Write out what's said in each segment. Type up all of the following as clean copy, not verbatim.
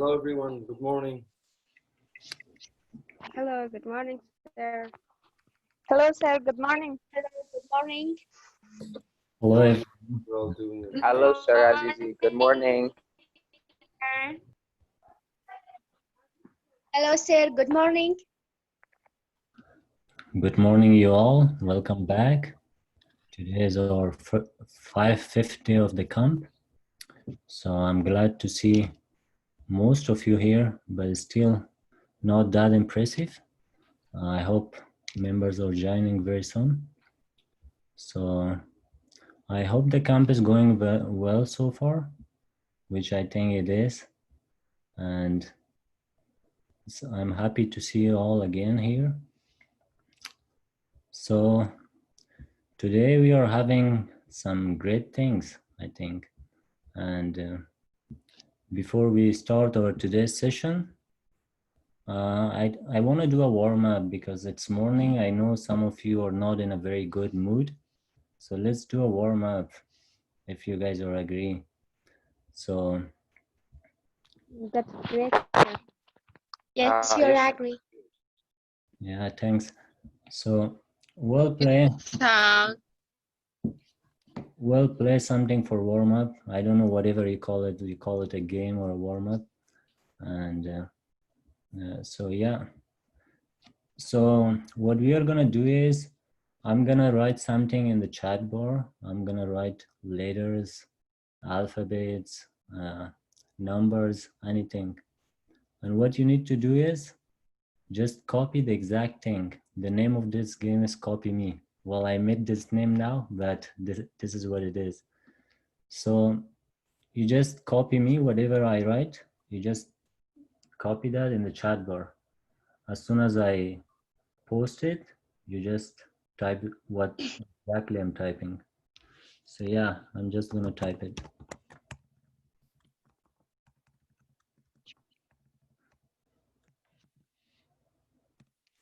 Hello everyone, good morning. Hello, good morning, sir. Hello, sir. Good morning. Good morning. Hello everyone. We're all doing okay. Hello, sir Azizi. Good morning. Hello, sir. Good morning. Good morning, you all. Welcome back. Today is our 550 of the camp. So I'm glad to see most of you here, but it's still not that impressive. I hope members are joining very soon. So I hope the camp is going well so far, which I think it is. And so I'm happy to see you all again here. So today we are having some great things, I think. And before we start our today's session, I want to do a warm-up because it's morning. I know some of you are not in a very good mood. So let's do a warm-up if you guys are agree. So That's great, sir. Yes, you're agree. yeah, thanks. So we'll play something for warm-up. I don't know, whatever you call it a game or a warm-up. And so yeah. So what we are gonna do is I'm gonna write something in the chat bar. I'm gonna write letters, alphabets, numbers, anything. And what you need to do is just copy the exact thing. The name of this game is Copy Me. Well, I made this name now, but this is what it is. So you just copy me, whatever I write, you just copy that in the chat bar. As soon as I post it, you just type what exactly I'm typing. So yeah, I'm just gonna type it.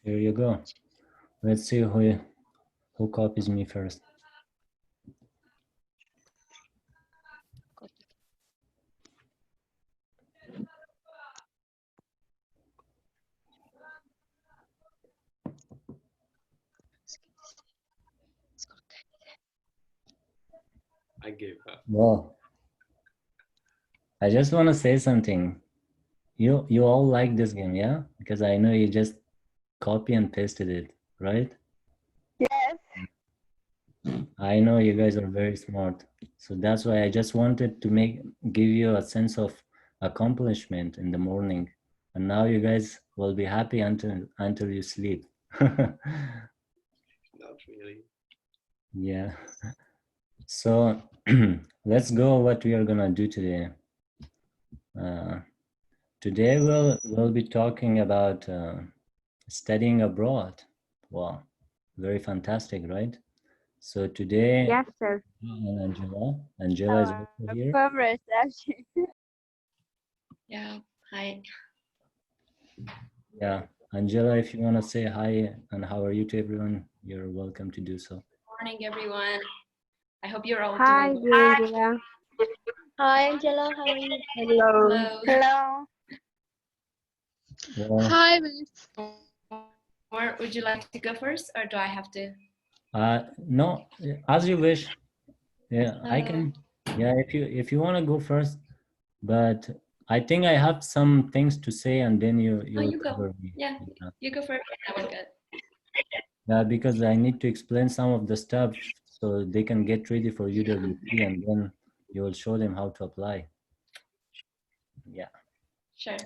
Here you go. Let's see who copies me first. I gave up. Well, I just want to say something. You all like this game, yeah? Because I know you just copy and pasted it, right? Yes. I know you guys are very smart. So that's why I just wanted to give you a sense of accomplishment in the morning. And now you guys will be happy until you sleep. Not really. Yeah. So let's go what we are gonna do today. Today we'll be talking about studying abroad. Wow, very fantastic, right? So today, Yes, sir. and Angela is also here. Favorite subject. Yeah. Hi. Yeah, Angela, if you want to say hi and how are you to everyone, you're welcome to do so. Morning, everyone. I hope you're all Hi, doing well. Julia. Hi, Angela. How are you? Hello. Hello. Hello. Well, Hi, Miss. Or would you like to go first, or do I have to? no, as you wish. Yeah, I Oh. can. Yeah, if you want to go first, but I think I have some things to say, and then you You cover go. me. Yeah, you go first. That was good. Yeah, because I need to explain some of the stuff so they can get ready for UWP, and then you will show them how to apply. Yeah. Sure.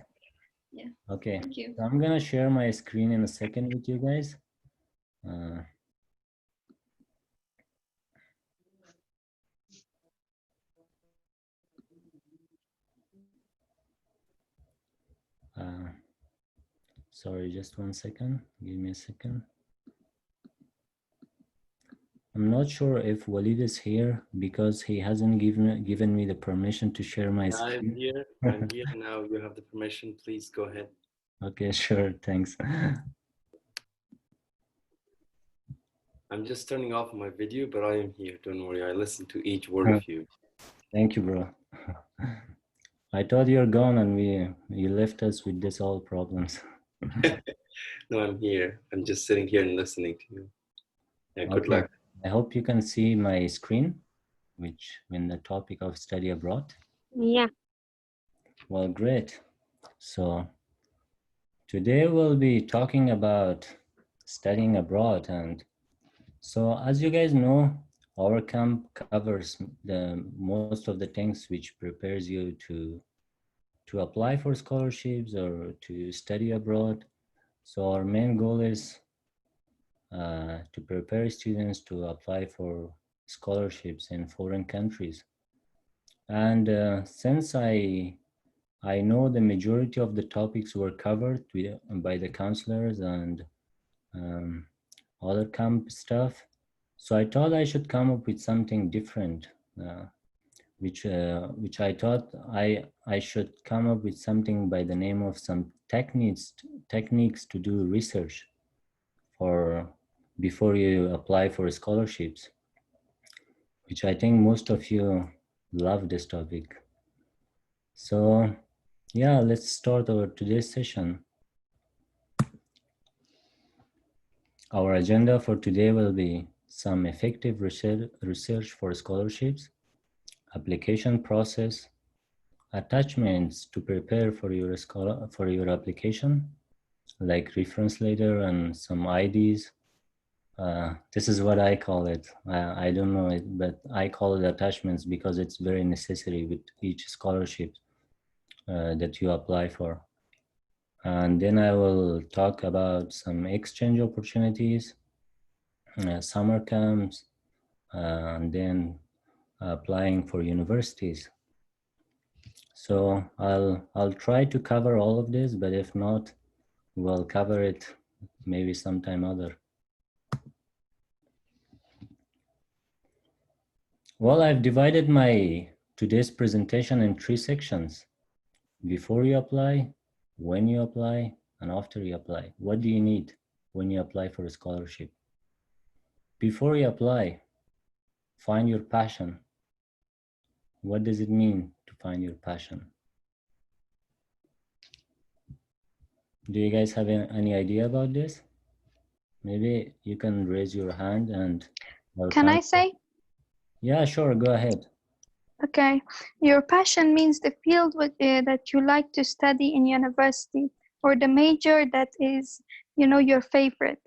Yeah. Okay. Thank you. So I'm gonna share my screen in a second with you guys. Sorry, just 1 second. Give me a second. I'm not sure if Walid is here because he hasn't given me the permission to share my screen. I'm here now. You have the permission. Please go ahead. Okay, sure. Thanks. I'm just turning off my video, but I am here. Don't worry. I listen to each word of you. Thank you, bro. I thought you're gone and you left us with this all problems. No, I'm here. I'm just sitting here and listening to you. Yeah, good luck. I hope you can see my screen, which in the topic of study abroad. Yeah. Well, great. So today we'll be talking about studying abroad. And so as you guys know, our camp covers most of the things which prepares you to apply for scholarships or to study abroad. So our main goal is to prepare students to apply for scholarships in foreign countries. And since I know the majority of the topics were covered by the counselors and other camp stuff, so I thought I should come up with something different, which I thought I should come up with something by the name of some techniques to do research for before you apply for scholarships, which I think most of you love this topic. So yeah, let's start our today's session. Our agenda for today will be some effective research for scholarships, application process, attachments to prepare for your application, like reference letter and some IDs. This is what I call it. I don't know it, but I call it attachments because it's very necessary with each scholarship that you apply for. And then I will talk about some exchange opportunities, summer camps, and then applying for universities. So I'll try to cover all of this, but if not, we'll cover it maybe sometime other. Well, I've divided my today's presentation in 3 sections. Before you apply, when you apply, and after you apply. What do you need when you apply for a scholarship? Before you apply, find your passion. What does it mean to find your passion? Do you guys have any idea about this? Maybe you can raise your hand and... Can I say? Yeah, sure, go ahead. Okay. Your passion means the field that you like to study in university, or the major that is, your favorite.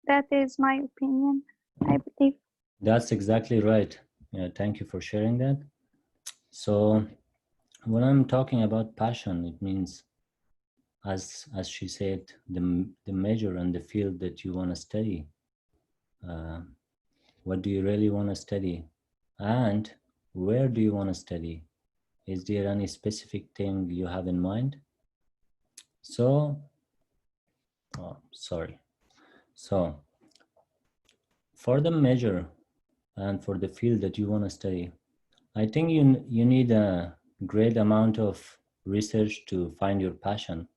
That is my opinion, I believe. That's exactly right. Yeah, thank you for sharing that. So when I'm talking about passion, it means, as she said, the major and the field that you want to study. What do you really want to study? And where do you want to study? Is there any specific thing you have in mind? So, So for the major and for the field that you want to study, I think you need a great amount of research to find your passion.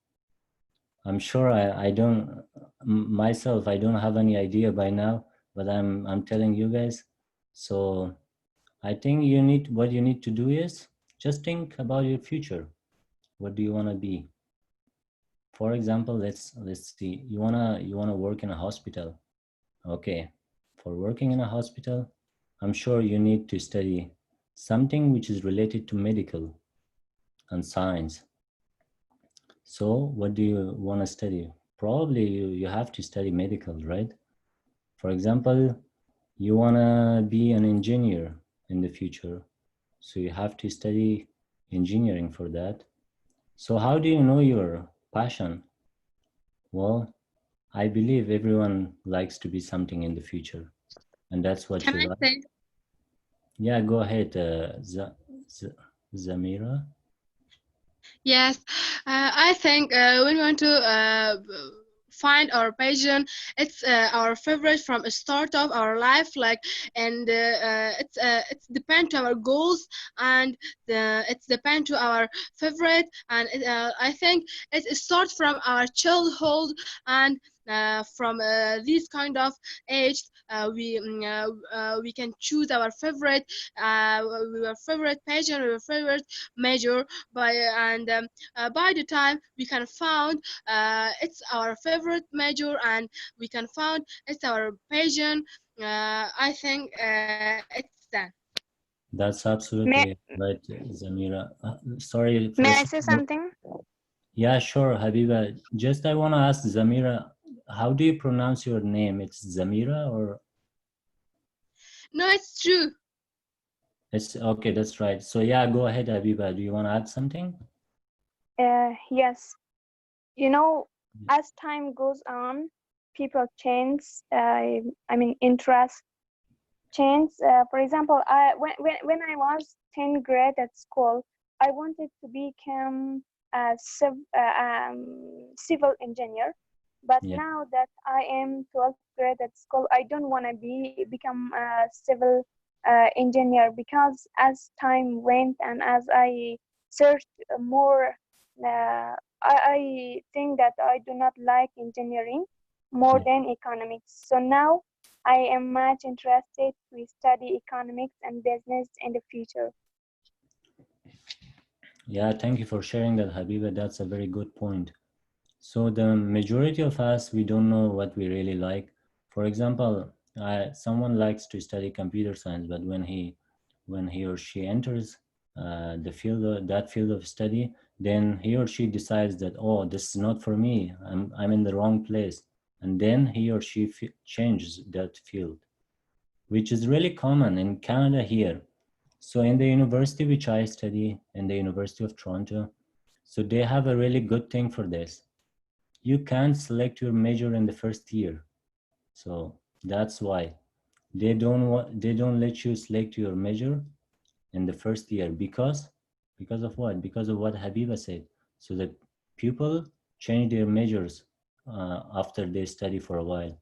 I'm sure I don't myself, I don't have any idea by now, but I'm telling you guys. So I think what you need to do is just think about your future. What do you want to be? For example, let's see. You wanna work in a hospital. Okay. For working in a hospital, I'm sure you need to study something which is related to medical and science. So what do you want to study? Probably you have to study medical, right? For example, you want to be an engineer in the future. So you have to study engineering for that. So how do you know your passion? Well, I believe everyone likes to be something in the future. And that's what you like. Say? Yeah, go ahead, Zamira. Yes, I think when we want to find our passion, it's our favorite from a start of our life, and it's depend to our goals, and it's depend to our favorite, and I think it starts from our childhood, and from this kind of age, we can choose our favorite passion, our favorite major, by the time we can found it's our favorite major, and we can found it's our passion. I think it's that. That's May, absolutely right, Zamira. Sorry for may a I say second. something? Yeah, sure, Habiba. Just I want to ask Zamira, how do you pronounce your name? It's Zamira or No, it's true. it's okay, that's right. So yeah, go ahead, Habiba. Do you want to add something? Yes. You know, as time goes on, people change. Interest change. For example, when I was 10th grade at school, I wanted to become a civil engineer. But Yeah. now that I am 12th grade at school, I don't want to become a civil engineer, because as time went and as I searched more, I think that I do not like engineering more Yeah. than economics. So now I am much interested to study economics and business in the future. Yeah, thank you for sharing that, Habiba. That's a very good point. So the majority of us, we don't know what we really like. For example, someone likes to study computer science, but when he or she enters that field of study, then he or she decides that, oh, this is not for me. I'm in the wrong place, and then he or she changes that field, which is really common in Canada here. So in the university which I study, in the University of Toronto, so they have a really good thing for this. You can't select your major in the first year. So that's why they don't let you select your major in the first year, because of what? Because of what Habiba said. So that people change their majors after they study for a while,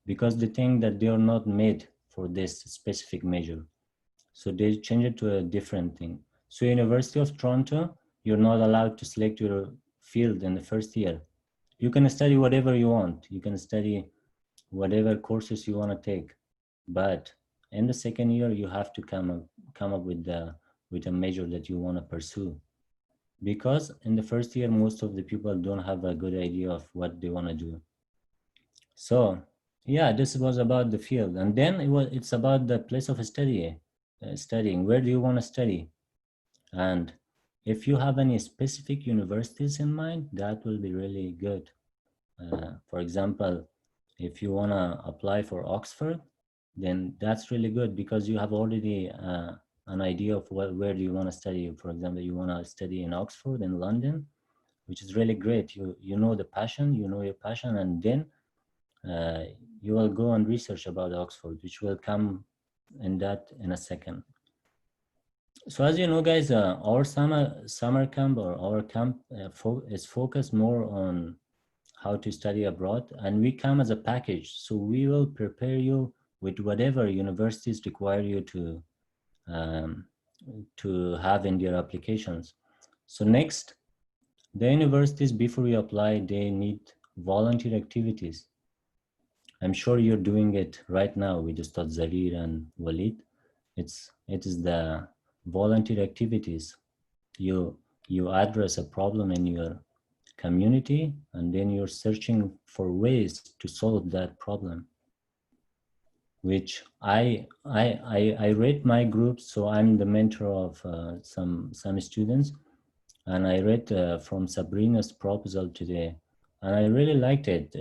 because they think that they are not made for this specific major. So they change it to a different thing. So University of Toronto, you're not allowed to select your field in the first year. You can study whatever you want. You can study whatever courses you want to take, but in the second year you have to come up with a major that you want to pursue, because in the first year most of the people don't have a good idea of what they want to do. So yeah, this was about the field, and then it's about the place of studying. Where do you want to study? And if you have any specific universities in mind, that will be really good. For example, if you want to apply for Oxford, then that's really good, because you have already an idea of where do you want to study. For example, you want to study in Oxford, in London, which is really great. You know your passion, and then you will go and research about Oxford, which will come in a second. So as you know, guys, our summer camp, or our camp is focused more on how to study abroad, and we come as a package. So we will prepare you with whatever universities require you to have in their applications. So next, the universities, before you apply, they need volunteer activities. I'm sure you're doing it right now with Ustad Zarir and Walid. It is the volunteer activities. You address a problem in your community, and then you're searching for ways to solve that problem, which I rate my group. So I'm the mentor of some students, and I read from Sabrina's proposal today, and I really liked it.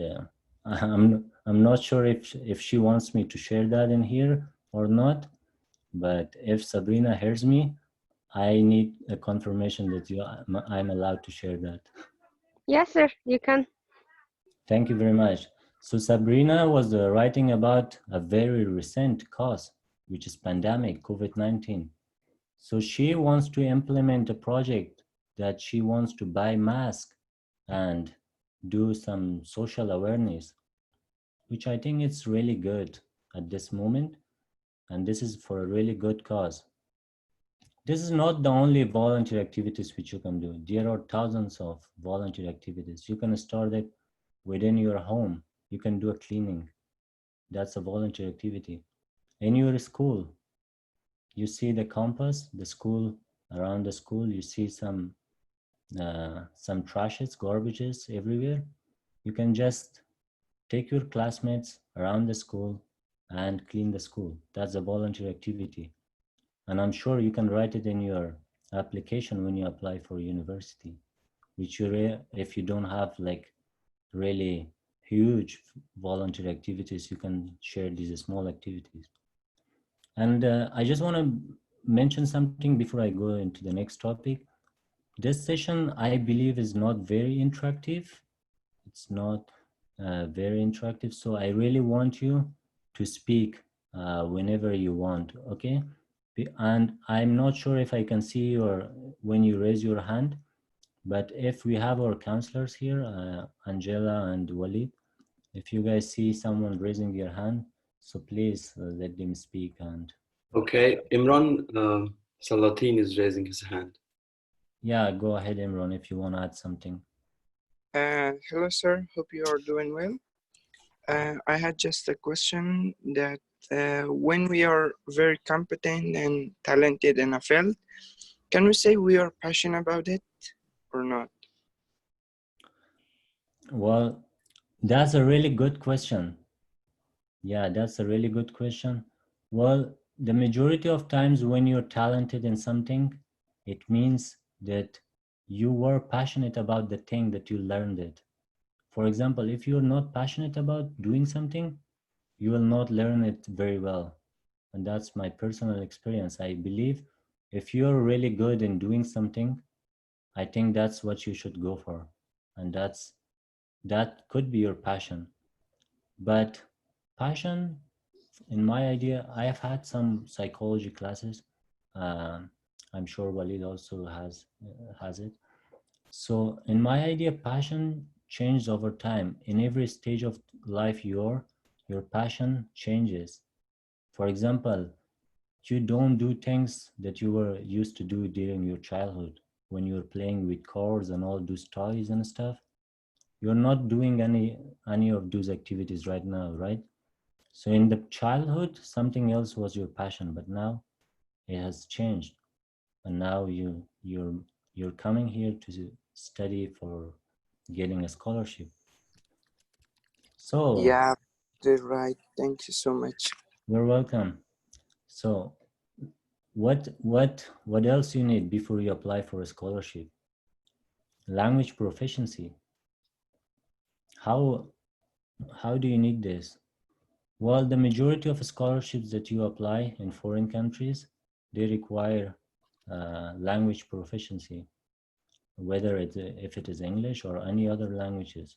I'm not sure if she wants me to share that in here or not, but if Sabrina hears me, I need a confirmation that I'm allowed to share that. Yes, sir, you can. Thank you very much. So Sabrina was writing about a very recent cause, which is pandemic, COVID-19. So she wants to implement a project that she wants to buy masks and do some social awareness, which I think it's really good at this moment. And this is for a really good cause. This is not the only volunteer activities which you can do. There are thousands of volunteer activities. You can start it within your home. you can do a cleaning. That's a volunteer activity. In your school, you see the campus, the school, around the school, you see some trashes, garbages everywhere. You can just take your classmates around the school and clean the school. That's a volunteer activity. And I'm sure you can write it in your application when you apply for university, which if you don't have like really huge volunteer activities, you can share these small activities. And I just want to mention something before I go into the next topic. This session, I believe, is not very interactive. It's not very interactive. So I really want you to speak whenever you want, okay? And I'm not sure if I can see when you raise your hand, but if we have our counselors here, Angela and Walid, if you guys see someone raising their hand, so please let them speak. And okay, Imran Salatin is raising his hand. yeah, go ahead, Imran, if you want to add something. Hello, sir. Hope you are doing well. I had just a question that when we are very competent and talented in a field, can we say we are passionate about it or not? Well, that's a really good question. Yeah, that's a really good question. Well, the majority of times when you're talented in something, it means that you were passionate about the thing that you learned it. For example, if you're not passionate about doing something, you will not learn it very well. And that's my personal experience. I believe if you're really good in doing something, I think that's what you should go for. And that could be your passion. But passion, in my idea, I have had some psychology classes. I'm sure Walid also has it. So in my idea, passion changes over time. In every stage of life your passion changes. For example, you don't do things that you were used to do during your childhood when you were playing with cars and all those toys and stuff. You're not doing any of those activities right now, right? So in the childhood, something else was your passion, but now it has changed, and now you're coming here to study for getting a scholarship. So yeah, that's right. Thank you so much. You're welcome. So what else you need before you apply for a scholarship? Language proficiency. How do you need this? Well, the majority of scholarships that you apply in foreign countries, they require language proficiency, whether if it is English or any other languages.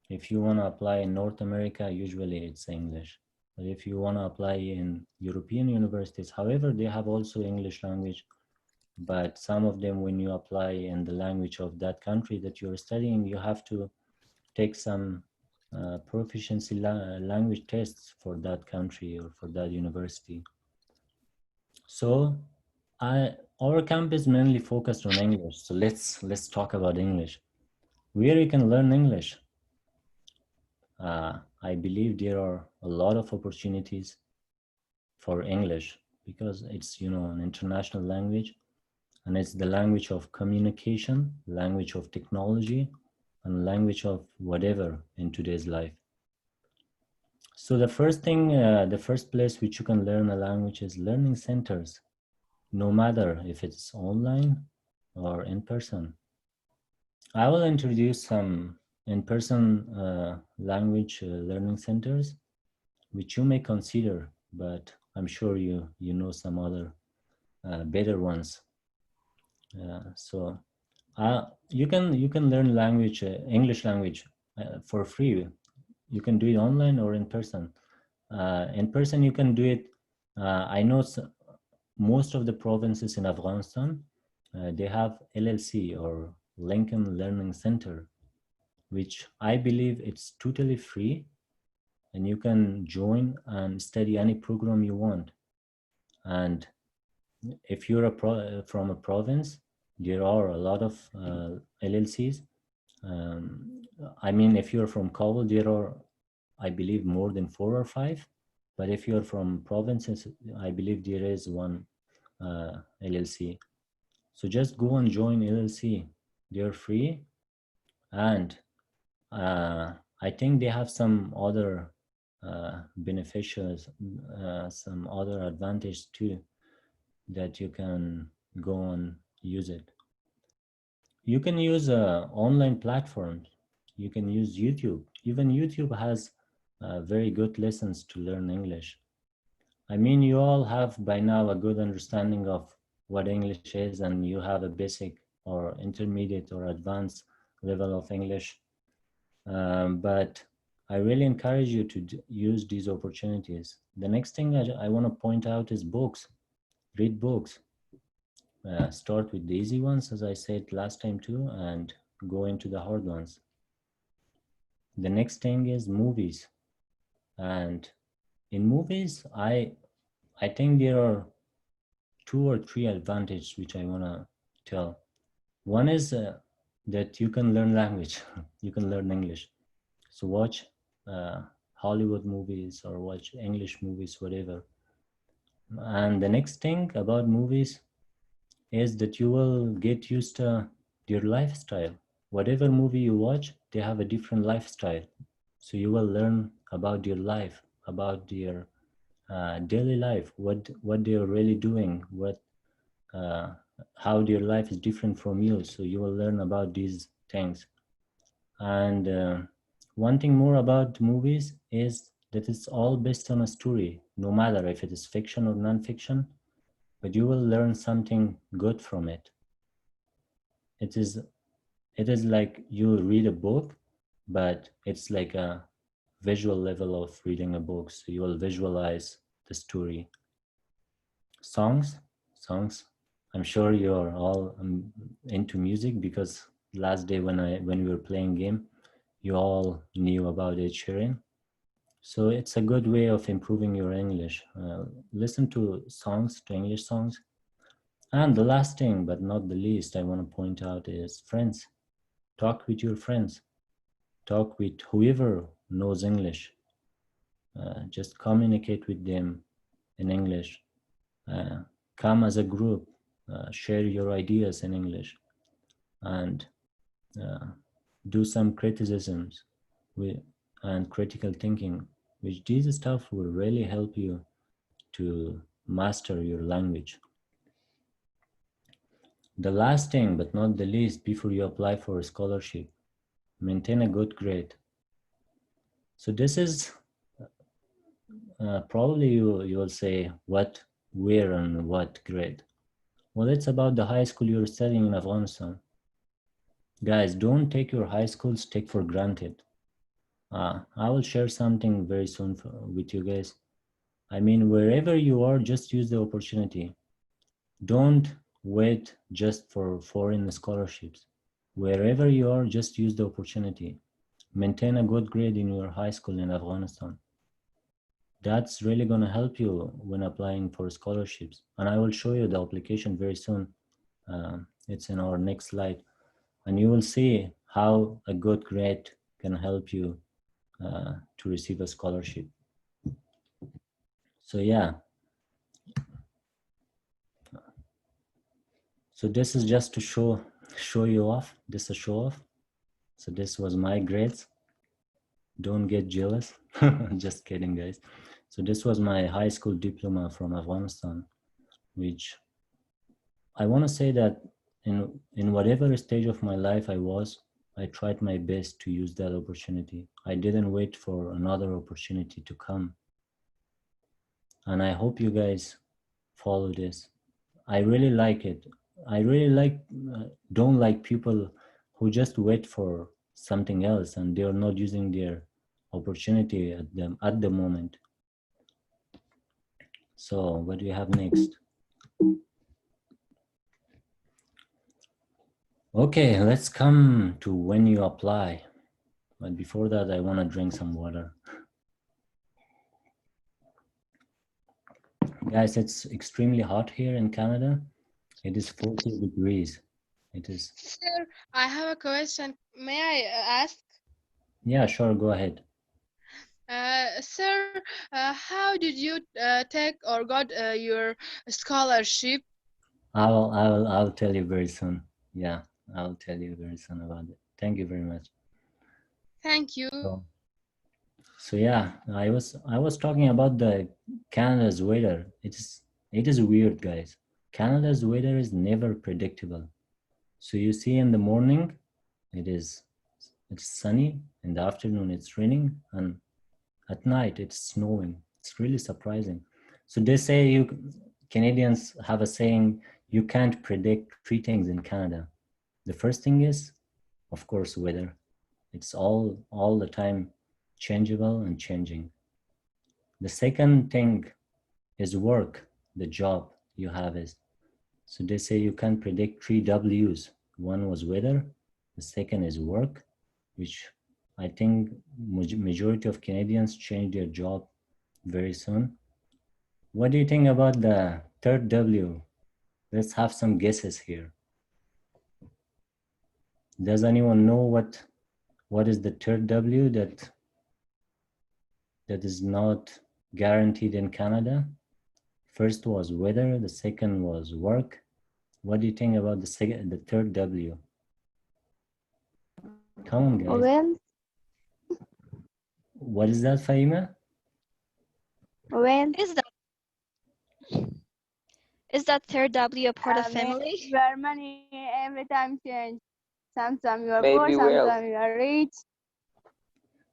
If you want to apply in North America, usually it's English. But if you want to apply in European universities, however, they have also English language. But some of them, when you apply in the language of that country that you're studying, you have to take some proficiency language tests for that country or for that university. So our camp is mainly focused on English. So let's talk about English. Where you can learn English. I believe there are a lot of opportunities for English because it's, an international language, and it's the language of communication, language of technology, and language of whatever in today's life. So the first thing, the first place which you can learn a language is learning centers, no matter if it's online or in person. I will introduce some in-person language learning centers, which you may consider, but I'm sure you know some other better ones. So you can learn language, English language, for free. You can do it online or in person. In person, you can do it. I know most of the provinces in Afghanistan, they have LLC or Lincoln Learning Center, which I believe it's totally free, and you can join and study any program you want. And if you're from a province, there are a lot of LLCs. I mean, if you're from Kabul, there are I believe, more than 4 or 5. But if you're from provinces, I believe there is one LLC. So just go and join LLC. They're free, and I think they have some other beneficials, some other advantage too, that you can go and use it. You can use online platforms. You can use YouTube. Even YouTube has very good lessons to learn English. I mean, you all have by now a good understanding of what English is, and you have a basic or intermediate or advanced level of English. But I really encourage you to use these opportunities. The next thing I want to point out is books. Read books. Start with the easy ones, as I said last time too, and go into the hard ones. The next thing is movies. And in movies, I think there are 2 or 3 advantages which I want to tell. One is that you can learn language. You can learn English. So watch Hollywood movies or watch English movies, whatever. And the next thing about movies is that you will get used to their lifestyle. Whatever movie you watch, they have a different lifestyle. So you will learn about their life, about their daily life, what they are really doing, how their life is different from you. So you will learn about these things. And one thing more about movies is that it's all based on a story, no matter if it is fiction or non-fiction, but you will learn something good from it. It is like you read a book, but it's like a visual level of reading a book. So you will visualize the story. Songs. I'm sure you're all into music, because last day when we were playing game, you all knew about Ed Sheeran. So it's a good way of improving your English. Listen to songs, to English songs. And the last thing, but not the least, I want to point out is friends. Talk with your friends. Talk with whoever knows English. Just communicate with them in English. Come as a group. Share your ideas in English. And do some criticisms and critical thinking, which these stuff will really help you to master your language. The last thing, but not the least, before you apply for a scholarship, maintain a good grade. So this is probably you will say, what, where, and what grade? Well, it's about the high school you're studying in Afghanistan. Guys, don't take your high schools take for granted. I will share something very soon with you guys. I mean, wherever you are, just use the opportunity. Don't wait just for foreign scholarships. Wherever you are, just use the opportunity. Maintain a good grade in your high school in Afghanistan. That's really going to help you when applying for scholarships. And I will show you the application very soon. It's in our next slide. And you will see how a good grade can help you to receive a scholarship. So yeah. So this is just to show you off. This is a show off. So this was my grades. Don't get jealous. Just kidding, guys. So this was my high school diploma from Afghanistan, which I want to say that in whatever stage of my life I was, I tried my best to use that opportunity. I didn't wait for another opportunity to come. And I hope you guys follow this. I really like it. I really don't like people who just wait for something else and they're not using their opportunity at the moment. So what do you have next? Okay, let's come to when you apply. But before that, I want to drink some water. Guys, it's extremely hot here in Canada. It is 40 degrees. It is. Sir, I have a question. May I ask? Yeah, sure, go ahead. Sir, how did you take or got your scholarship? I'll tell you very soon. Yeah, I'll tell you very soon about it. Thank you very much. Thank you. So yeah, I was talking about the Canada's weather. It is weird, guys. Canada's weather is never predictable. So you see in the morning, it's sunny. In the afternoon, it's raining, and at night it's snowing. It's really surprising. So they say Canadians have a saying, you can't predict three things in Canada. The first thing is, of course, weather. It's all the time changeable and changing. The second thing is work, the job you have is. So they say you can't predict three W's. One was weather, the second is work, which I think majority of Canadians change their job very soon. What do you think about the third W? Let's have some guesses here. Does anyone know what is the third W that is not guaranteed in Canada? First was weather, the second was work. What do you think about the third W? Come on, guys. When? What is that, Faima? When? Is that third W a part of family? Where money every time change. Sometimes you are Maybe poor, will. sometimes you are rich.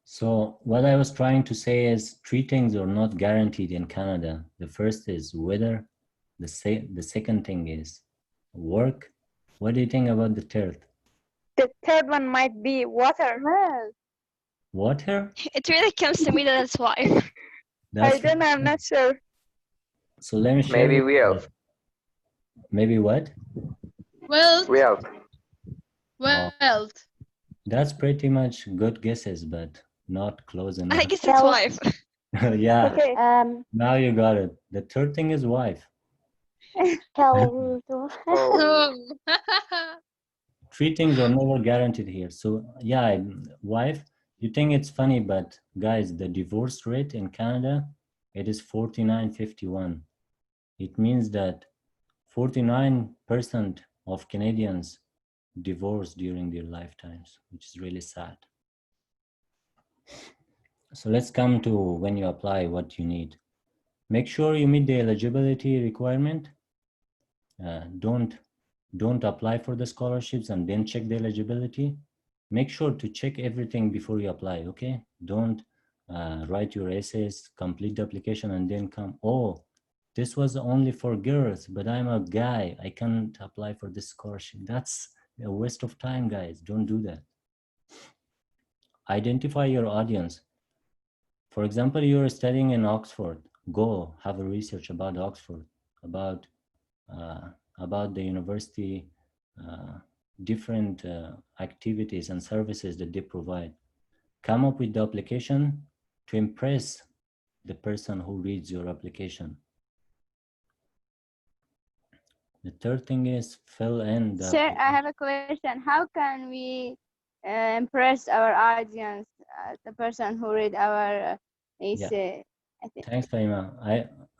So what I was trying to say is three things are not guaranteed in Canada. The first is weather. The second thing is work. What do you think about the third? The third one might be water. Well, Water? It really comes to me that it's wife. I don't know, I'm not sure. So let me share. Maybe wealth. Maybe what? Wealth. Wealth. Wealth. That's pretty much good guesses, but not close enough. I guess it's wife. Yeah. Okay. Now you got it. The third thing is wife. Oh. Three things are never guaranteed here. So yeah, wife, you think it's funny, but guys, the divorce rate in Canada, it is 49.51. It means that 49% of Canadians divorce during their lifetimes, which is really sad. So let's come to when you apply, what you need. Make sure you meet the eligibility requirement. Don't apply for the scholarships and then check the eligibility. Make sure to check everything before you apply, okay? Don't write your essays, complete the application, and then come, oh, this was only for girls, but I'm a guy, I can't apply for this scholarship. That's a waste of time, guys. Don't do that. Identify your audience. For example, you're studying in Oxford. Go have a research about Oxford, about the university, different activities and services that they provide. Come up with the application to impress the person who reads your application. The third thing is fill in the... Sir, I have a question. How can we impress our audience, the person who read our essay? Yeah. Thanks, Karima.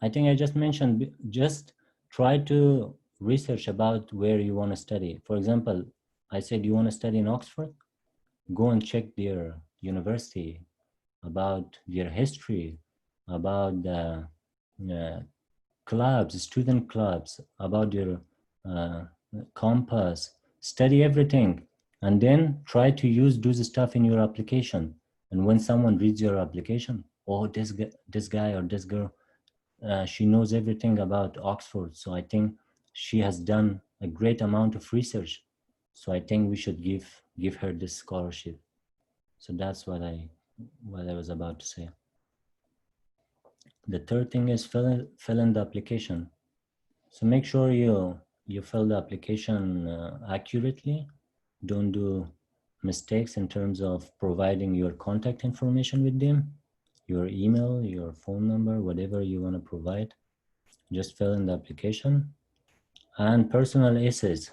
I think I just mentioned, just try to research about where you want to study. For example, I said you want to study in Oxford, go and check their university, about their history, about the clubs, student clubs, about their campus, study everything, and then try to do the stuff in your application. And when someone reads your application, oh, this guy or this girl, she knows everything about Oxford. So I think she has done a great amount of research. So I think we should give her this scholarship. So that's what I was about to say. The third thing is fill in the application. So make sure you fill the application accurately. Don't do mistakes in terms of providing your contact information with them, your email, your phone number, whatever you want to provide. Just fill in the application. And personal essays.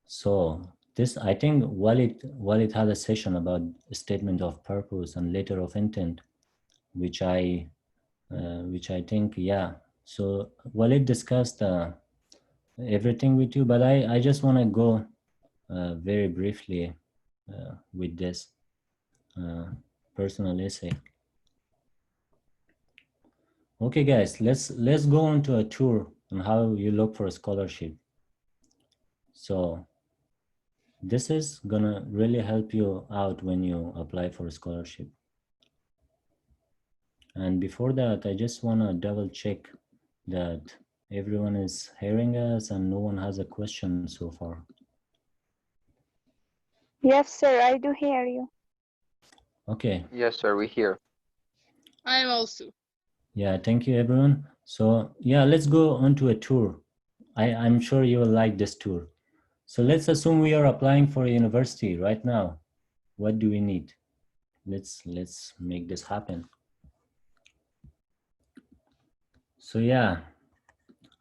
So this, I think Walid had a session about statement of purpose and letter of intent, which I think, yeah. So Walid discussed everything with you, but I just want to go very briefly with this personal essay. Okay, guys, let's go on to a tour on how you look for a scholarship. So this is gonna really help you out when you apply for a scholarship. And before that, I just wanna double check that everyone is hearing us and no one has a question so far. Yes, sir, I do hear you. Okay. Yes, sir, we hear. I am also. Yeah, thank you, everyone. So yeah, let's go on to a tour. I'm sure you will like this tour. So let's assume we are applying for a university right now. What do we need? Let's make this happen. So yeah,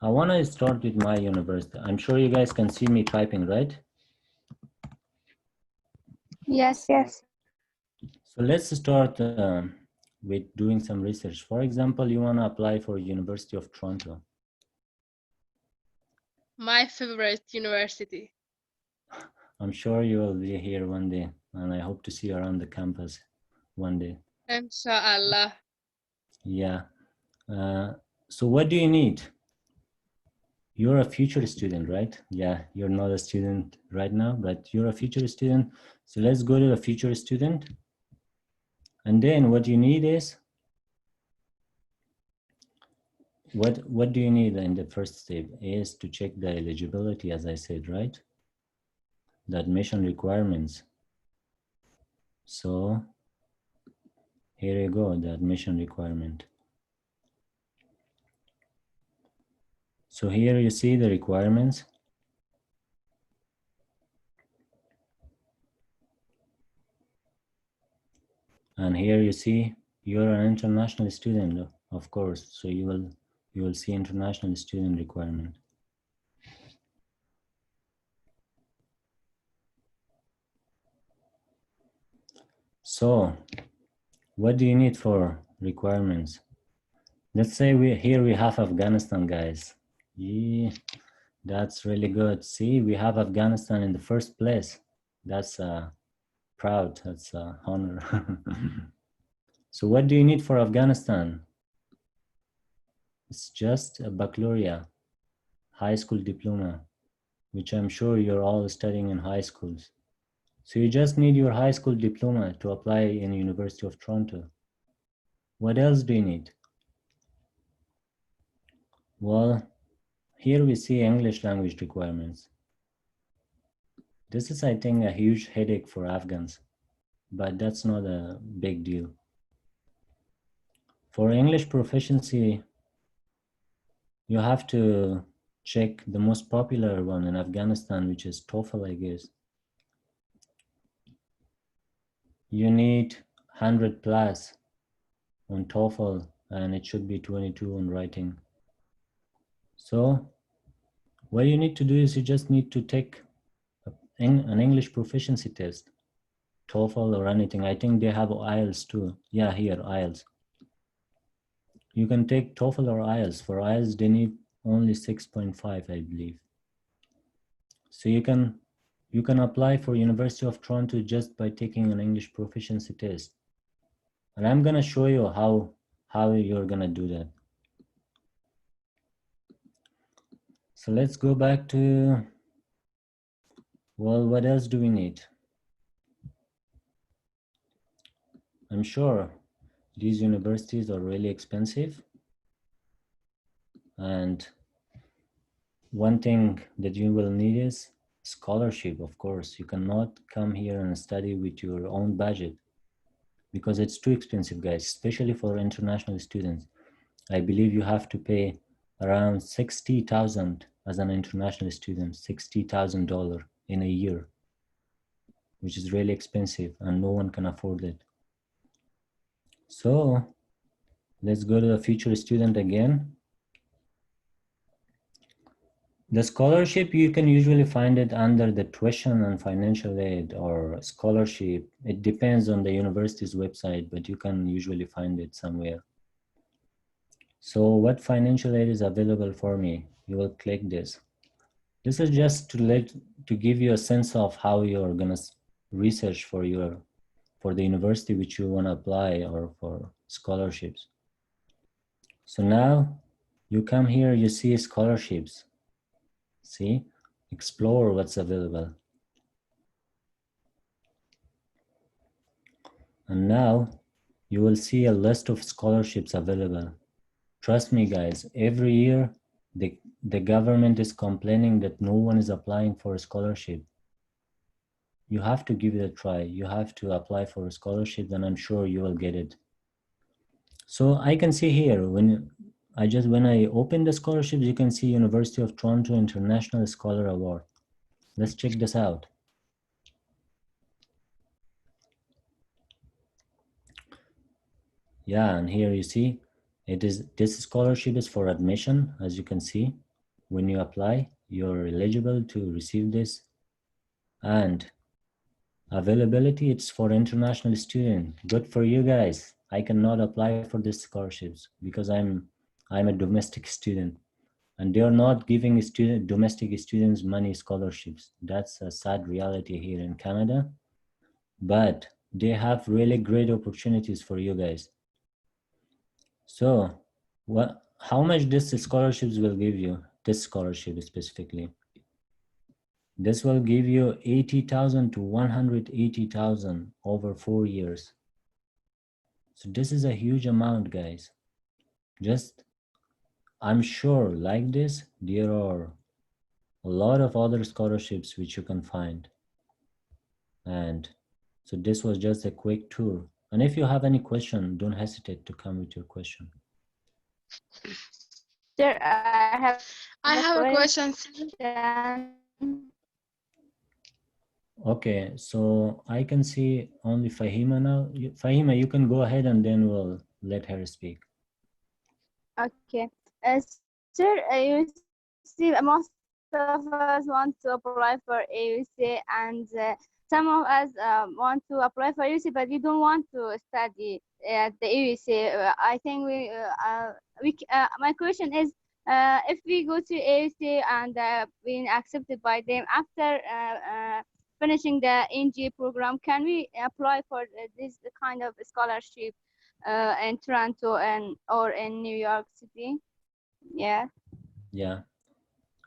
I want to start with my university. I'm sure you guys can see me typing, right? Yes. Yes. So let's start with doing some research. For example, you want to apply for University of Toronto. My favorite university. I'm sure you will be here one day, and I hope to see you around the campus one day. Inshallah. Yeah. So what do you need? You're a future student, right? Yeah, you're not a student right now, but you're a future student. So let's go to a future student. And then what you need is, what do you need in the first step is to check the eligibility, as I said, right? The admission requirements. So here you go, the admission requirement. So here you see the requirements. And here you see you're an international student, of course. So you will see international student requirement. So what do you need for requirements? Let's say here we have Afghanistan, guys. Yeah, that's really good. See, we have Afghanistan in the first place. That's proud, that's honor. So what do you need for Afghanistan? It's just a baccalaureate, high school diploma, which I'm sure you're all studying in high schools. So you just need your high school diploma to apply in University of Toronto. What else do you need? Well, here we see English language requirements. This is, I think, a huge headache for Afghans, but that's not a big deal. For English proficiency, you have to check the most popular one in Afghanistan, which is TOEFL, I guess. You need 100 plus on TOEFL, and it should be 22 on writing. So what you need to do is you just need to take an English proficiency test, TOEFL or anything. I think they have IELTS too. Yeah, here, IELTS. You can take TOEFL or IELTS. For IELTS, they need only 6.5, I believe. So you can apply for University of Toronto just by taking an English proficiency test. And I'm gonna show you how you're gonna do that. So let's go back to, well, what else do we need? I'm sure these universities are really expensive. And one thing that you will need is scholarship, of course. You cannot come here and study with your own budget because it's too expensive, guys, especially for international students. I believe you have to pay around $60,000 as an international student, $60,000 in a year, which is really expensive and no one can afford it. So let's go to the future student again. The scholarship, you can usually find it under the tuition and financial aid or scholarship. It depends on the university's website, but you can usually find it somewhere. So what financial aid is available for me? You will click this. This is just to give you a sense of how you're gonna research for the university which you wanna apply or for scholarships. So now you come here, you see scholarships. See, explore what's available. And now you will see a list of scholarships available. Trust me, guys, every year the government is complaining that no one is applying for a scholarship. You have to give it a try. You have to apply for a scholarship, and I'm sure you will get it. So I can see here, when I open the scholarships, you can see University of Toronto International Scholar Award. Let's check this out. Yeah, and here you see, this scholarship is for admission, as you can see. When you apply, you're eligible to receive this. And availability, it's for international student. Good for you guys. I cannot apply for these scholarships because I'm a domestic student, and they are not giving domestic students money scholarships. That's a sad reality here in Canada, but they have really great opportunities for you guys. So how much this scholarships will give you, this scholarship specifically? This will give you 80,000 to 180,000 over 4 years. So this is a huge amount, guys. I'm sure like this, there are a lot of other scholarships which you can find. And so this was just a quick tour. And if you have any question, don't hesitate to come with your question. Sir, I have a question. Okay, so I can see only Fahima now. Fahima, you can go ahead and then we'll let her speak. Okay. Sir, you see, most of us want to apply for AUC, and some of us want to apply for AUC, but we don't want to study at the AUC. I think my question is, if we go to AUC and being accepted by them after finishing the NG program, can we apply for this kind of scholarship in Toronto or in New York City? Yeah. Yeah,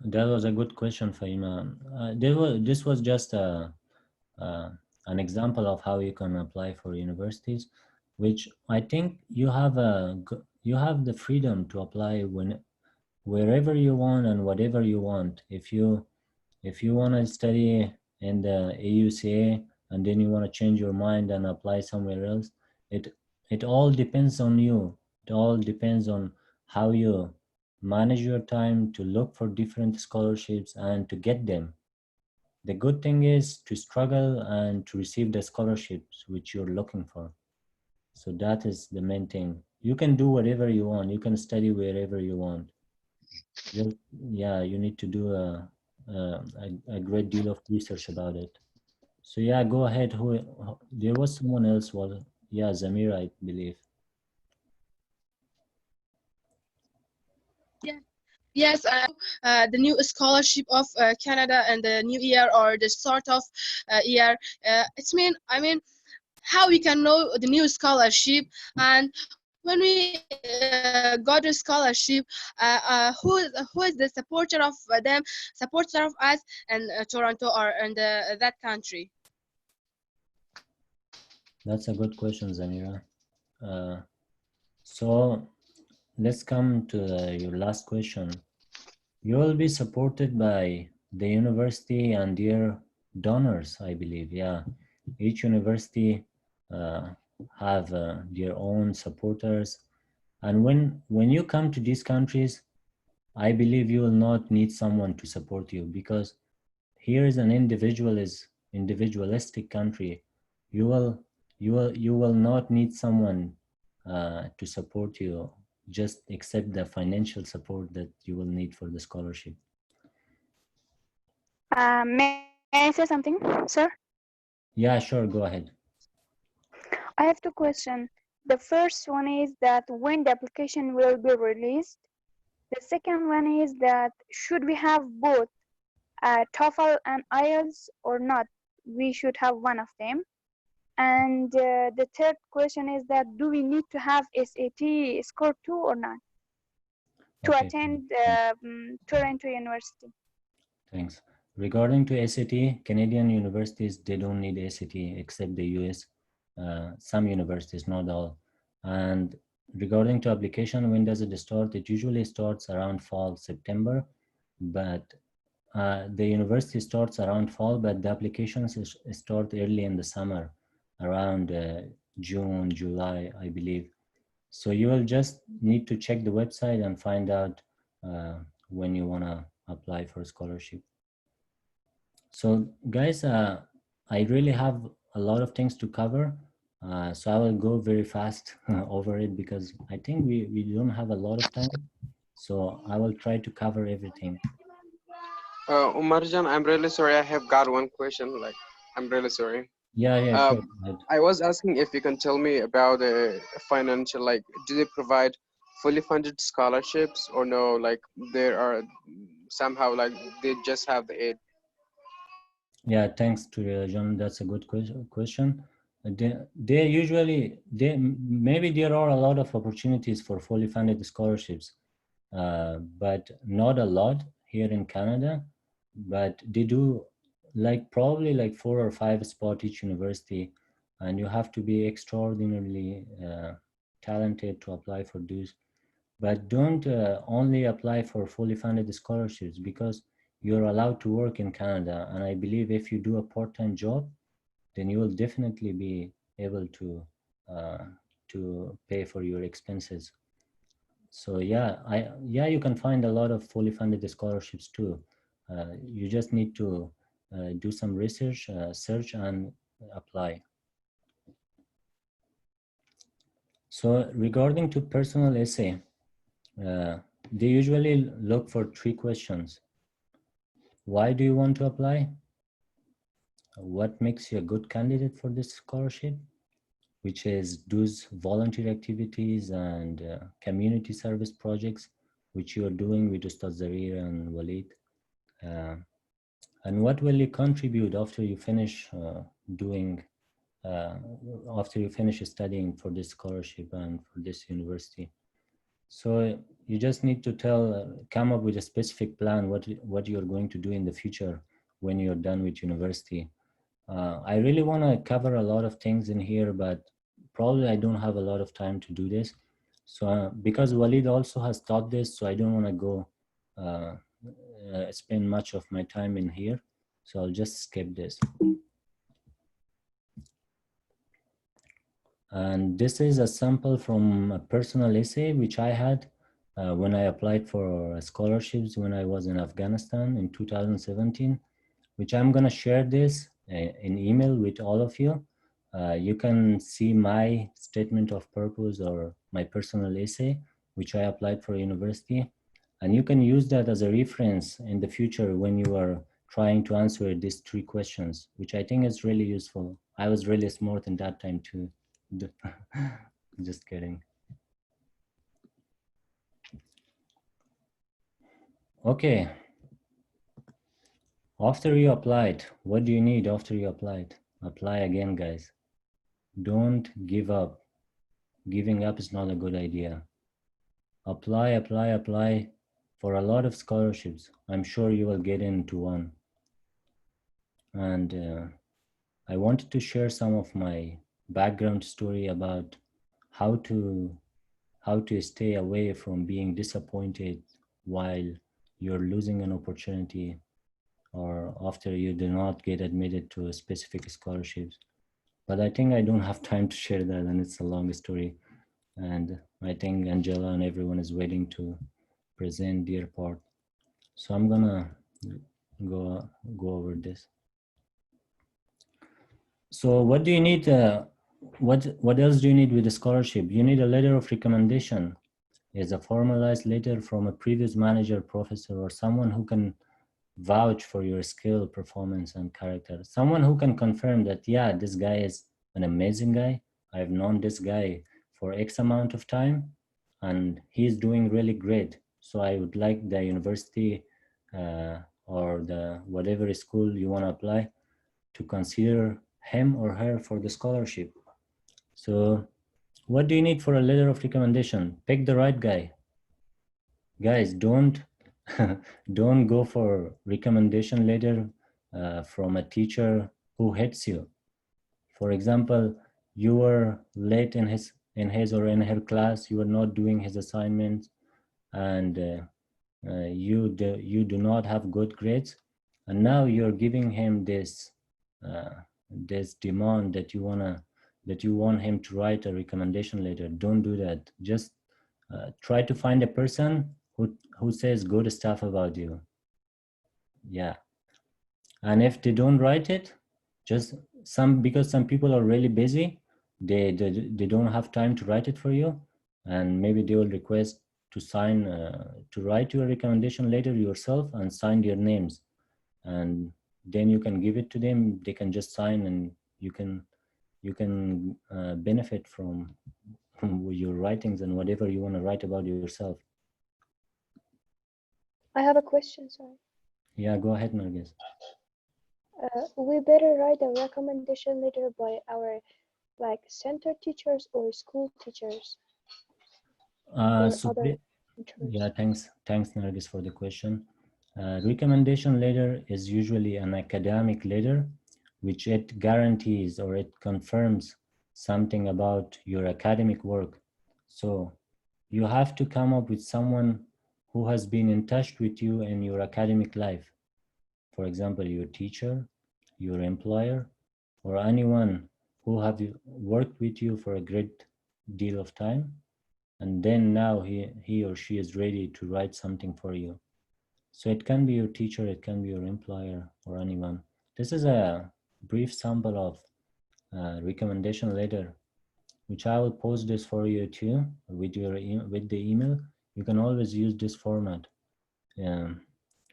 that was a good question, Fahima. This was just an example of how you can apply for universities, which I think you have the freedom to apply wherever you want and whatever you want. If you want to study in the AUCA and then you want to change your mind and apply somewhere else, it all depends on you. It all depends on how you manage your time to look for different scholarships and to get them. The good thing is to struggle and to receive the scholarships which you're looking for. So that is the main thing. You can do whatever you want. You can study wherever you want. Yeah, you need to do a great deal of research about it. So yeah, go ahead. There was someone else. Yeah, Zamir, I believe. Yeah. Yes, the new scholarship of Canada and the new year or the start of year. I mean, how we can know the new scholarship, and when we got a scholarship, who is the supporter of them, supporter of us in Toronto or in that country? That's a good question, Zamira. So let's come to your last question. You will be supported by the university and their donors, I believe. Yeah, each university have their own supporters, and when you come to these countries, I believe you will not need someone to support you, because here is an individualistic country. You will not need someone to support you, just accept the financial support that you will need for the scholarship. May I say something, sir? Yeah, sure, go ahead. I have two questions. The first one is that when the application will be released. The second one is that should we have both TOEFL and IELTS or not? We should have one of them. And the third question is that do we need to have SAT score 2 or not to Okay, attend Toronto University? thanks. Regarding to SAT, Canadian universities, they don't need SAT except the US. Some universities, not all. And regarding to application, when does it start? It usually starts around fall, September, but the university starts around fall, but the applications start early in the summer, around June, July, I believe. So you will just need to check the website and find out when you want to apply for scholarship. So guys, I really have a lot of things to cover. So I will go very fast over it because I think we don't have a lot of time. So I will try to cover everything. Umarjan, I'm really sorry. I have got one question. Like, I'm really sorry. Yeah, sure. Go ahead. I was asking if you can tell me about the financial, like, do they provide fully funded scholarships or no? Like, there are somehow like they just have the aid. Yeah, thanks to John. That's a good question. They usually, maybe there are a lot of opportunities for fully funded scholarships, but not a lot here in Canada. But they do like probably like 4 or 5 spots each university, and you have to be extraordinarily talented to apply for those. But don't only apply for fully funded scholarships because you're allowed to work in Canada. And I believe if you do a part-time job, then you will definitely be able to pay for your expenses. So yeah, you can find a lot of fully funded scholarships too. You just need to do some research, search and apply. So regarding to personal essay, they usually look for 3 questions. Why do you want to apply? What makes you a good candidate for this scholarship? Which is those volunteer activities and community service projects which you are doing with Ustad Zarir and Walid. And what will you contribute after you finish after you finish studying for this scholarship and for this university? So you just need to come up with a specific plan what you're going to do in the future when you're done with university. I really want to cover a lot of things in here, but probably I don't have a lot of time to do this. So because Walid also has taught this, so I don't want to go spend much of my time in here. So I'll just skip this. And this is a sample from a personal essay which I had when I applied for scholarships when I was in Afghanistan in 2017, which I'm going to share this in email with all of you. You can see my statement of purpose or my personal essay, which I applied for university. And you can use that as a reference in the future when you are trying to answer these 3 questions, which I think is really useful. I was really smart in that time too. Just kidding. Okay. After you applied, what do you need after you applied? Apply again, guys. Don't give up. Giving up is not a good idea. Apply for a lot of scholarships. I'm sure you will get into one. And I wanted to share some of my background story about how to stay away from being disappointed while you're losing an opportunity or after you do not get admitted to a specific scholarships. But I think I don't have time to share that, and it's a long story. And I think Angela and everyone is waiting to present their part. So I'm gonna go over this. So what do you need? What else do you need with the scholarship? You need a letter of recommendation. It's a formalized letter from a previous manager, professor, or someone who can vouch for your skill, performance, and character. Someone who can confirm that, yeah, this guy is an amazing guy. I've known this guy for X amount of time, and he's doing really great. So I would like the university or the whatever school you want to apply to consider him or her for the scholarship. So what do you need for a letter of recommendation? Pick the right guy. Guys, don't don't go for recommendation letter from a teacher who hates you. For example, you were late in his or in her class, you were not doing his assignments, and you do not have good grades, and now you're giving him this this demand that you want him to write a recommendation letter. Don't do that. Just try to find a person who says good stuff about you. Yeah. And if they don't write it, just because some people are really busy, they don't have time to write it for you, and maybe they will request to sign to write your recommendation letter yourself and sign their names, and then you can give it to them. They can just sign, and you can benefit from your writings and whatever you want to write about yourself. I have a question, sorry. Yeah, go ahead, Nargis. We better write a recommendation letter by our center teachers or school teachers. Yeah, thanks Nargis for the question. Recommendation letter is usually an academic letter, which it guarantees or it confirms something about your academic work. So you have to come up with someone who has been in touch with you in your academic life. For example, your teacher, your employer, or anyone who have worked with you for a great deal of time. And then now he or she is ready to write something for you. So it can be your teacher, it can be your employer, or anyone. This is a brief sample of recommendation letter, which I will post this for you too with the email. You can always use this format. I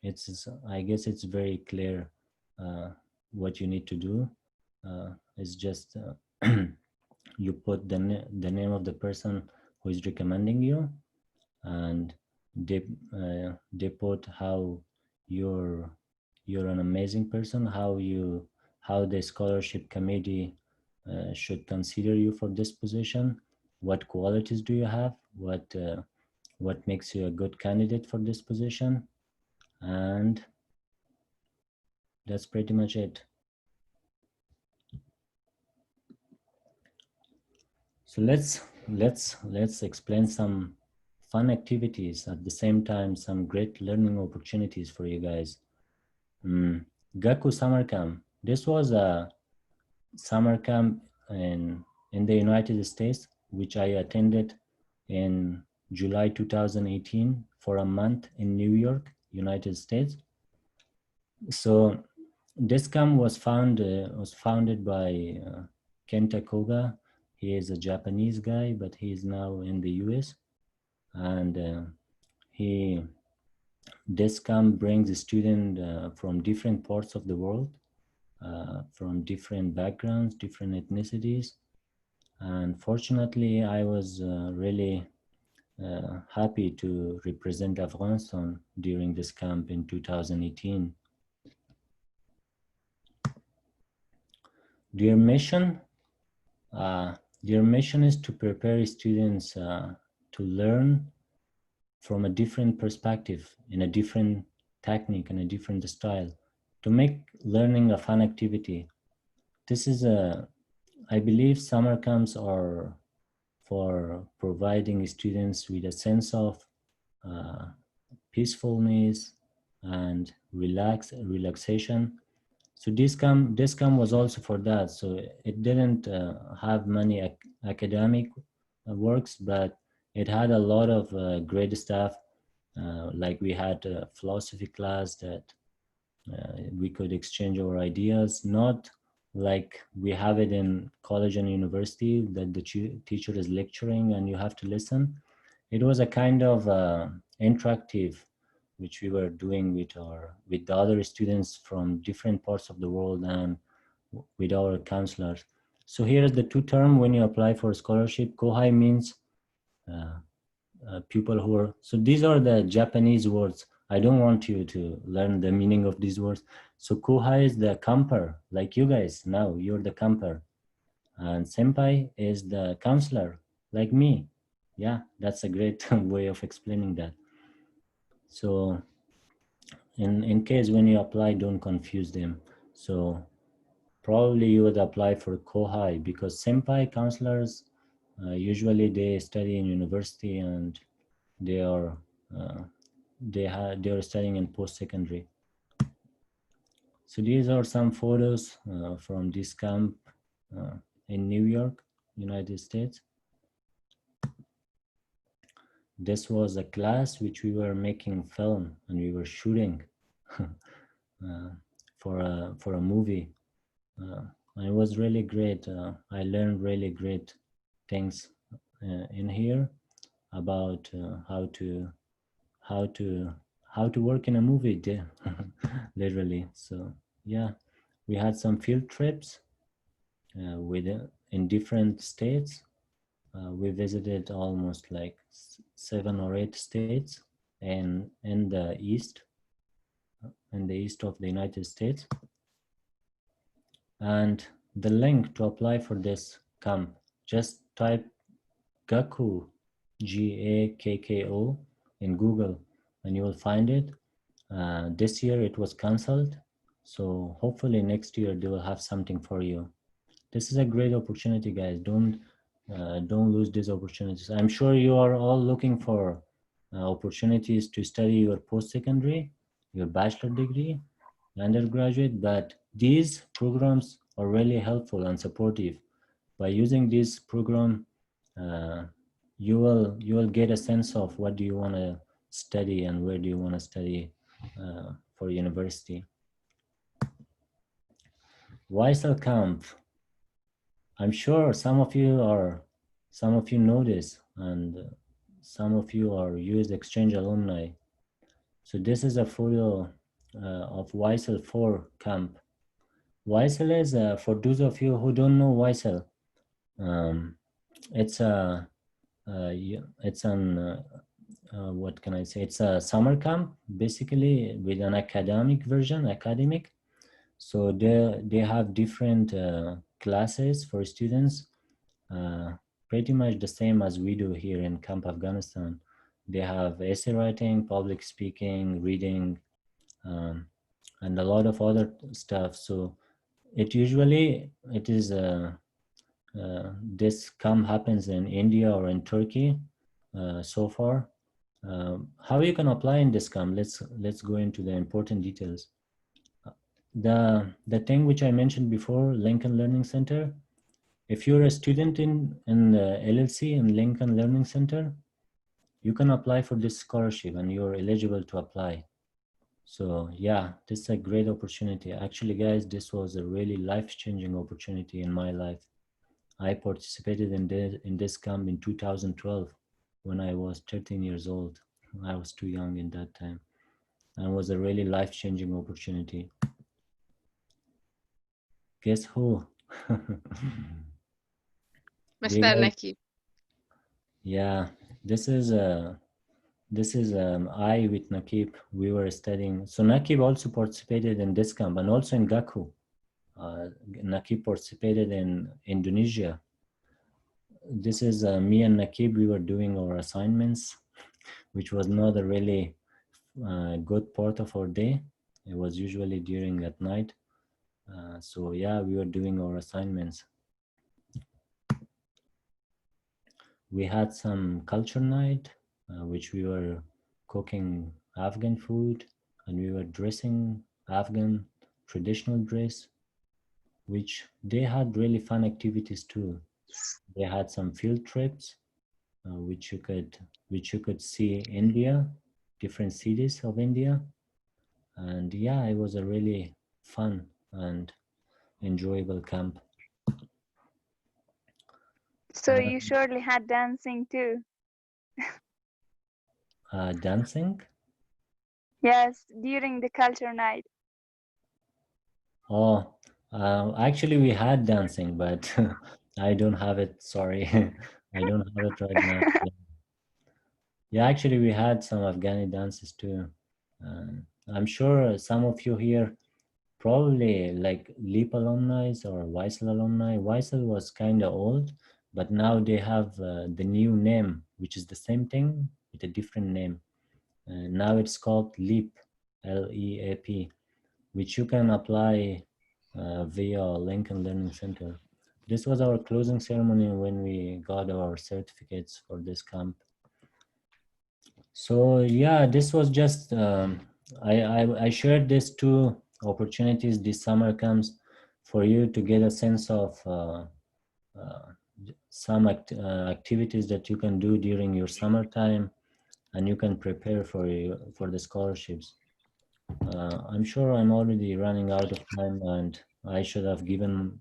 guess it's very clear what you need to do. It's just you put the name of the person who is recommending you, and they put how you're an amazing person, how the scholarship committee should consider you for this position, what qualities do you have, what makes you a good candidate for this position, and that's pretty much it. So let's explain some fun activities, at the same time some great learning opportunities for you guys. GAKKO Summer Camp. This was a summer camp in the United States, which I attended in July 2018 for a month in New York, United States. So this camp was founded by Kenta Koga. He is a Japanese guy, but he is now in the US. And this camp brings a student from different parts of the world, from different backgrounds, different ethnicities. And fortunately, I was really happy to represent Afghanistan during this camp in 2018. Their mission is to prepare students to learn from a different perspective, in a different technique, and a different style, to make learning a fun activity. This is I believe summer camps are for providing students with a sense of peacefulness and relaxation. So this camp was also for that. So it didn't have many academic works, but it had a lot of great stuff. Like we had a philosophy class that we could exchange our ideas, not like we have it in college and university that the teacher is lecturing and you have to listen. It was a kind of interactive which we were doing with the other students from different parts of the world and with our counselors. So here's the two terms when you apply for a scholarship. Kohai means people who are, so these are the Japanese words. I don't want you to learn the meaning of these words. So kohai is the camper, like you guys now, you're the camper. And senpai is the counselor, like me. Yeah, that's a great way of explaining that. So in case when you apply, don't confuse them. So probably you would apply for kohai because senpai counselors, usually they study in university and they are they are studying in post-secondary. So these are some photos from this camp in New York, United States. This was a class which we were making film and we were shooting for a movie. And it was really great. I learned really great things in here about how to work in a movie there, literally. So yeah, we had some field trips in different states. We visited almost like 7 or 8 states in the east of the United States. And the link to apply for this camp, just type GAKKO, GAKKO in Google and you will find it. This year it was cancelled, so hopefully next year they will have something for you. This is a great opportunity, guys. Don't lose these opportunities. I'm sure you are all looking for opportunities to study your post-secondary, your bachelor degree, undergraduate, but these programs are really helpful and supportive. By using this program, you will get a sense of what do you want to study and where do you want to study for university. Weissel Camp. I'm sure some of you know this, and some of you are youth exchange alumni. So this is a photo of Weissel 4 camp. Weissel is, for those of you who don't know Weissel, it's what can I say? It's a summer camp, basically with an academic version, So they have different classes for students, pretty much the same as we do here in Camp Afghanistan. They have essay writing, public speaking, reading, and a lot of other stuff. So it is this camp happens in India or in Turkey so far. How you can apply in this camp? Let's go into the important details. The thing which I mentioned before, Lincoln Learning Center. If you're a student in the LLC in Lincoln Learning Center, you can apply for this scholarship and you're eligible to apply. So yeah, this is a great opportunity. Actually, guys, this was a really life-changing opportunity in my life. I participated in this camp in 2012 when I was 13 years old. I was too young in that time. And it was a really life-changing opportunity. Guess who? Mr. Nakib. Yeah, this is I with Nakib. We were studying. So Nakib also participated in this camp and also in GAKKO. Nakib participated in Indonesia. This is me and Nakib. We were doing our assignments, which was not a really good part of our day. It was usually during at night. So yeah, we were doing our assignments. We had some culture night, which we were cooking Afghan food and we were dressing Afghan traditional dress, which they had really fun activities too. They had some field trips, which you could see India, different cities of India. And yeah, it was a really fun and enjoyable camp. So you surely had dancing too. Dancing? Yes, during the culture night. Oh, actually, we had dancing, but I don't have it. Sorry, I don't have it right now. Yeah, actually, we had some Afghani dances too. I'm sure some of you here probably like LEAP alumni or Weissel alumni. Weissel was kind of old, but now they have the new name, which is the same thing with a different name. Now it's called LEAP, L-E-A-P, which you can apply via Lincoln Learning Center. This was our closing ceremony when we got our certificates for this camp. So yeah, this was just, I shared these two opportunities, these summer camps, for you to get a sense of some activities that you can do during your summertime, and you can prepare for the scholarships. I'm sure I'm already running out of time, and I should have given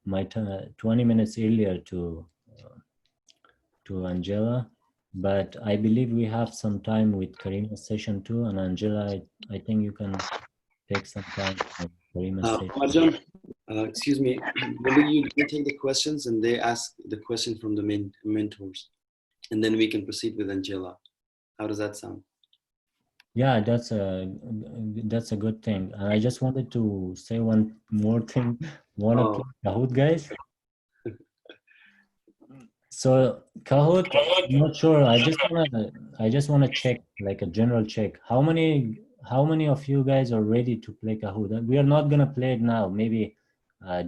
my 20 minutes earlier to Angela, but I believe we have some time with Karima's session too. And Angela, I think you can take some time from Karima's session. Marjan, excuse me, maybe you can take the questions and they ask the question from the mentors, and then we can proceed with Angela. How does that sound? Yeah, that's a good thing. And I just wanted to say one more thing. Wanna play Kahoot, guys? So Kahoot, I'm not sure. I just wanna check, like a general check. How many of you guys are ready to play Kahoot? We are not gonna play it now. Maybe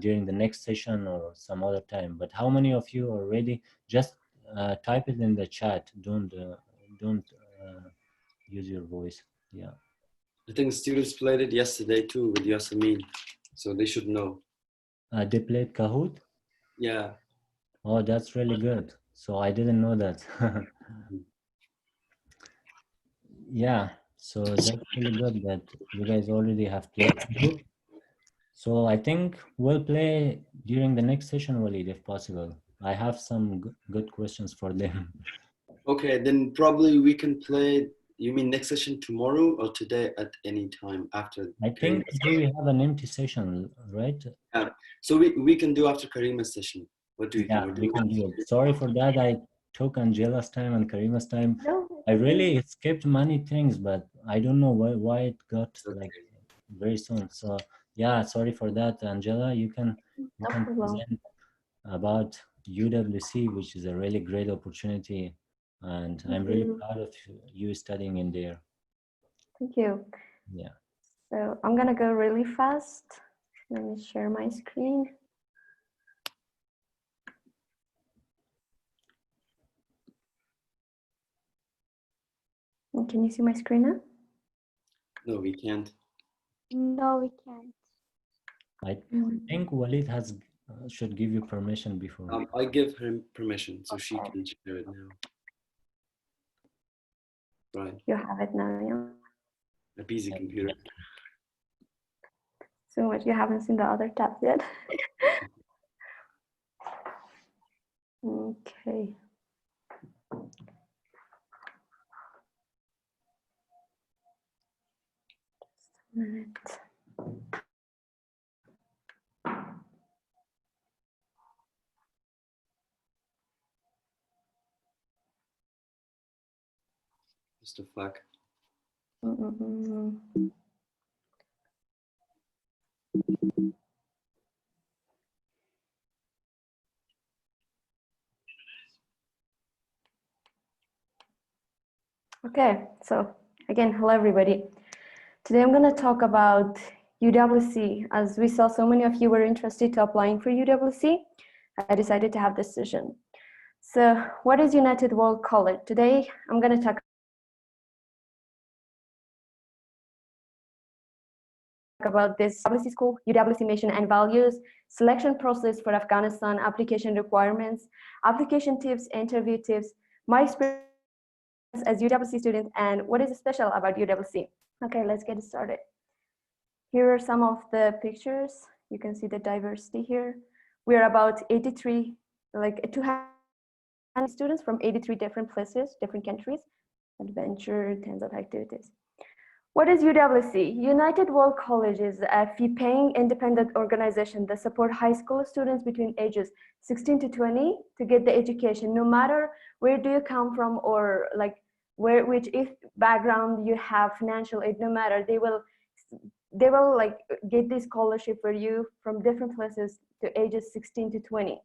during the next session or some other time. But how many of you are ready? Just type it in the chat. Don't use your voice. Yeah. I think students played it yesterday too with Yasamin, so they should know. They played Kahoot? Yeah. Oh, that's really good. So I didn't know that. Yeah, so that's really good that you guys already have played Kahoot. So I think we'll play during the next session, Walid, if possible. I have some good questions for them. Okay, then probably we can play. You mean next session tomorrow or today at any time after? I think today we have an empty session, right? Yeah. So we can do after Karima's session. What do you think? Yeah, we can do it. Sorry for that. I took Angela's time and Karima's time. I really skipped many things, but I don't know why it got like very soon. So yeah, sorry for that, Angela. You can present about UWC, which is a really great opportunity, and I'm really proud of you studying in there. Thank you. Yeah. So I'm gonna go really fast. Let me share my screen. And can you see my screen now? No, we can't. No, we can't. I think Walid should give you permission before. I give her permission so she can share it now. Right. You have it now, yeah. A busy computer. So much. You haven't seen the other tabs yet. Okay. Just a minute. Just a fuck. Okay, so again, hello everybody. Today I'm going to talk about UWC. As we saw, so many of you were interested to applying for UWC. I decided to have this session. So what is United World College? Today I'm going to talk about this UWC school, UWC mission and values, selection process for Afghanistan, application requirements, application tips, interview tips, my experience as UWC student, and what is special about UWC. Okay, let's get started. Here are some of the pictures. You can see the diversity here. We are about 83, like 200 students from 83 different places, different countries, adventure, tons of activities. What is UWC? United World College is a fee-paying independent organization that support high school students between ages 16 to 20 to get the education, no matter where do you come from or like which if background you have, financial aid, no matter, they will like get this scholarship for you from different places to ages 16 to 20.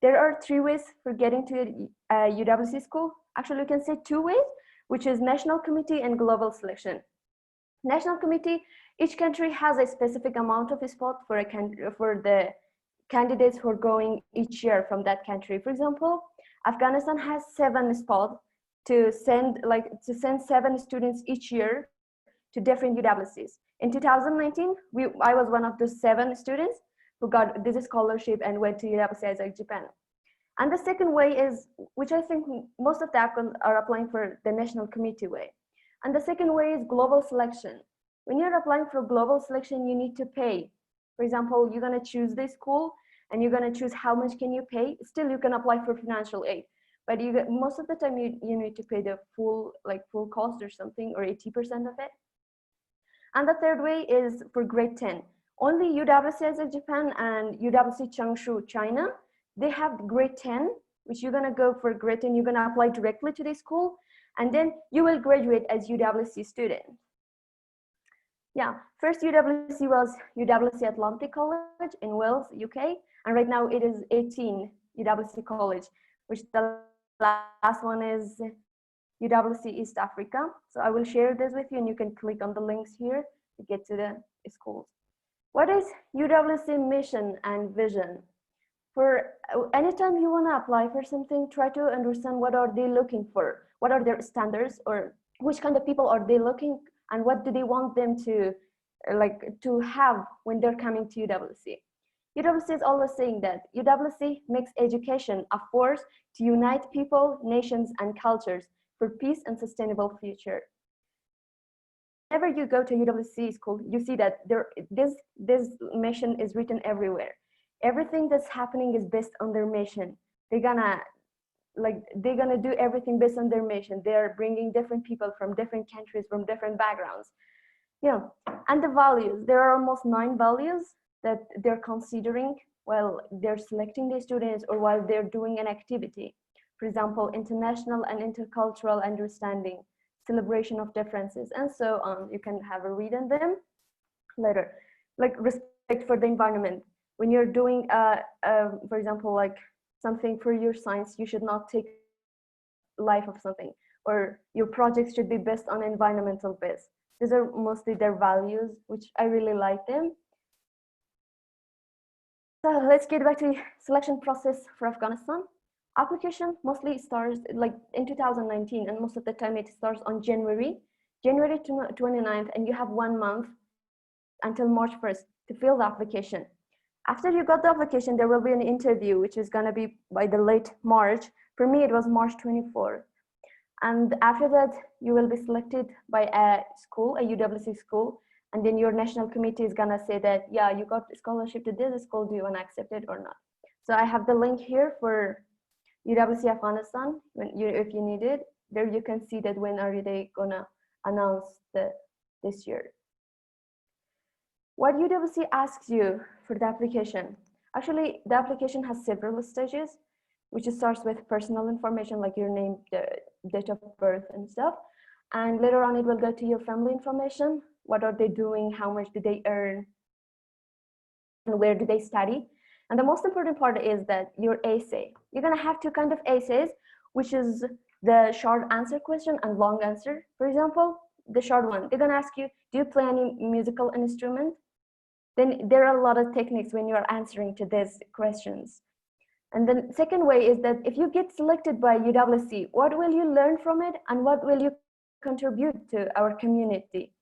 There are 3 ways for getting to UWC school. Actually, you can say 2 ways, which is national committee and global selection. National committee, each country has a specific amount of spot for the candidates who are going each year from that country. For example, Afghanistan has 7 spots to send 7 students each year to different UWCs. In 2019, I was one of those 7 students who got this scholarship and went to UWC like Japan. And the second way is, which I think most of the Afghans are applying for the national committee way. And the second way is global selection. When you're applying for global selection, you need to pay. For example, you're gonna choose the school and you're gonna choose how much can you pay. Still, you can apply for financial aid, but most of the time you need to pay the full cost or something, or 80% of it. And the third way is for grade 10. Only UWC as of Japan and UWC Changshu, China, they have grade 10, which you're gonna go for grade 10, you're gonna apply directly to the school, and then you will graduate as UWC student. Yeah, first UWC was UWC Atlantic College in Wales, UK, and right now it is 18 UWC College, which the last one is UWC East Africa. So I will share this with you and you can click on the links here to get to the schools. What is UWC mission and vision? For anytime you want to apply for something, try to understand what are they looking for, what are their standards, or which kind of people are they looking, and what do they want them to have when they're coming to UWC. UWC is always saying that UWC makes education a force to unite people, nations, and cultures for peace and sustainable future. Whenever you go to UWC school, you see that this mission is written everywhere. Everything that's happening is based on their mission. They're gonna do everything based on their mission. They're bringing different people from different countries, from different backgrounds. Yeah, and the values, there are almost 9 values that they're considering while they're selecting the students or while they're doing an activity. For example, international and intercultural understanding, celebration of differences, and so on. You can have a read on them later. Like respect for the environment. When you're doing, for example, like something for your science, you should not take life of something, or your projects should be based on environmental base. These are mostly their values, which I really like them. So let's get back to the selection process for Afghanistan. Application mostly starts like in 2019, and most of the time it starts on January 29th, and you have 1 month until March 1st to fill the application. After you got the application, there will be an interview, which is gonna be by the late March. For me, it was March 24th. And after that, you will be selected by a school, a UWC school, and then your national committee is gonna say that, yeah, you got a scholarship to this school, do you wanna accept it or not? So I have the link here for UWC Afghanistan, if you need it. There you can see that when are they gonna announce this year. What UWC asks you for the application? Actually, the application has several stages, which starts with personal information like your name, the date of birth and stuff. And later on, it will go to your family information. What are they doing? How much do they earn? And where do they study? And the most important part is that your essay. You're gonna have 2 kinds of essays, which is the short answer question and long answer. For example, the short one, they're gonna ask you, do you play any musical instrument? Then there are a lot of techniques when you're answering to these questions. And then second way is that if you get selected by UWC, what will you learn from it and what will you contribute to our community?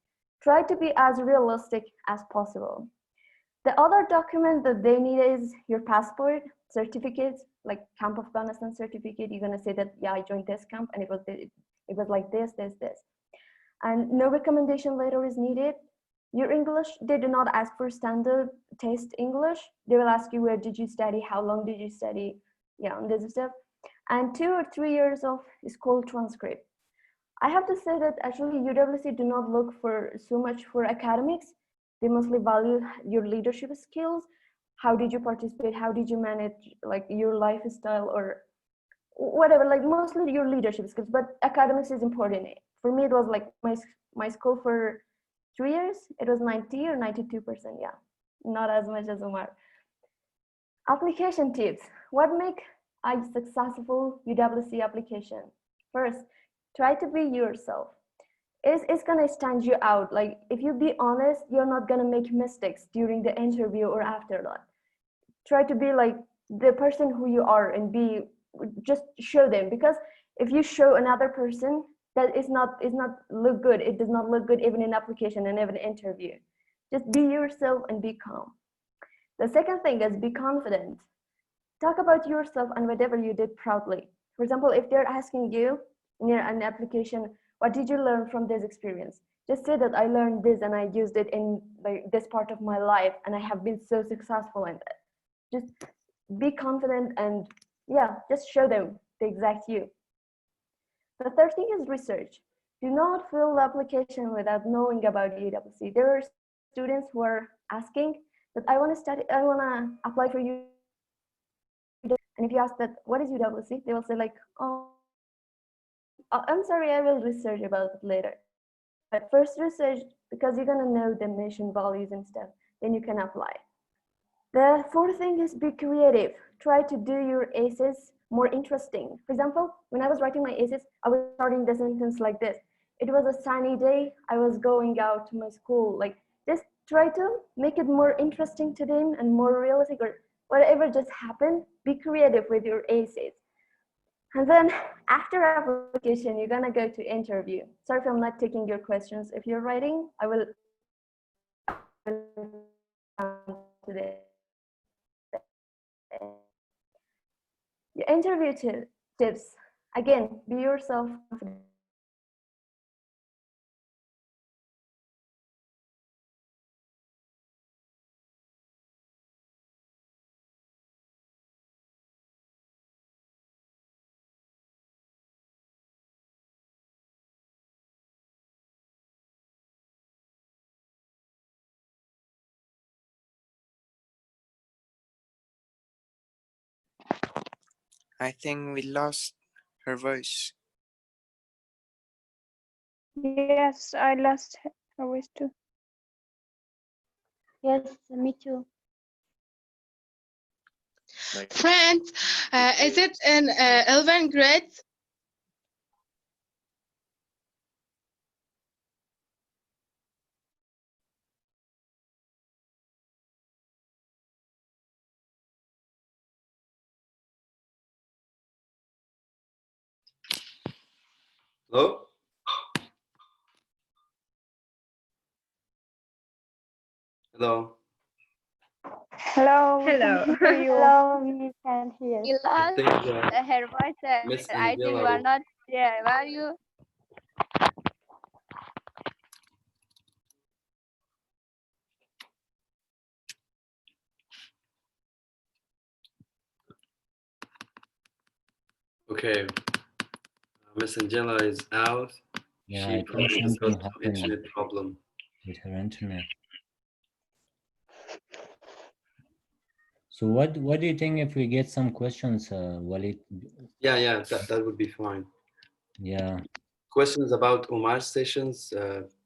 Try to be as realistic as possible. The other document that they need is your passport, certificates, like Camp Afghanistan certificate. You're gonna say that, yeah, I joined this camp and it was like this. And no recommendation letter is needed. Your English, they do not ask for standard test English. They will ask you, where did you study? How long did you study? Yeah, and this stuff. And 2 or 3 years of school transcript. I have to say that actually UWC do not look for so much for academics. They mostly value your leadership skills. How did you participate? How did you manage like your lifestyle or whatever, like mostly your leadership skills, but academics is important. For me, it was like my school for 3 years, it was 90 or 92%, yeah. Not as much as Omar. Application tips. What make a successful UWC application? First, try to be yourself. It's gonna stand you out. Like if you be honest, you're not gonna make mistakes during the interview or after that. Try to be like the person who you are and be, just show them, because if you show another person, that is not look good. It does not look good even in application and even interview. Just be yourself and be calm. The second thing is be confident. Talk about yourself and whatever you did proudly. For example, if they're asking you in an application, what did you learn from this experience? Just say that I learned this and I used it in like this part of my life and I have been so successful in it. Just be confident and yeah, just show them the exact you. The third thing is research. Do not fill the application without knowing about UWC. There are students who are asking that I want to study, I want to apply for UWC. And if you ask that, what is UWC? They will say like, oh, I'm sorry, I will research about it later. But first research, because you're gonna know the mission, values and stuff, then you can apply. The fourth thing is be creative. Try to do your essays more interesting. For example, when I was writing my essays, I was starting the sentence like this. It was a sunny day. I was going out to my school. Like just try to make it more interesting to them and more realistic, or whatever just happened, be creative with your essays. And then after application, you're gonna go to interview. Sorry if I'm not taking your questions. If you're writing, I will today. Your interview tips. Again, be yourself. I think we lost her voice. Yes, I lost her voice too. Yes, me too. Friends, is it in 11th grade? Hello? Hello? Hello, we Hello. can hear you. Hello, we can hear. You I lost think her voice. Miss I think you are Angela. not there. Where are you? Okay. Miss Angela is out. Yeah, She I think probably has something got some happened internet problem. with her internet. So what do you think if we get some questions, Walid? Yeah, that would be fine. Yeah. Questions about Omar's sessions,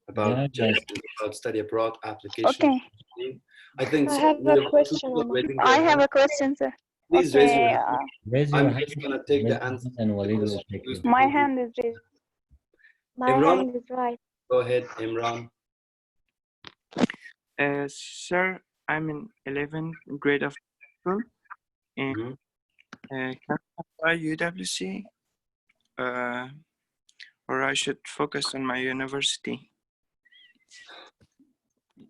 about Yeah, just about study abroad application. Okay. I think I so. have We a have two question, people Omar. raising I their have hand. a question, sir. Please raise your Okay, hand. Raise your I'm hand. just gonna take Raise the your answer. hand and Walid will take you. my hand is raised. My Imran, hand is right. go ahead, Imran. Sir, I'm in 11th grade of school, and can I apply UWC, or I should focus on my university?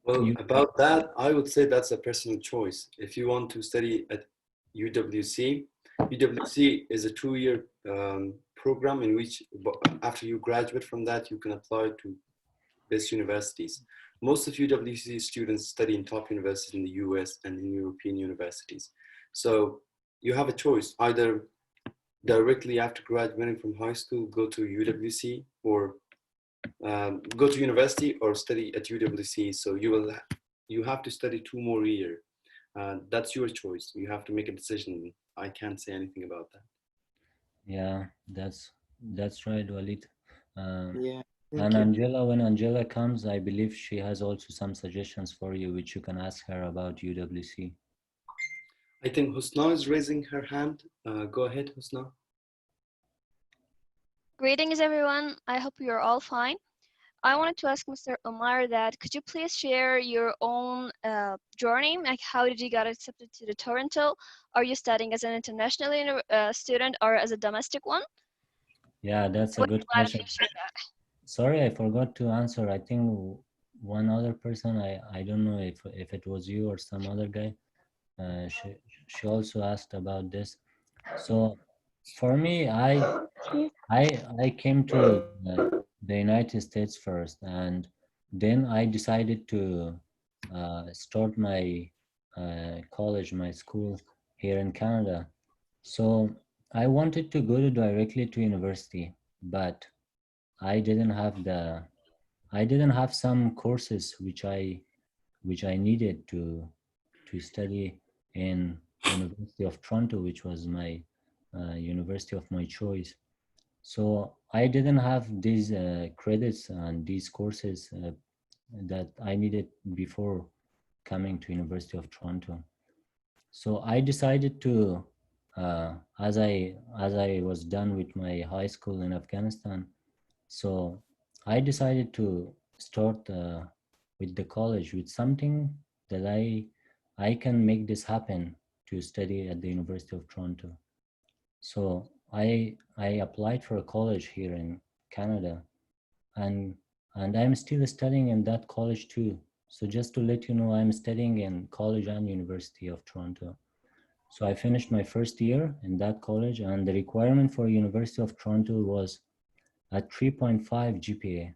Well, about that, I would say that's a personal choice. If you want to study at UWC, UWC is a 2-year program in which after you graduate from that, you can apply to best universities. Most of UWC students study in top universities in the US and in European universities. So you have a choice, either directly after graduating from high school, go to UWC, or go to university or study at UWC. So you have to study 2 more years. That's your choice. You have to make a decision. I can't say anything about that. Yeah, that's right, Walid. Yeah. And Thank you. Angela, when Angela comes, I believe she has also some suggestions for you, which you can ask her about UWC. I think Husna is raising her hand. Go ahead, Husna. Greetings, everyone. I hope you're all fine. I wanted to ask Mr. Omar that could you please share your own journey? Like, how did you get accepted to the Toronto? Are you studying as an international student or as a domestic one? Yeah, that's a Would good be glad if question. you share that. Sorry, I forgot to answer. I think one other person, I don't know if it was you or some other guy, she also asked about this. So for me, I came to the United States first, and then I decided to start my college, my school here in Canada. So I wanted to go directly to university, but I didn't have some courses which I needed to study in University of Toronto, which was my university of my choice. So I didn't have these credits and these courses that I needed before coming to University of Toronto. So I decided to, as I was done with my high school in Afghanistan, so I decided to start with the college with something that I can make this happen to study at the University of Toronto. So I applied for a college here in Canada, and I'm still studying in that college too. So just to let you know, I'm studying in college and University of Toronto. So I finished my first year in that college, and the requirement for University of Toronto was a 3.5 GPA.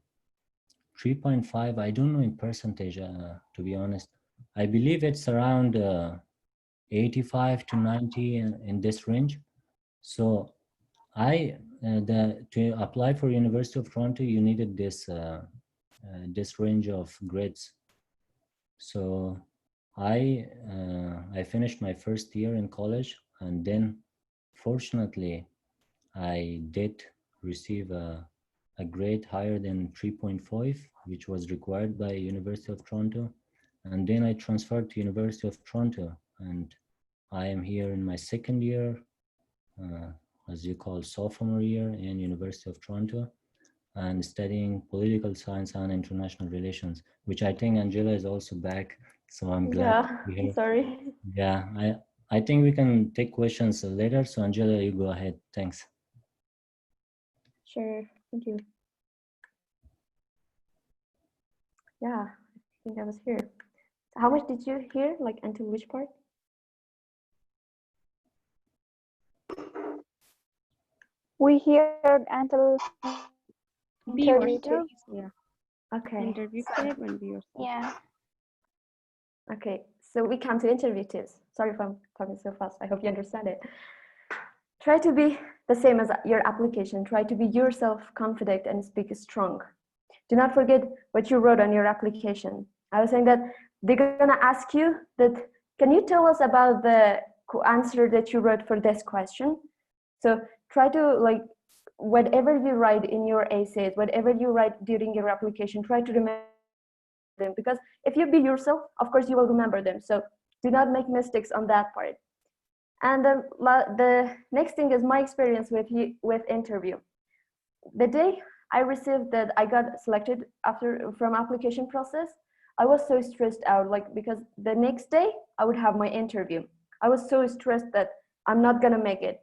3.5, I don't know in percentage, to be honest. I believe it's around 85 to 90 in this range. So to apply for University of Toronto, you needed this range of grades. So I finished my first year in college, and then fortunately I did receive a grade higher than 3.5, which was required by University of Toronto. And then I transferred to University of Toronto, and I am here in my second year, as you call sophomore year in University of Toronto, and studying political science and international relations, which I think Angela is also back. So I'm glad to be here. Sorry. Yeah, I think we can take questions later. So Angela, you go ahead. Thanks. Sure, thank you. Yeah, I think I was here. How much did you hear, like until which part? We heard until Be interview yourself. tips. Yeah. Okay. Interview tip and be yourself. Yeah. Okay, so we come to interview tips. Sorry if I'm talking so fast. I hope you understand it. Try to be the same as your application. Try to be yourself, confident, and speak strong. Do not forget what you wrote on your application. I was saying that they're gonna ask you that, can you tell us about the answer that you wrote for this question? So try to, like, whatever you write in your essays, whatever you write during your application, try to remember them, because if you be yourself, of course you will remember them. So do not make mistakes on that part. And the next thing is my experience with interview. The day I received that I got selected from application process, I was so stressed out, like, because the next day I would have my interview. I was so stressed that I'm not gonna make it.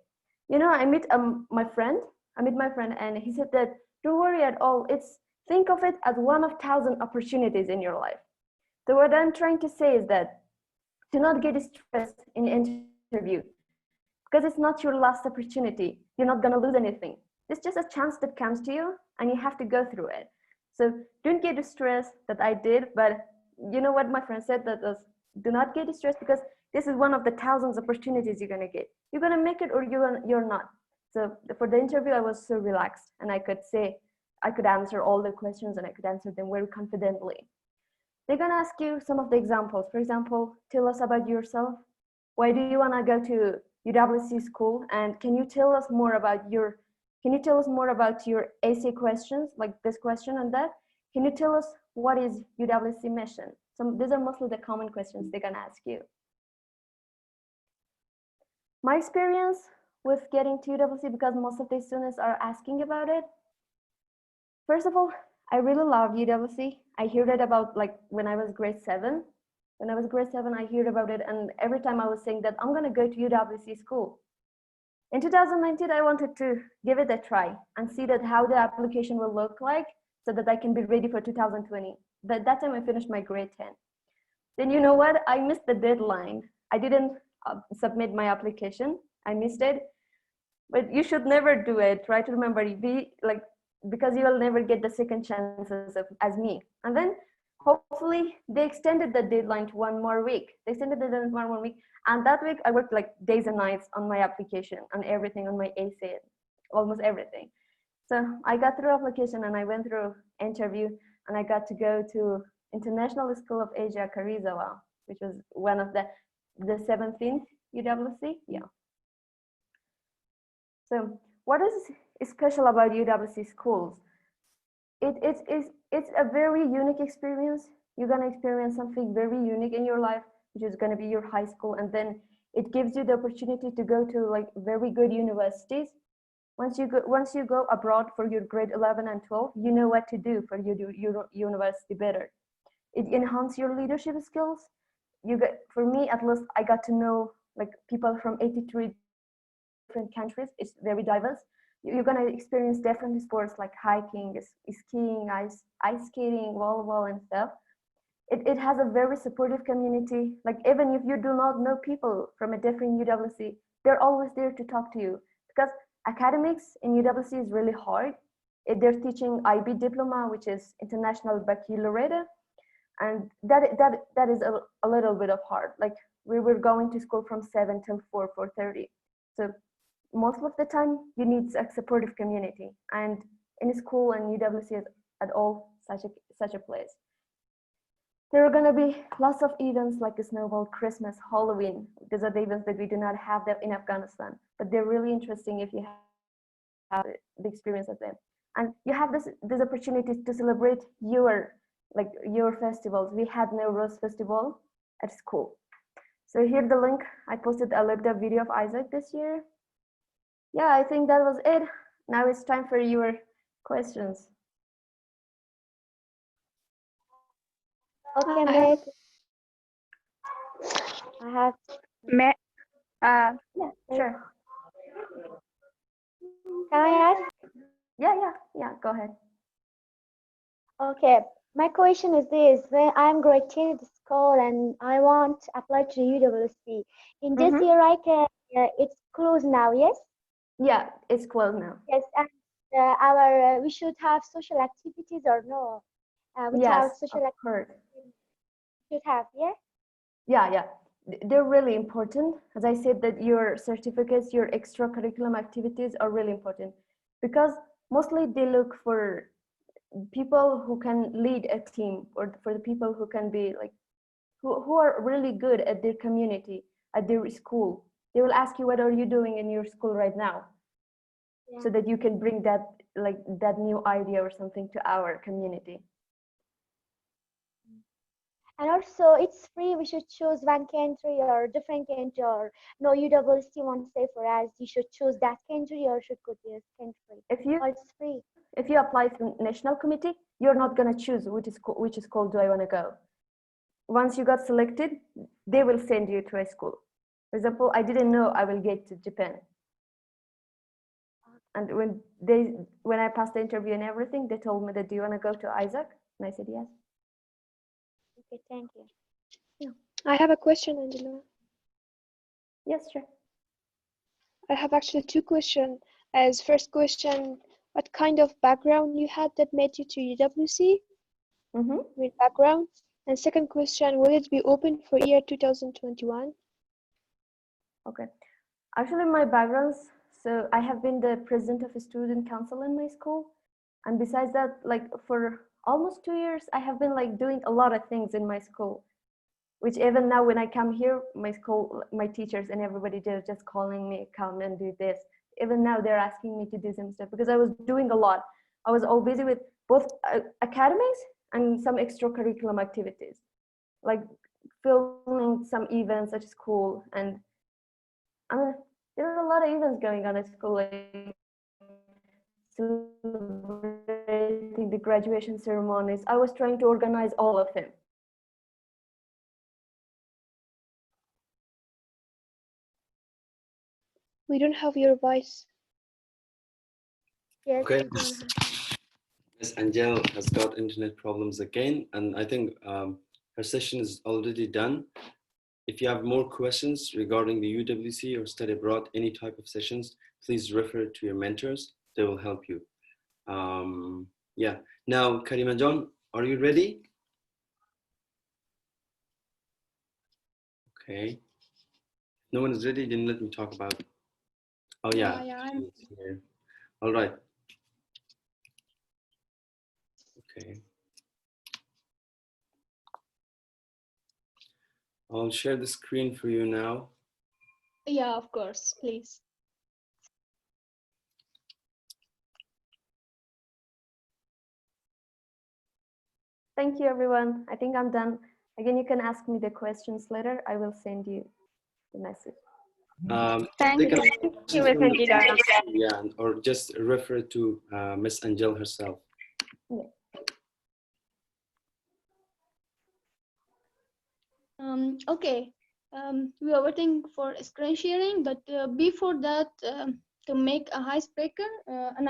You know, I meet my friend, and he said that don't worry at all. Think of it as one of 1,000 opportunities in your life. So what I'm trying to say is that do not get stressed in interview, because it's not your last opportunity. You're not gonna lose anything. It's just a chance that comes to you, and you have to go through it. So don't get stressed that I did, but you know what my friend said, that was, do not get stressed, because this is one of the thousands of opportunities you're gonna get. You're gonna make it or you're not. So for the interview, I was so relaxed, and I could say I could answer all the questions and I could answer them very confidently. They're gonna ask you some of the examples. For example, tell us about yourself. Why do you wanna go to UWC school? And can you tell us more about your essay questions, like this question and that? Can you tell us what is UWC mission? So these are mostly the common questions they can ask you. My experience with getting to UWC, because most of the students are asking about it. First of all, I really love UWC. I heard it about like when I was grade 7. When I was grade 7, I heard about it, and every time I was saying that I'm gonna go to UWC school. In 2019, I wanted to give it a try and see that how the application will look like so that I can be ready for 2020. But that time I finished my grade 10. Then you know what? I missed the deadline. I didn't submit my application. I missed it. But you should never do it. Try to remember, because you will never get the second chances as me. And then hopefully they extended the deadline to 1 more week. They extended the deadline to 1 more week. And that week I worked like days and nights on my application, on everything, on my essay, almost everything. So I got through application and I went through interview and I got to go to International School of Asia, Karizawa, which was one of the 17th UWC. Yeah. So what is special about UWC schools? It's a very unique experience. You're gonna experience something very unique in your life, which is gonna be your high school, and then it gives you the opportunity to go to like very good universities. Once you go abroad for your grade 11 and 12, you know what to do for your university better. It enhances your leadership skills. For me at least, I got to know like people from 83 different countries. It's very diverse. You're gonna experience different sports like hiking, skiing, ice skating, volleyball, and stuff. It has a very supportive community. Like even if you do not know people from a different UWC, they're always there to talk to you, because academics in UWC is really hard. They're teaching IB diploma, which is International Baccalaureate, and that is a little bit of hard. Like we were going to school from 7 till 4:30. So most of the time you need a supportive community, and in school and UWC is at all such a place. There are gonna be lots of events like a snowball, Christmas, Halloween. These are the events that we do not have them in Afghanistan, but they're really interesting if you have the experience of them. And you have this opportunity to celebrate your festivals. We had no Rose Festival at school. So here the link, I posted a looked up video of Isaac this year. Yeah, I think that was it. Now it's time for your questions. Okay, Meg. I have. Yeah, sure. Can I ask? Yeah. Go ahead. Okay, my question is this: when I'm graduating school and I want to apply to UWC, in this year I can. It's closed now, yes? Yeah, it's closed now. Yes, and we should have social activities or no? Without Yes, social activities, should have, yeah? Yeah. They're really important. As I said, that your certificates, your extracurriculum activities are really important, because mostly they look for people who can lead a team, or for the people who can be like, who are really good at their community, at their school. They will ask you, what are you doing in your school right now? Yeah. So that you can bring that new idea or something to our community. And also, it's free. We should choose one country or different country, or no, UWC won't say for us. You should choose that country or should go to this country. It's free. If you apply to national committee, you're not gonna choose which school do I want to go. Once you got selected, they will send you to a school. For example, I didn't know I will get to Japan, and when I passed the interview and everything, they told me that, do you want to go to Isaac? And I said yes. Okay, thank you. Yeah. I have a question, Angela. Yes, sure. I have actually 2 questions. As first question, what kind of background you had that made you to UWC? With background. And second question, will it be open for year 2021? Okay. Actually, my backgrounds, so I have been the president of a student council in my school. And besides that, like for almost 2 years, I have been like doing a lot of things in my school, which even now when I come here, my school, my teachers and everybody, they're just calling me, come and do this. Even now they're asking me to do some stuff because I was doing a lot. I was all busy with both academics and some extracurricular activities, like filming some events at school. And I mean, there are a lot of events going on at school, like celebrating the graduation ceremonies. I was trying to organize all of them. We don't have your voice. Yes. Okay. Miss Angel has got internet problems again, and I think her session is already done. If you have more questions regarding the UWC or study abroad, any type of sessions, please refer to your mentors. They will help you. Yeah. Now, Karima John, are you ready? Okay. No one is ready. Then let me talk about. Oh yeah. Yeah. Here. All right. Okay. I'll share the screen for you now. Yeah, of course, please. Thank you, everyone. I think I'm done. Again, you can ask me the questions later. I will send you the message. Thank you, Miss Angela. Yeah, or just refer to Miss Angel herself. Yeah. Okay. We are waiting for screen sharing, but before that, to make a icebreaker, I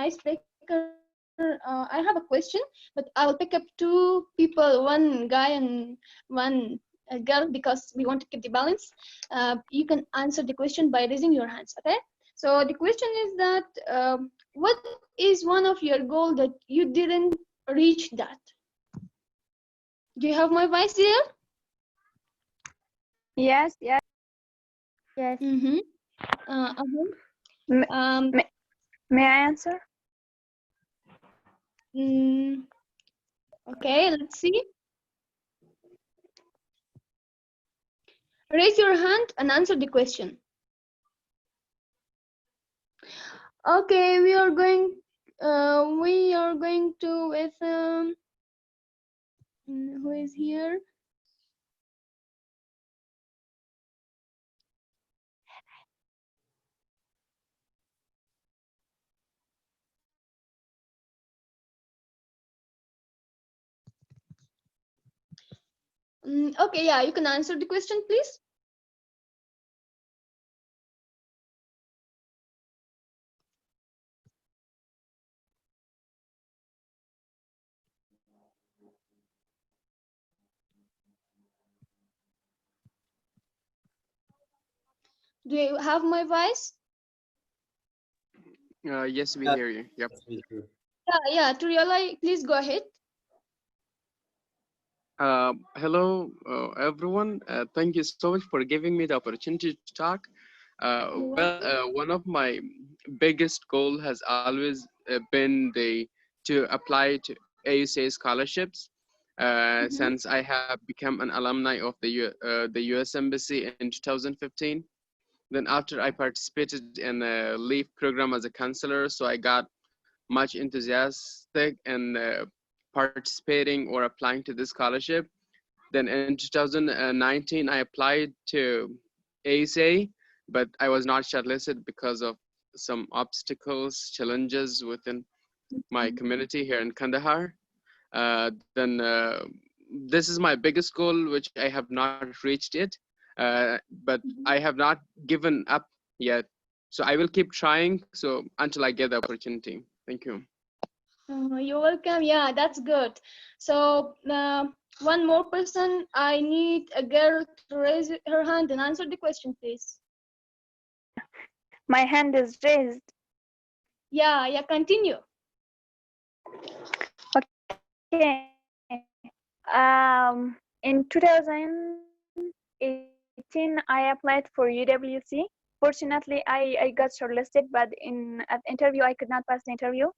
have a question, but I will pick up two people, one guy and one girl, because we want to keep the balance. You can answer the question by raising your hands, okay? So the question is that, what is one of your goals that you didn't reach that? Do you have my voice there? Yes. Yes. Mm-hmm. May I answer? Okay, let's see. Raise your hand and answer the question. Okay, we are going to with who is here? Okay, yeah, you can answer the question, please. Do you have my voice? Yes, we hear you. Yep. Yeah, Turiala, please go ahead. Hello, everyone. Thank you so much for giving me the opportunity to talk. One of my biggest goal has always been to apply to AUSA scholarships. Since I have become an alumni of the U.S. Embassy in 2015. Then after I participated in a LEAF program as a counselor, so I got much enthusiastic in participating or applying to this scholarship. Then in 2019, I applied to ASA, but I was not shortlisted because of some obstacles, challenges within my community here in Kandahar. This is my biggest goal, which I have not reached yet, but I have not given up yet. So I will keep trying until I get the opportunity. Thank you. You're welcome. Yeah, that's good. So one more person. I need a girl to raise her hand and answer the question, please. My hand is raised. Yeah, continue. Okay. In 2018, I applied for UWC. Fortunately, I got shortlisted, but at interview, I could not pass the interview.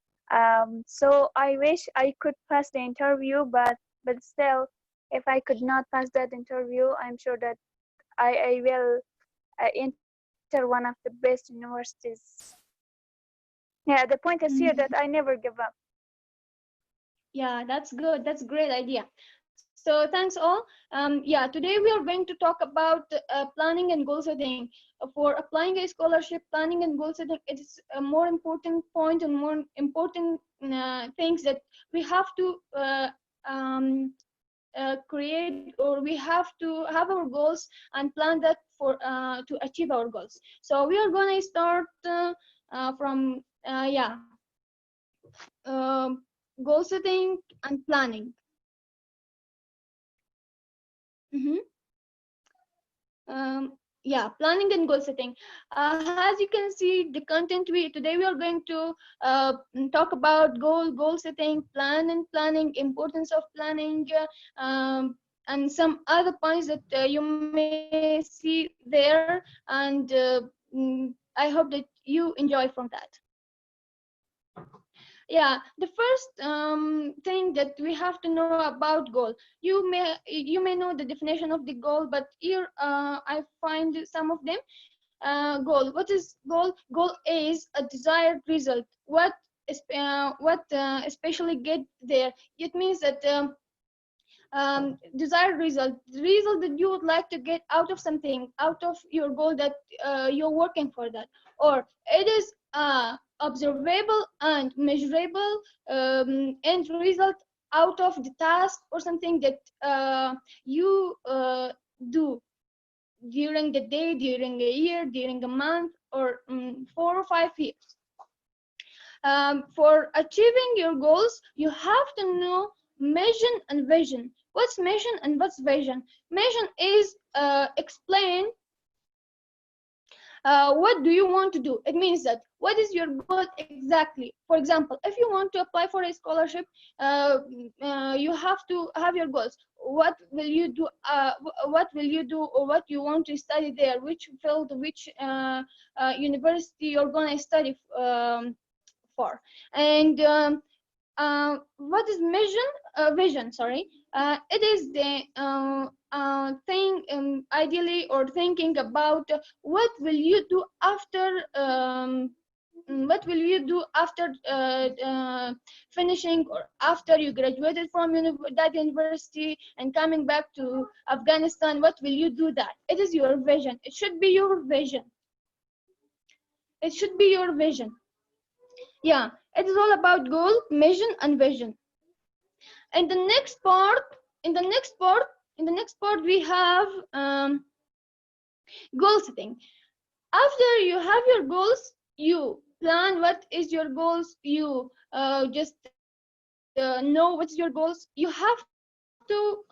So I wish I could pass the interview, but still, if I could not pass that interview, I'm sure that I will enter one of the best universities. Yeah, the point is here that I never give up. Yeah, that's good. That's a great idea. So thanks all. Yeah, today we are going to talk about planning and goal setting. For applying a scholarship, planning and goal setting, it is a more important point and more important things that we have to create, or we have to have our goals and plan that for to achieve our goals. So we are going to start from goal setting and planning. Yeah, planning and goal setting. As you can see, the content today we are going to talk about goal setting, planning, importance of planning, and some other points that you may see there. And I hope that you enjoy from that. Yeah, the first thing that we have to know about goal. You may know the definition of the goal, but here I find some of them. Goal. What is goal? Goal is a desired result. What especially get there? It means that desired result, the result that you would like to get out of something, out of your goal that you're working for that, or it is observable and measurable end result out of the task or something that you do during the day, during a year, during a month, or 4 or 5 years. For achieving your goals, you have to know mission and vision. What's mission and what's vision? Mission is explain what do you want to do. It means that what is your goal exactly. For example, if you want to apply for a scholarship, you have to have your goals. What will you do? What will you do, or what you want to study there? Which field, which university you're gonna study for? And what is vision? Sorry, it is the thing, ideally, or thinking about what will you do after finishing, or after you graduated from that university and coming back to Afghanistan. What will you do that? It is your vision. It should be your vision. It should be your vision. Yeah, it is all about goal, mission, and vision. And the next part, we have goal setting. After you have your goals, you plan what is your goals. You just know what's your goals. You have to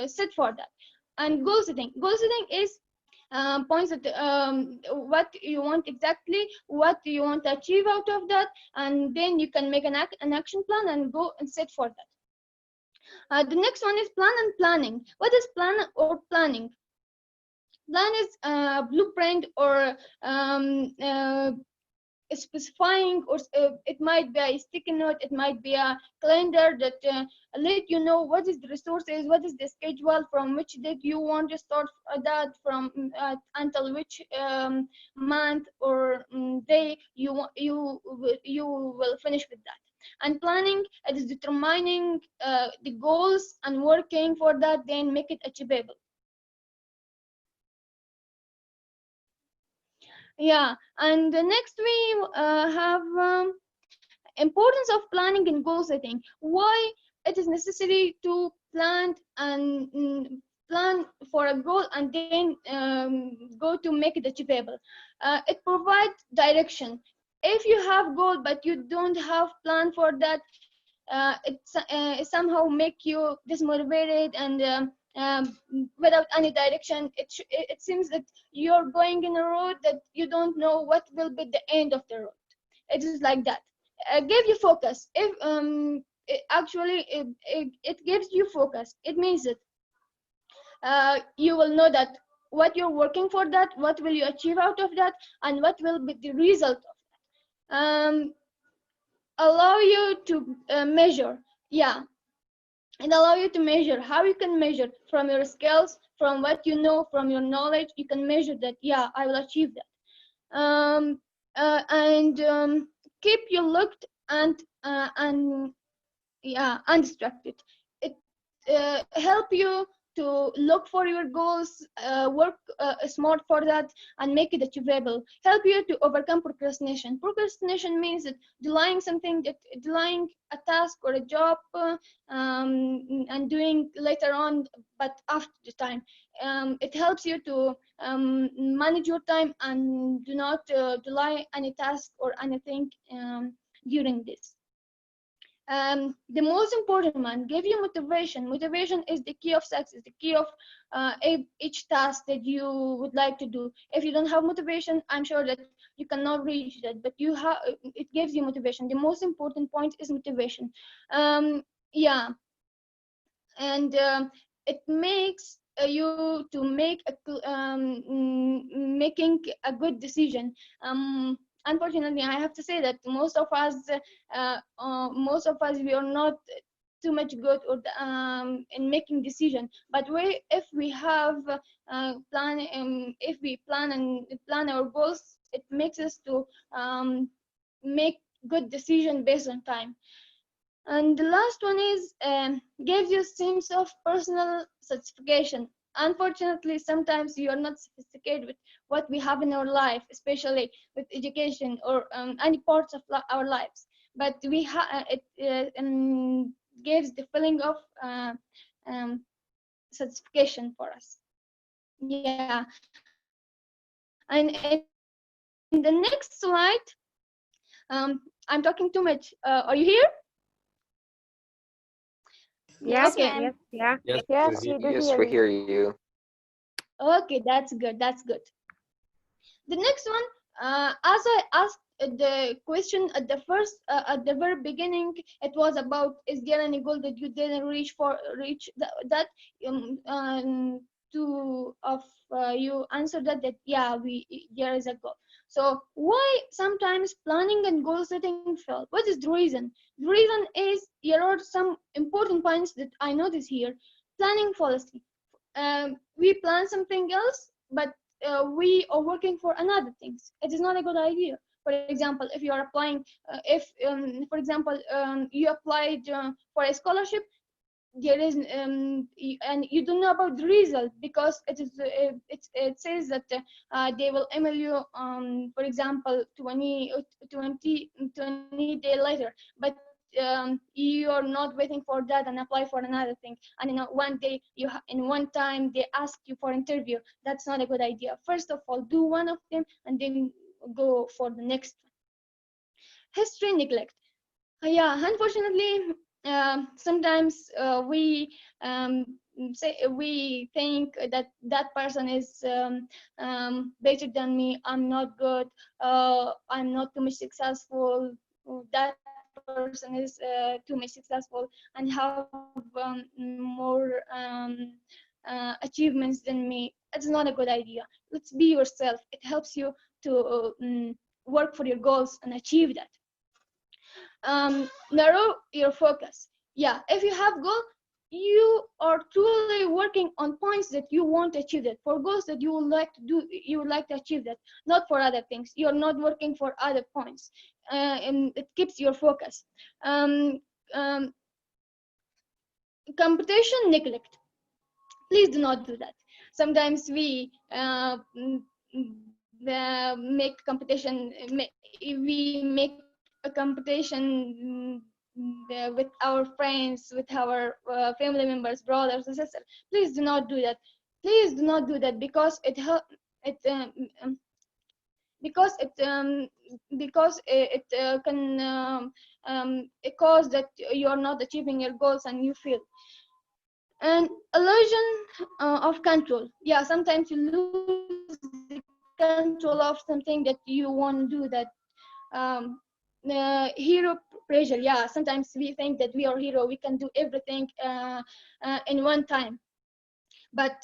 set for that. And goal setting is points at what you want exactly, what you want to achieve out of that, and then you can make an action plan and go and set for that. The next one is plan and planning. What is plan or planning? Plan is a blueprint, or specifying, or it might be a sticky note, it might be a calendar that let you know what is the resources, what is the schedule, from which date you want to start that, from until which month or day you will finish with that. And planning, it is determining the goals and working for that, then make it achievable. Yeah, and the next we have importance of planning and goal setting. Why it is necessary to plan and plan for a goal and then go to make it achievable. It provides direction. If you have goal but you don't have plan for that, it somehow make you dismotivated and without any direction. It seems that you're going in a road that you don't know what will be the end of the road. It is like that. Give you focus. If it gives you focus, it means that you will know that what you're working for, that what will you achieve out of that, and what will be the result of that. allow you to measure. Yeah, and allow you to measure. How you can measure? From your skills, from what you know, from your knowledge, you can measure that. Yeah, I will achieve that. And keep you looked and yeah, undistracted. It help you to look for your goals, work smart for that, and make it achievable. Help you to overcome procrastination. Procrastination means that delaying something, that delaying a task or a job, and doing later on, but after the time. It helps you to manage your time and do not delay any task or anything during this. The most important one, give you motivation. Motivation is the key of success, the key of each task that you would like to do. If you don't have motivation, I'm sure that you cannot reach that, but you have, it gives you motivation. The most important point is motivation. Yeah, and it makes you to make making a good decision. Unfortunately, I have to say that most of us we are not too much good or in making decision. But if we have if we plan our goals, it makes us to make good decision based on time. And the last one is gives you a sense of personal satisfaction. Unfortunately, sometimes you are not sophisticated with what we have in our life, especially with education or any parts of our lives. But we it gives the feeling of satisfaction for us. Yeah. And in the next slide, I'm talking too much. Are you here? Yes, Okay. yes, yeah. Yes, Yes, we do Yes, hear we you. hear you. Okay, that's good. That's good. The next one, as I asked the question at the at the very beginning, it was about, is there any goal that you didn't reach that? Two of you answered that yeah, there is a goal. So why sometimes planning and goal setting fail? What is the reason? The reason is there are some important points that I notice here. Planning fallacy. We plan something else, but we are working for another things. It is not a good idea. For example, if you are applying, for example, you applied for a scholarship, there is and you don't know about the result because it says that they will email you for example 20 days later, but you are not waiting for that and apply for another thing, and in one day in one time they ask you for interview. That's not a good idea. First of all, do one of them and then go for the next one. History neglect. Yeah, unfortunately, sometimes we we think that that person is better than me. I'm not good. I'm not too much successful. That person is too much successful and have more achievements than me. It's not a good idea. Let's be yourself. It helps you to work for your goals and achieve that. Narrow your focus. Yeah, if you have goal, you are truly working on points that you want to achieve, that for goals that you would like to do, you would like to achieve that, not for other things. You're not working for other points, and it keeps your focus. Competition neglect. Please do not do that. Sometimes we make competition. We make a competition with our friends, with our family members, brothers and sisters. Please do not do that. Please do not do that because it can it cause that you are not achieving your goals and you feel. And illusion of control. Yeah, sometimes you lose the control of something that you want to do. That hero pressure. Yeah, sometimes we think that we are hero, we can do everything in one time, but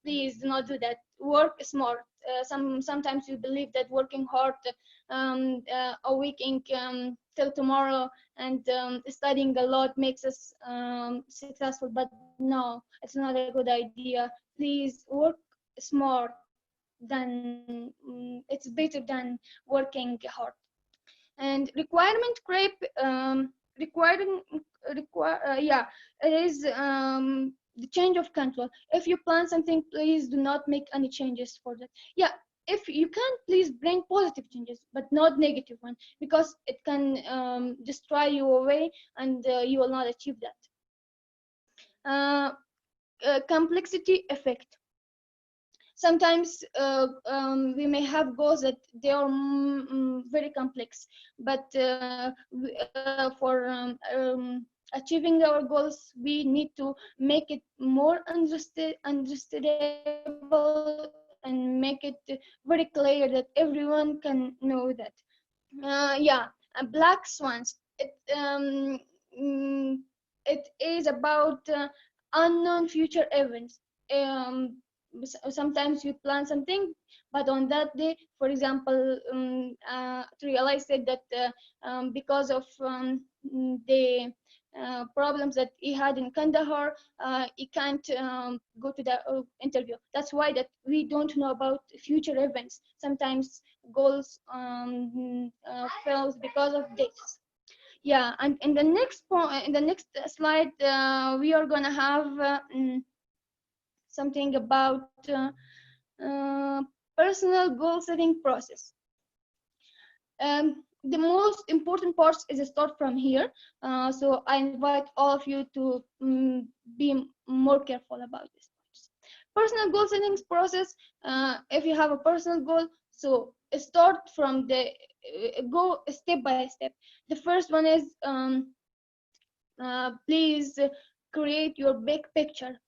please do not do that. work smart. Sometimes we believe that working hard, awaking till tomorrow, and studying a lot makes us successful. But no, it's not a good idea. Please work smart. It's better than working hard. And requirement creep, yeah, it is the change of control. If you plan something, please do not make any changes for that. Yeah, if you can, please bring positive changes, but not negative one, because it can destroy you away, and you will not achieve that. Complexity effect. Sometimes we may have goals that they are very complex, but for achieving our goals, we need to make it more understandable and make it very clear that everyone can know that. Yeah, black swans. It is about unknown future events. Sometimes you plan something, but on that day, for example, to realize that because of the problems that he had in Kandahar, he can't go to the interview. That's why that we don't know about future events. Sometimes goals fails because of this. Yeah, and in the next point, in the next slide, we are gonna have something about personal goal setting process. The most important part is to start from here. So I invite all of you to be more careful about this. Personal goal settings process. If you have a personal goal, so start from the go step by step. The first one is please create your big picture.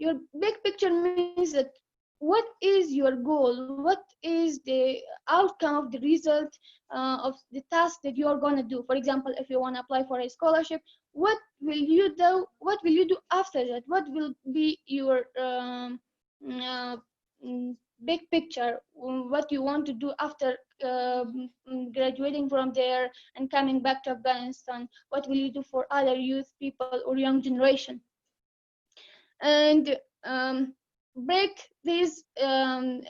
Your big picture means that what is your goal? What is the outcome of the result of the task that you are going to do? For example, if you want to apply for a scholarship, what will you do? What will you do after that? What will be your big picture? What you want to do after graduating from there and coming back to Afghanistan? What will you do for other youth people or young generation? And break these down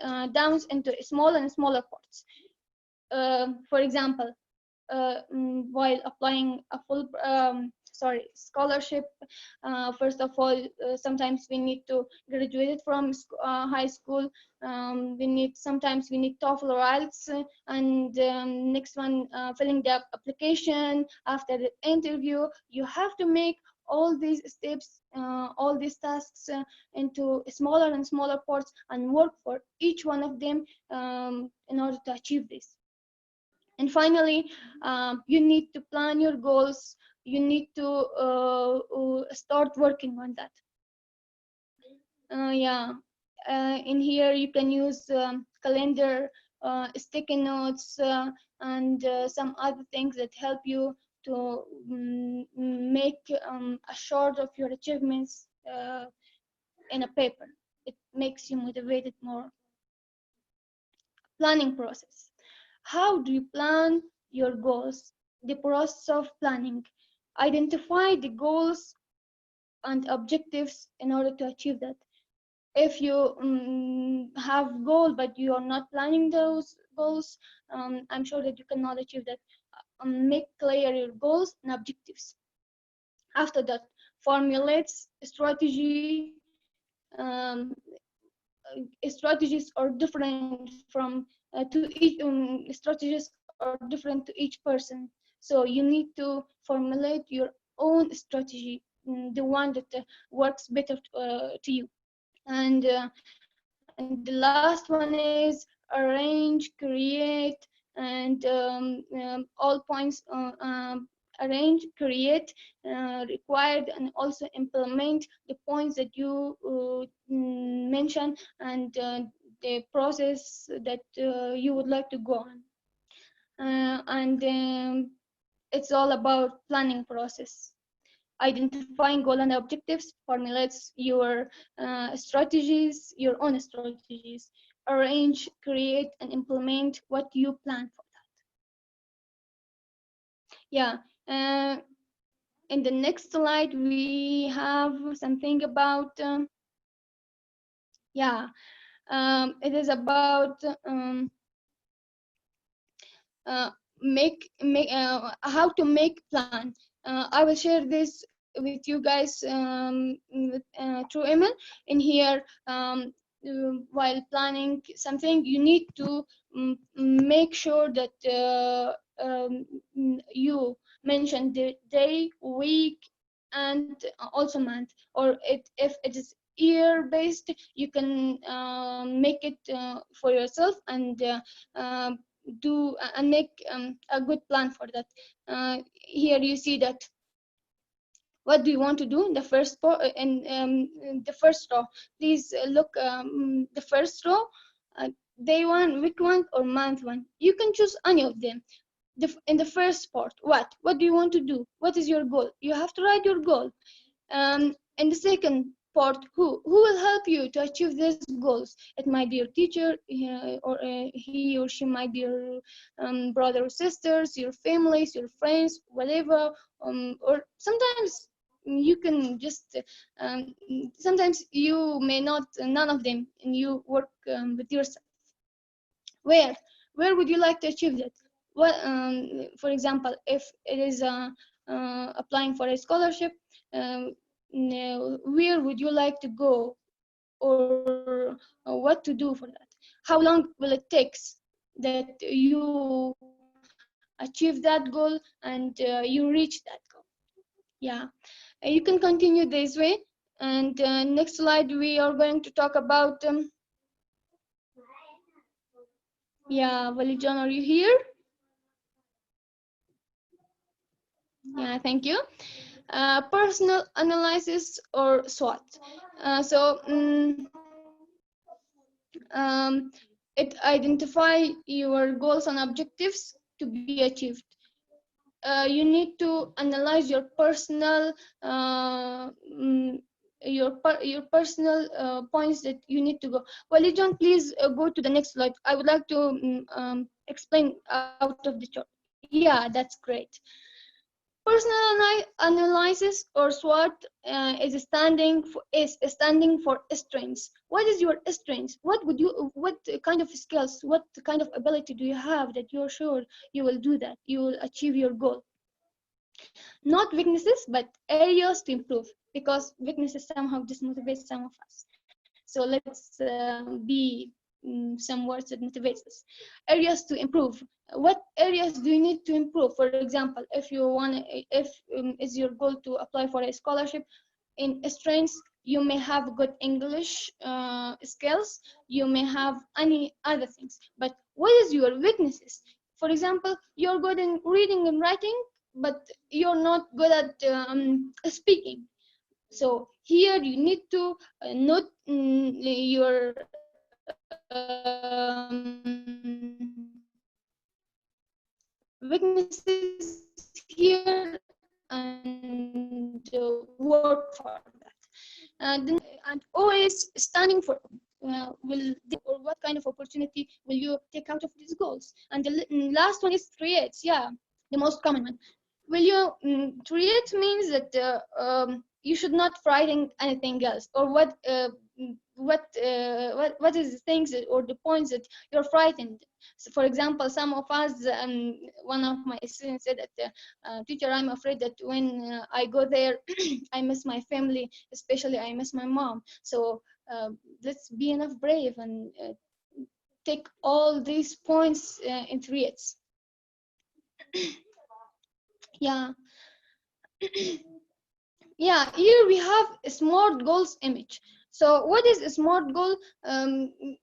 into smaller and smaller parts. For example, while applying a full scholarship, first of all, sometimes we need to graduate from high school. Sometimes we need TOEFL or IELTS, and next one, filling the application. After the interview, you have to make all these steps, all these tasks into smaller and smaller parts, and work for each one of them in order to achieve this. And finally, you need to plan your goals. You need to start working on that. Yeah, in here you can use calendar, sticky notes, and some other things that help you to make a chart of your achievements in a paper. It makes you motivated more. Planning process. How do you plan your goals? The process of planning. Identify the goals and objectives in order to achieve that. If you have goal but you are not planning those goals, I'm sure that you cannot achieve that. Make clear your goals and objectives. After that, formulate strategy. Strategies are different from to each strategies are different to each person. So you need to formulate your own strategy, the one that works better to you. And the last one is arrange, create, and all points arrange, create, required, and also implement the points that you mentioned, and the process that you would like to go on. And it's all about planning process. Identifying goal and objectives formulates your strategies, your own strategies. Arrange, create, and implement what you plan for that. Yeah. In the next slide, we have something about, it is about how to make plan. I will share this with you guys through email. In here, while planning something, you need to make sure that you mention the day, week, and also month. Or if it is year based, you can make it for yourself and do and make a good plan for that. Here you see that what do you want to do in the first in the first row. Please look the first row, day one, week one, or month one. You can choose any of them. In the first part, what do you want to do? What is your goal? You have to write your goal. In the second part, who will help you to achieve these goals? It might be your teacher, or he or she might be your brother or sisters, your families, your friends, whatever. Or sometimes you can just sometimes you may not, none of them, and you work with yourself. Where would you like to achieve that? What, for example, if it is applying for a scholarship, where would you like to go, or what to do for that? How long will it take that you achieve that goal and you reach that goal? Yeah, you can continue this way. And next slide, we are going to talk about yeah, Valijan, are you here? Yeah, thank you. Personal analysis or SWOT. It identify your goals and objectives to be achieved. You need to analyze your personal personal points that you need to go. Valijan, please go to the next slide. I would like to explain out of the chart. Yeah, that's great. Personal analysis or SWOT is standing for strengths. What is your strengths? What kind of skills, what kind of ability do you have that you're sure you will do that, you will achieve your goal? Not weaknesses, but areas to improve, because weaknesses somehow dismotivate some of us. So let's be some words that motivates us. Areas to improve. What areas do you need to improve? For example, if you want, if is your goal to apply for a scholarship, in strengths you may have good English skills, you may have any other things. But what is your weaknesses? For example, you're good in reading and writing, but you're not good at speaking. So here you need to note your weaknesses here and work for that. And always standing for or what kind of opportunity will you take out of these goals? And the last one is create. Yeah, the most common one. Will you create means that you should not writing anything else, or what is the things or the points that you're frightened. So for example, some of us, one of my students said that teacher, I'm afraid that when I go there I miss my family, especially I miss my mom. So let's be enough brave and take all these points into it. Yeah. Yeah, here we have a SMART goals image. So what is a SMART goal?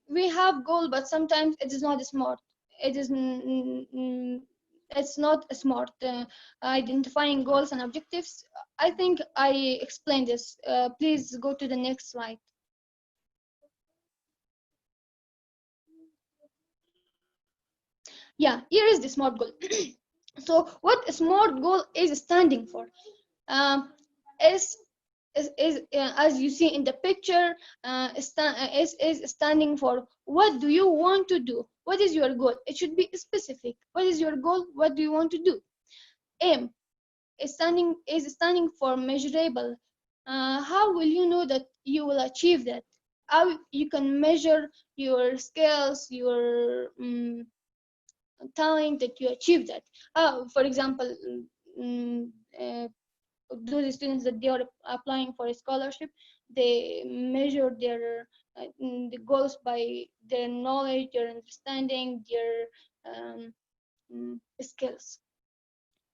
We have goal, but sometimes it is not smart. It is it's not smart. Identifying goals and objectives. I think I explained this. Please go to the next slide. Yeah, here is the SMART goal. So what a SMART goal is standing for? As you see in the picture, is standing for what do you want to do? What is your goal? It should be specific. What is your goal? What do you want to do? M is standing for measurable. How will you know that you will achieve that? How you can measure your skills, your talent that you achieve that. For example, mm, uh, those students that they are applying for a scholarship, they measure their the goals by their knowledge, their understanding, their skills.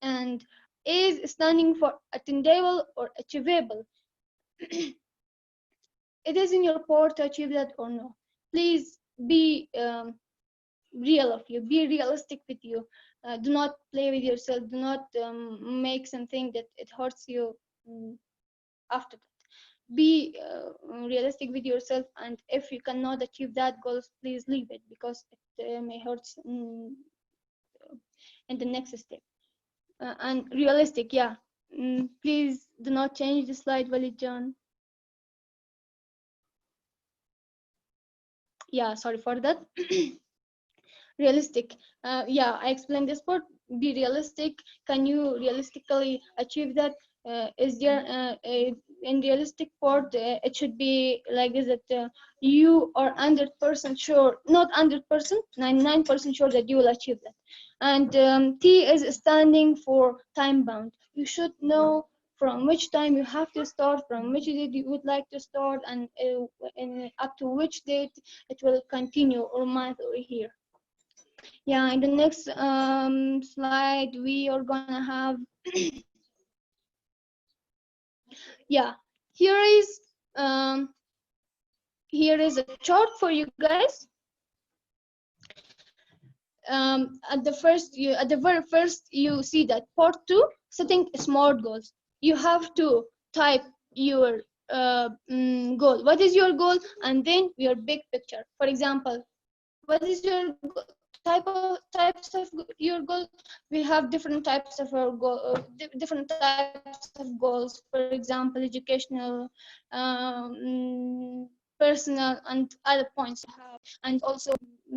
And is standing for attainable or achievable. It is in your power to achieve that or no. Please be real of you. Be realistic with you. Do not play with yourself. Do not make something that it hurts you after that. Be realistic with yourself, and if you cannot achieve that goal, please leave it, because it may hurt in the next step. And realistic, yeah. Please do not change the slide, Walid John. Yeah, sorry for that. Realistic. Yeah, I explained this part. Be realistic. Can you realistically achieve that? Is there in realistic part? It should be like this: that you are 100% sure, not 100%, 99% sure that you will achieve that. And T is standing for time bound. You should know from which time you have to start, from which date you would like to start, and up to which date it will continue, or month, or year. Yeah, in the next slide, we are gonna have, yeah, here is a chart for you guys. At the very first, you see that part 2, setting smart goals. You have to type your goal. What is your goal? And then your big picture. For example, what is your types of your goal? We have different types of our goal, different types of goals. For example, educational, personal, and other points you have. And also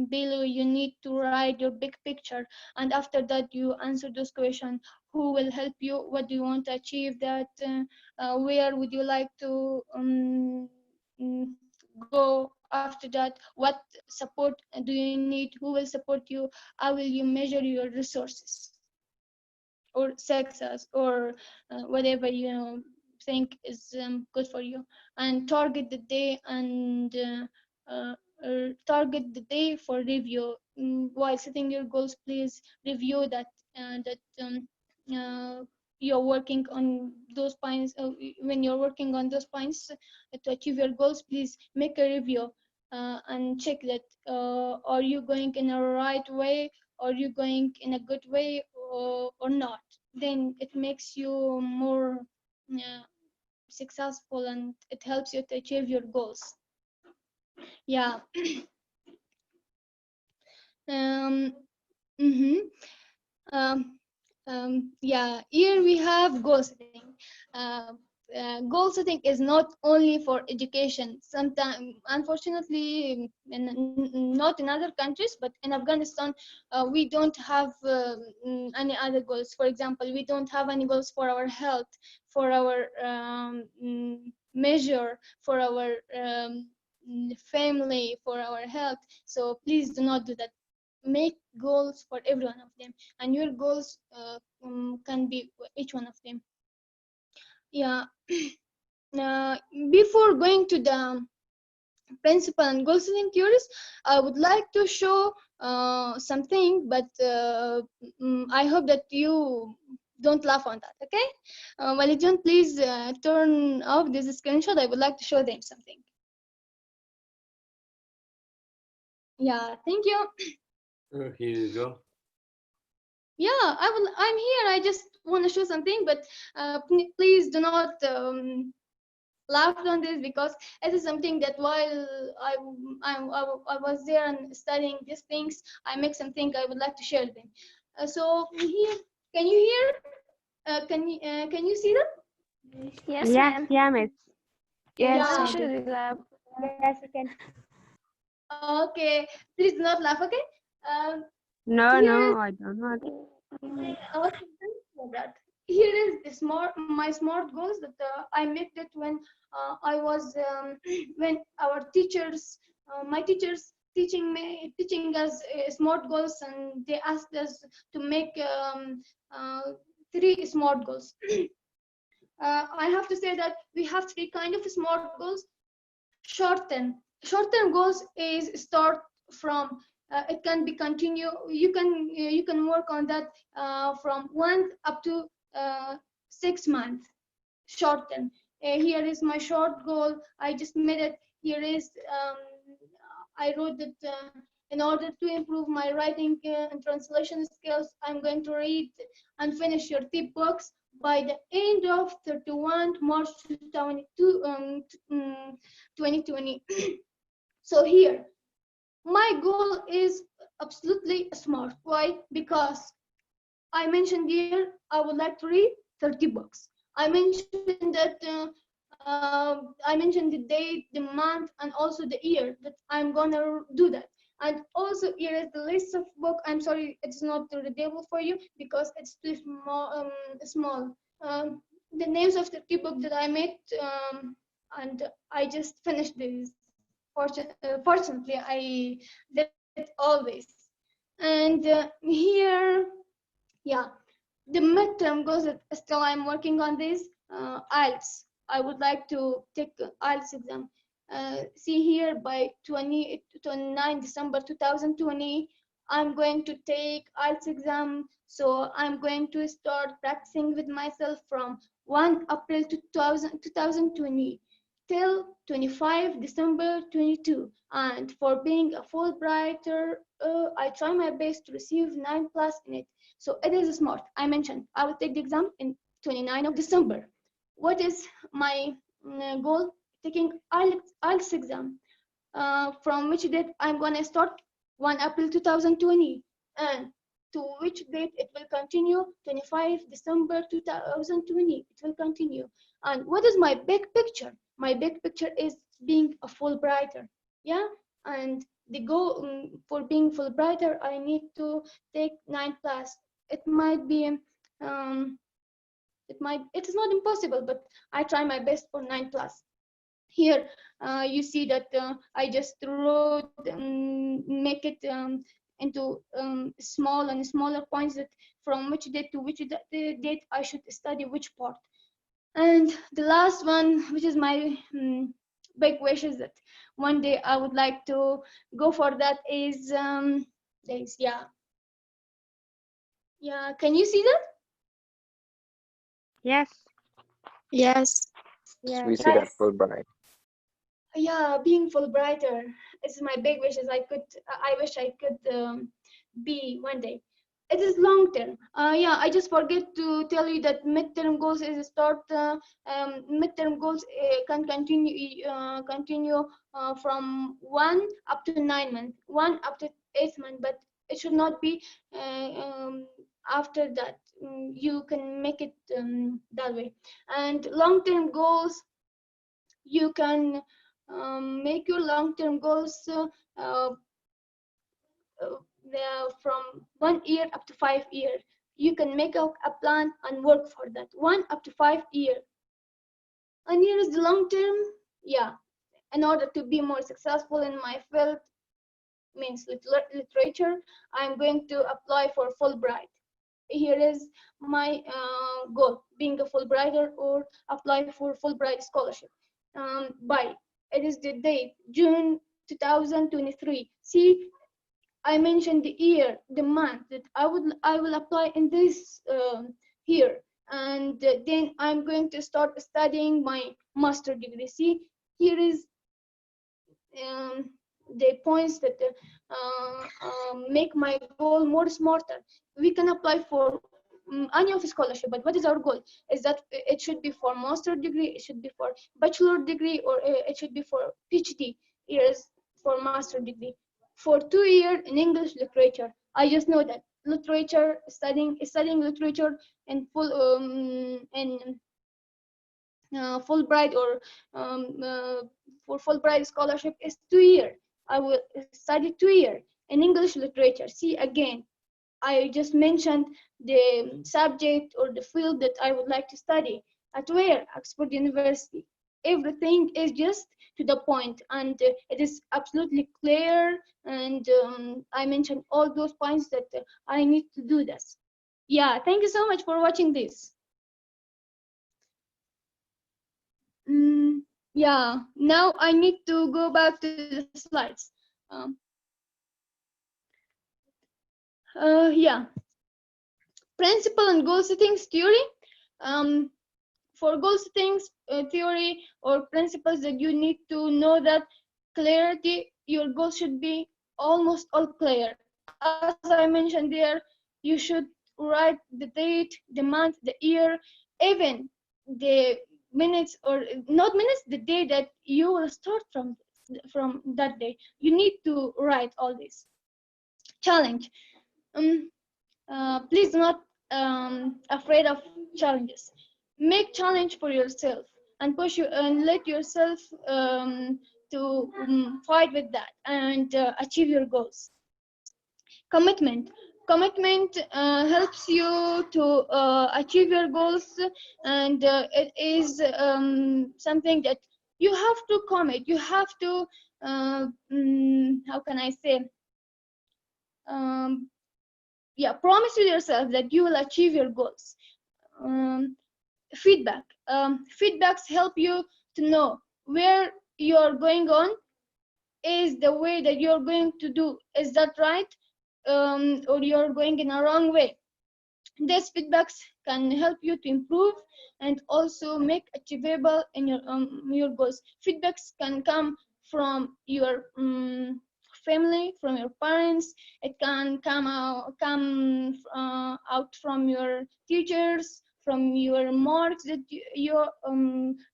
below, you need to write your big picture, and after that you answer those questions. Who will help you? What do you want to achieve that? Where would you like to go after that? What support do you need? Who will support you? How will you measure your resources or success, or whatever you think is good for you? And target the day, and target the day for review. While setting your goals, please review that you're working on those points. When you're working on those points to achieve your goals, please make a review and check that are you going in a right way, are you going in a good way, or not. Then it makes you more successful, and it helps you to achieve your goals. Yeah. Yeah, here we have goal setting. Goal setting is not only for education. Sometimes, unfortunately, not in other countries, but in Afghanistan, we don't have any other goals. For example, we don't have any goals for our health, for our measure, for our family, for our health. So please do not do that. Make goals for every one of them, and your goals can be each one of them. Yeah. Before going to the principle and goal setting theories, I would like to show something, but I hope that you don't laugh on that, okay? Walijan, please turn off this screenshot. I would like to show them something. Yeah, thank you. Here you go. Yeah, I'm here. I just want to show something, but please do not laugh on this, because it is something that while I was there and studying these things, I make something I would like to share them. So here, can you hear? Can you see that? Yes, Yes, ma'am. yeah, miss. Yes, Yeah. you should lab. Yes, you can. Okay, please do not laugh, okay? No, Here is no, I don't know. okay, thanks for that. Here is the my smart goals that I made it when I was when our teachers, my teachers teaching us smart goals, and they asked us to make uh, 3 smart goals. I have to say that we have 3 kind of smart goals. Short term goals is start from it can be continue. You can work on that from 1 up to 6 months. Short term. Here is my short goal. I just made it. Here is I wrote that in order to improve my writing and translation skills, I'm going to read and finish your tip books by the end of 31 March 2020. So here, my goal is absolutely smart. Why? Because I mentioned here I would like to read 30 books. I mentioned that I mentioned the date, the month, and also the year that I'm gonna do that. And also here is the list of book. I'm sorry, it's not readable for you because it's too small. The names of the 30 books that I made, and I just finished this. Fortunately, I did all this. And here, yeah, the midterm goals that still I'm working on this. IELTS. I would like to take IELTS exam. See here by 29 December 2020, I'm going to take IELTS exam. So I'm going to start practicing with myself from 1 April 2020 till 25 December 22. And for being a Fulbrighter, I try my best to receive 9+ in it. So it is smart. I mentioned I will take the exam in 29 of December. What is my goal? Taking IELTS exam. From which date I'm gonna start? 1 April 2020. And to which date it will continue? 25 December 2020. It will continue. And what is my big picture? My big picture is being a Fulbrighter. Yeah, and the goal for being Fulbrighter, I need to take 9+. It might be it is not impossible, but I try my best for 9+. Here you see that I just wrote make it into small and smaller points that from which date to which date I should study which part. And the last one, which is my big wish, is that one day I would like to go for that is yeah, can you see that? Yes. Yes. Yes, we see that Fulbright. Yeah, being Fulbrighter is my big wish. Is I wish I could be one day. It is long term. Yeah, I just forget to tell you that midterm goals is start. Midterm goals can continue from 1 up to 9 months, 1 up to 8 months, but it should not be after that. You can make it that way. And long term goals, you can make your long-term goals from 1 year up to 5 years. You can make a plan and work for that 1 up to 5 years. And here is the long-term. Yeah, in order to be more successful in my field, means literature, I'm going to apply for Fulbright. Here is my goal, being a Fulbrighter or apply for Fulbright scholarship. It is the date, June 2023. See, I mentioned the year, the month that I will apply in this here, and then I'm going to start studying my master degree. See, here is the points that make my goal more smarter. We can apply for any of scholarship, but what is our goal? Is that it should be for master degree, it should be for bachelor degree, or it should be for PhD. Years for master degree. For 2 years in English literature. I just know that literature studying literature in full in Fulbright or for Fulbright scholarship is 2 years. I will study 2 years in English literature. See again, I just mentioned the subject or the field that I would like to study. At where? Oxford University. Everything is just to the point, and it is absolutely clear. And I mentioned all those points that I need to do this. Yeah, thank you so much for watching this. Yeah, now I need to go back to the slides. Yeah, principle and goal settings theory. For goal settings theory or principles that you need to know that clarity, your goal should be almost all clear. As I mentioned there, you should write the date, the month, the year, even the minutes or not minutes, the day that you will start from that day. You need to write all this. Challenge. Please do not afraid of challenges. Make challenge for yourself and push you and let yourself to fight with that and achieve your goals. Commitment. Commitment helps you to achieve your goals, and it is something that you have to commit. You have to how can I say? Yeah, promise to yourself that you will achieve your goals. Feedback. Feedbacks help you to know where you're going on. Is the way that you're going to do, is that right? Or you're going in a wrong way. These feedbacks can help you to improve and also make achievable in your goals. Feedbacks can come from your family, from your parents. It can come out from your teachers, from your marks that you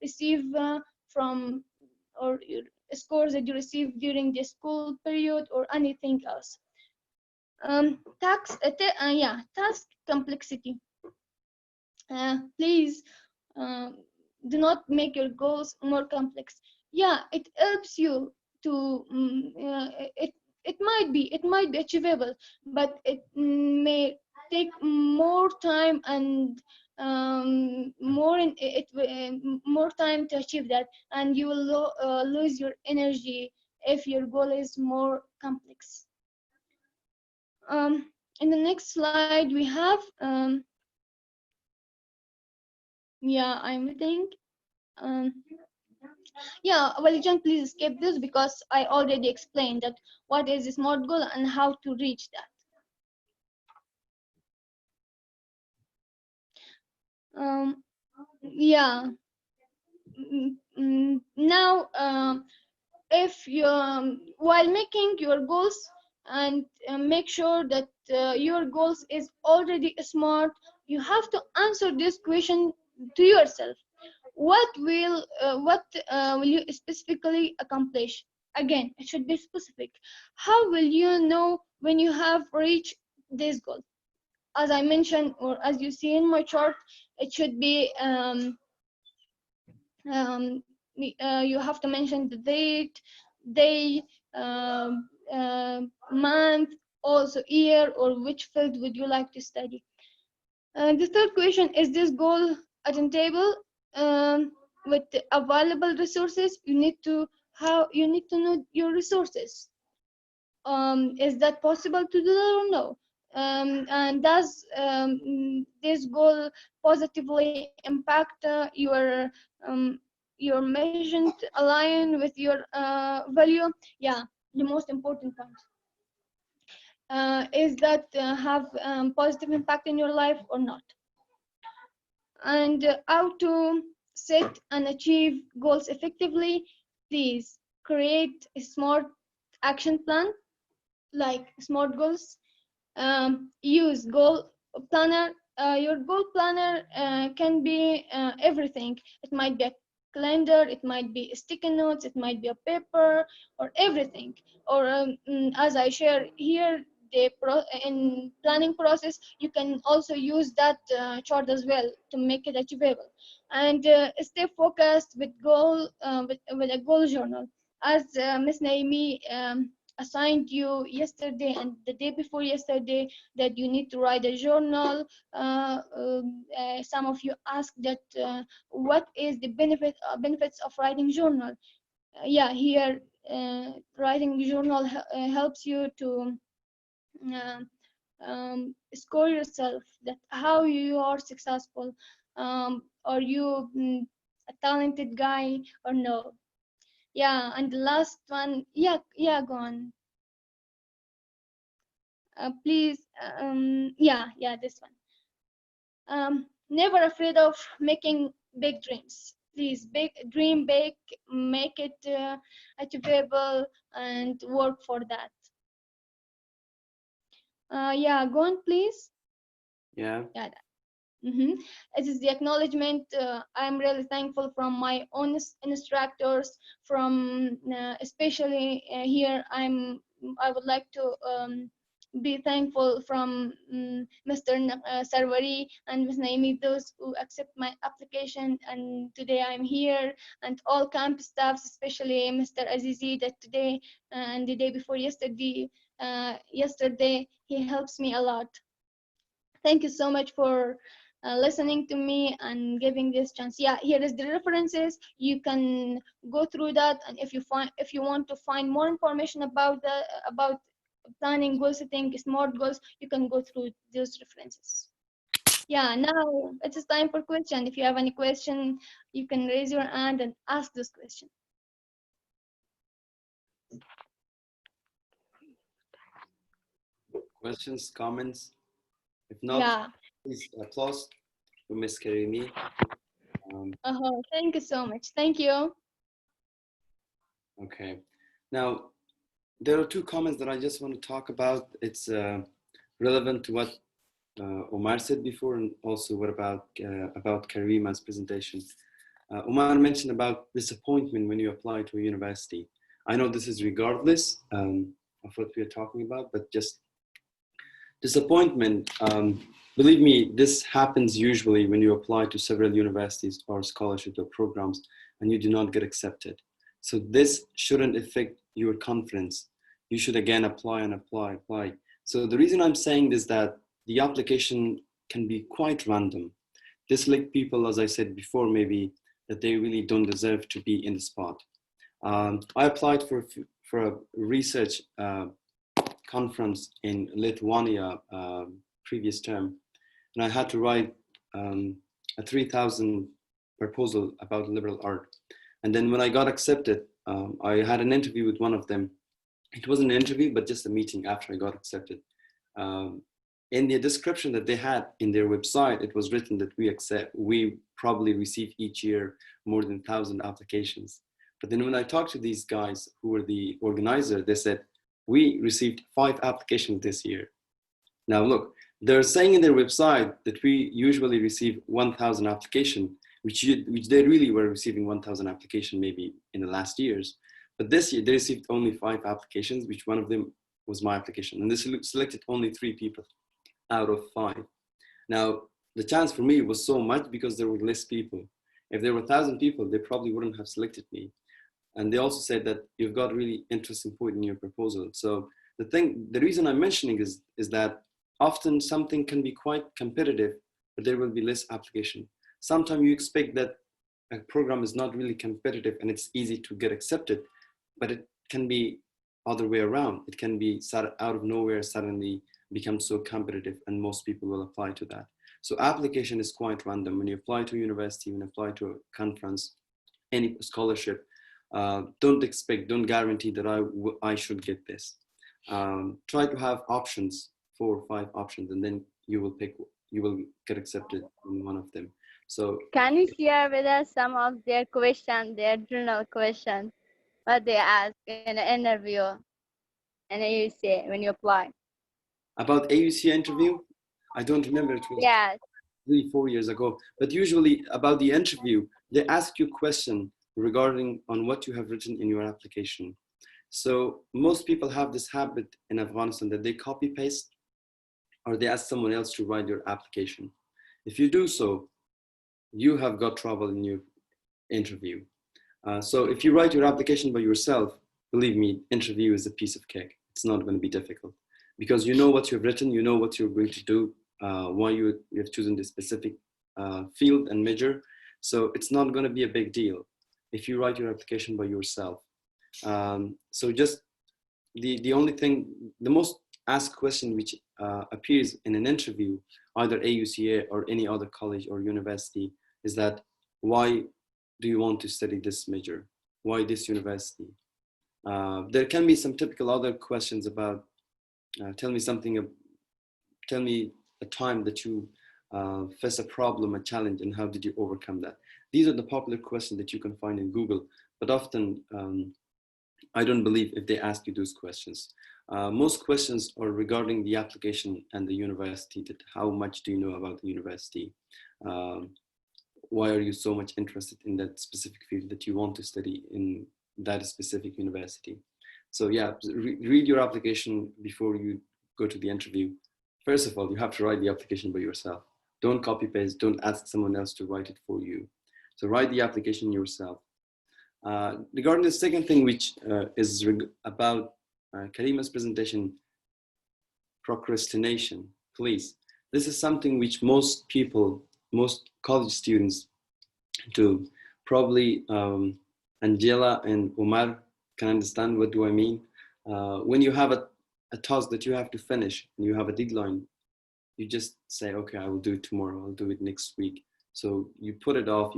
receive from, or your scores that you receive during the school period, or anything else. Task complexity. Please do not make your goals more complex. Yeah, it helps you to it might be achievable, but it may take more time and more time to achieve that, and you will lose your energy if your goal is more complex. In the next slide we have yeah, I'm waiting. Yeah, well, John, please skip this because I already explained that what is a SMART goal and how to reach that. Yeah. Now, if you while making your goals, and make sure that your goals is already SMART, you have to answer this question to yourself. What will you specifically accomplish? Again, it should be specific. How will you know when you have reached this goal? As I mentioned, or as you see in my chart, it should be you have to mention the date, day, month, also year, or which field would you like to study. The third question, is this goal attainable with available resources? You need to know your resources. Is that possible to do or no? And does this goal positively impact your mission align with your value? Yeah, the most important point. Is that have positive impact in your life or not? And how to set and achieve goals effectively? Please create a SMART action plan, like SMART goals. Use goal planner. Your goal planner can be everything. It might be a calendar, it might be sticky notes, it might be a paper, or everything. Or as I share here, in planning process, you can also use that chart as well to make it achievable. And stay focused with with a goal journal, as Miss Naomi assigned you yesterday and the day before yesterday, that you need to write a journal. Some of you asked that what is the benefits of writing journal. Yeah, here writing journal helps you to score yourself, that how you are successful. Are you a talented guy or no? Yeah, and the last one, yeah, go on. Please, yeah, this one. Never afraid of making big dreams. Please, dream big, make it achievable, and work for that. Yeah, go on, please. Yeah. Yeah. It is the acknowledgement. I'm really thankful from my own instructors, from especially here. I would like to be thankful from Mr. Sarwari and Ms. Naimi, those who accept my application, and today I'm here, and all campus staffs, especially Mr. Azizi, that today and the day before yesterday, he helps me a lot. Thank you so much for listening to me and giving this chance. Yeah, here is the references. You can go through that, and if you want to find more information about planning, goal setting, SMART goals, you can go through those references. Yeah, now it is time for question. If you have any question, you can raise your hand and ask this question. Questions, comments? If not, please applause to Miss Karimi. Thank you so much. Thank you. Okay. Now, there are two comments that I just want to talk about. It's relevant to what Omar said before, and also what about Karima's presentation. Omar mentioned about disappointment when you apply to a university. I know this is regardless of what we are talking about, but just disappointment. Believe me, this happens usually when you apply to several universities or scholarships or programs and you do not get accepted. So this shouldn't affect your confidence. You should again apply and apply. So the reason I'm saying this is that the application can be quite random. They select people, as I said before, maybe that they really don't deserve to be in the spot. I applied for a research conference in Lithuania previous term, and I had to write a 3,000 proposal about liberal art. And then when I got accepted, I had an interview with one of them. It wasn't an interview, but just a meeting after I got accepted. In the description that they had in their website, it was written that we probably receive each year more than 1,000 applications. But then when I talked to these guys who were the organizer, they said, we received 5 applications this year. Now look, they're saying in their website that we usually receive 1,000 applications, which they really were receiving 1,000 applications maybe in the last years. But this year they received only 5 applications, which one of them was my application. And they selected only 3 people out of 5. Now, the chance for me was so much because there were less people. If there were 1,000 people, they probably wouldn't have selected me. And they also said that you've got really interesting point in your proposal. So the reason I'm mentioning is that often something can be quite competitive, but there will be less application. Sometimes you expect that a program is not really competitive and it's easy to get accepted, but it can be other way around. It can be out of nowhere, suddenly become so competitive and most people will apply to that. So application is quite random. When you apply to a university, when you apply to a conference, any scholarship, don't guarantee that I should get this. Try to have options, 4 or 5 options, and then you will get accepted in one of them. So can you share with us some of their questions, their journal questions, what they ask in an interview and AUC when you apply? About AUC interview, I don't remember, it was 3-4 years ago, but usually about the interview, they ask you question regarding on what you have written in your application. So most people have this habit in Afghanistan that they copy paste or they ask someone else to write your application. If you do so, you have got trouble in your interview. So if you write your application by yourself, believe me, interview is a piece of cake. It's not going to be difficult because you know what you've written, you know what you're going to do, why you have chosen this specific field and major. So it's not going to be a big deal if you write your application by yourself. So just the only thing, the most asked question which appears in an interview, either AUCA or any other college or university, is that why do you want to study this major? Why this university? There can be some typical other questions about tell me a time that you face a problem, a challenge, and how did you overcome that? These are the popular questions that you can find in Google, but often I don't believe if they ask you those questions. Most questions are regarding the application and the university, that how much do you know about the university? Why are you so much interested in that specific field that you want to study in that specific university? So yeah, read your application before you go to the interview. First of all, you have to write the application by yourself. Don't copy paste, don't ask someone else to write it for you. So write the application yourself. Regarding the second thing, which is about Karima's presentation, procrastination, please. This is something which most people, most college students do. Probably Angela and Omar can understand what do I mean. When you have a task that you have to finish and you have a deadline, you just say, okay, I will do it tomorrow, I'll do it next week. So you put it off,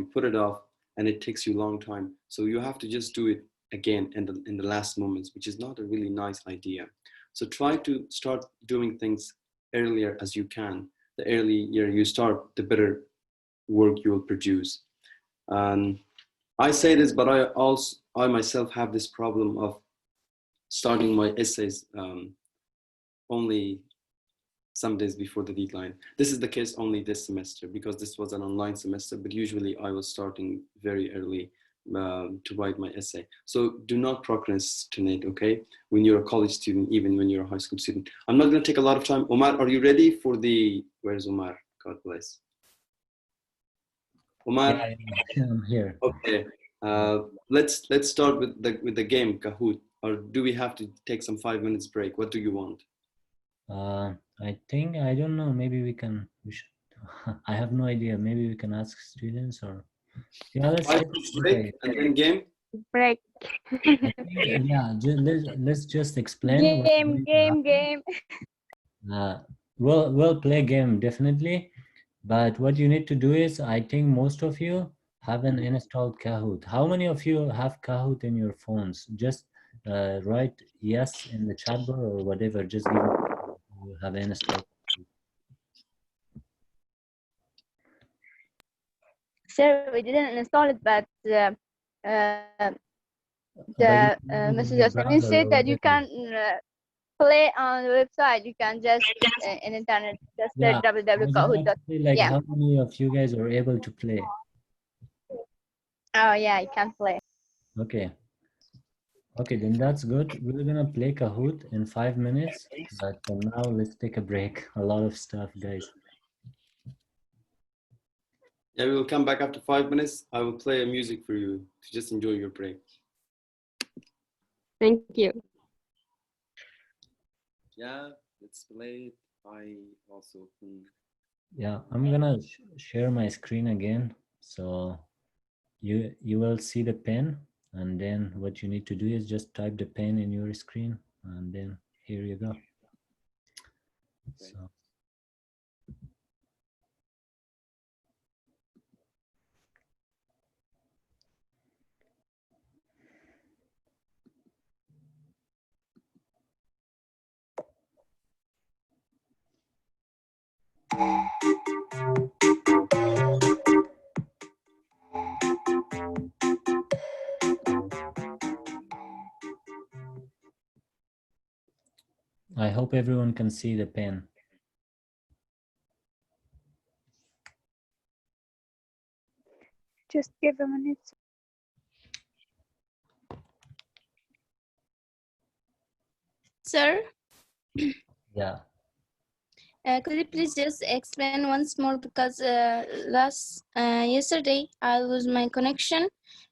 and it takes you a long time. So you have to just do it again in the last moments, which is not a really nice idea. So try to start doing things earlier as you can. The earlier you start, the better work you will produce. I say this, but I myself have this problem of starting my essays only some days before the deadline. This is the case only this semester because this was an online semester, but usually I was starting very early to write my essay. So do not procrastinate, okay? When you're a college student, even when you're a high school student. I'm not gonna take a lot of time. Omar, are you ready for where's Omar? God bless. Omar? Yeah, I'm here. Okay, let's start with the game Kahoot, or do we have to take some 5 minutes break? What do you want? I think, I don't know, maybe we should, I have no idea. Maybe we can ask students or, yeah, let's take a break and then game? Break. Yeah, let's just explain. Game. We'll play game, definitely. But what you need to do is, I think most of you haven't installed Kahoot. How many of you have Kahoot in your phones? Just write yes in the chat bar or whatever. Just give me you have installed. Sir, we didn't install it, but the Mrs. Yasmin said that you can play on the website. You can just in internet just search www.kahoot.com. Like, Yeah. how many of you guys are able to play? Oh yeah, you can play. Okay. Okay, then that's good. We're gonna play Kahoot in 5 minutes, but for now, let's take a break. A lot of stuff, guys. Yeah, we will come back after 5 minutes. I will play a music for you to just enjoy your break. Thank you. Yeah, let's play it. I also Yeah, I'm gonna share my screen again, so you will see the pen, and then what you need to do is just type the pen in your screen, and then here you go. So. I hope everyone can see the pen. Just give a minute. Sir, Yeah. could you please just explain once more because yesterday I lose my connection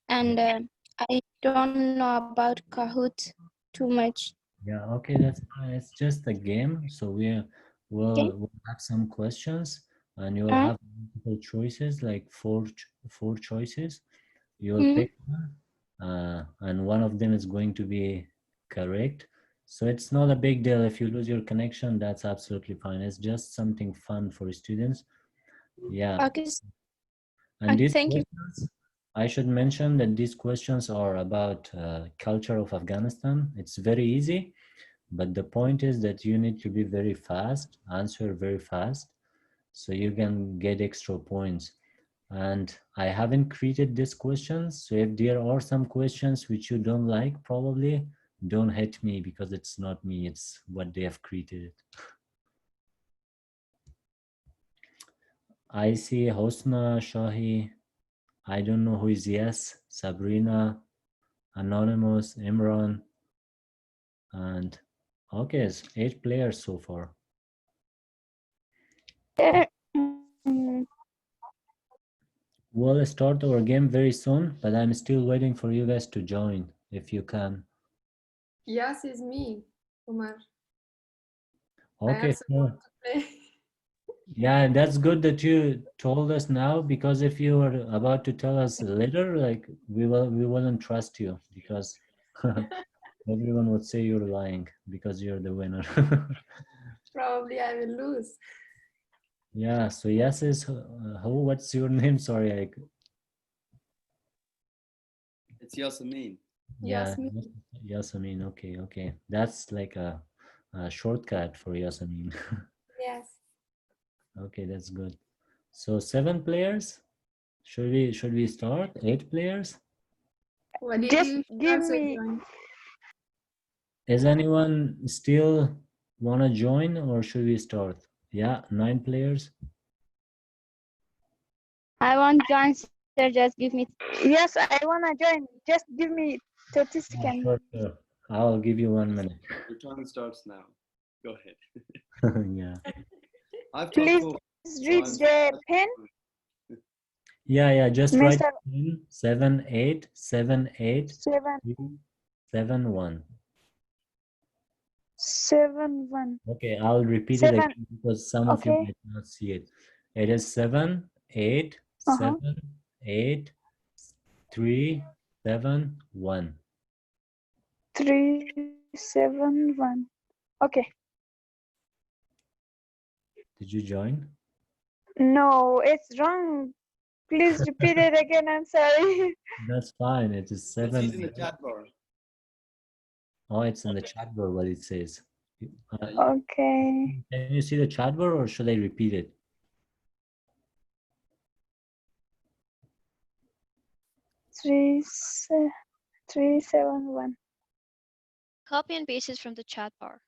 and I don't know about Kahoot too much. Yeah, okay, that's fine. It's just a game. So we'll have some questions and you'll have multiple choices, like four choices. You'll pick one, and one of them is going to be correct. So it's not a big deal if you lose your connection. That's absolutely fine. It's just something fun for students. Yeah. Okay. And these Thank you. questions, I should mention that these questions are about culture of Afghanistan. It's very easy, but the point is that you need to be very fast, answer very fast, so you can get extra points. And I haven't created these questions, so if there are some questions which you don't like, probably don't hate me because it's not me, it's what they have created. I see Hosna, Shahi, I don't know who is yes, Sabrina, Anonymous, Imran, and okay, it's 8 players so far. We'll start our game very soon, but I'm still waiting for you guys to join, if you can. Yes, it's me, Omar. Okay, so yeah, that's good that you told us now, because if you were about to tell us later, like we wouldn't trust you, because everyone would say you're lying because you're the winner. Probably I will lose. Yeah, so yes is who? What's your name? Sorry, It's Yasamin. yeah, Yasamin. Okay. That's like a shortcut for Yasamin. Yes. Okay, that's good. So 7 players. Should we start? 8 players? What did Just you give also me. join? Is anyone still wanna join, or should we start? Yeah, 9 players. I want to join, sir. Just give me. Yes, I wanna join. Just give me 30 seconds. Sure. I'll give you 1 minute. Your time starts now. Go ahead. Yeah. I've Please read the pen. Yeah. Just write Mr. 7 8 7 8 7 7 1. 7 1. Okay, I'll repeat it 7. again because some of you Okay. might not see it. It is 7 8 7 8 3 7 1. 3 7 1. Okay. Did you join? No, it's wrong. Please repeat it again. I'm sorry. That's fine. It is 7. It's in the chat bar. Oh, it's in the chat bar what it says. Okay. Can you see the chat bar, or should I repeat it? 3 7 1. Copy and paste it from the chat bar.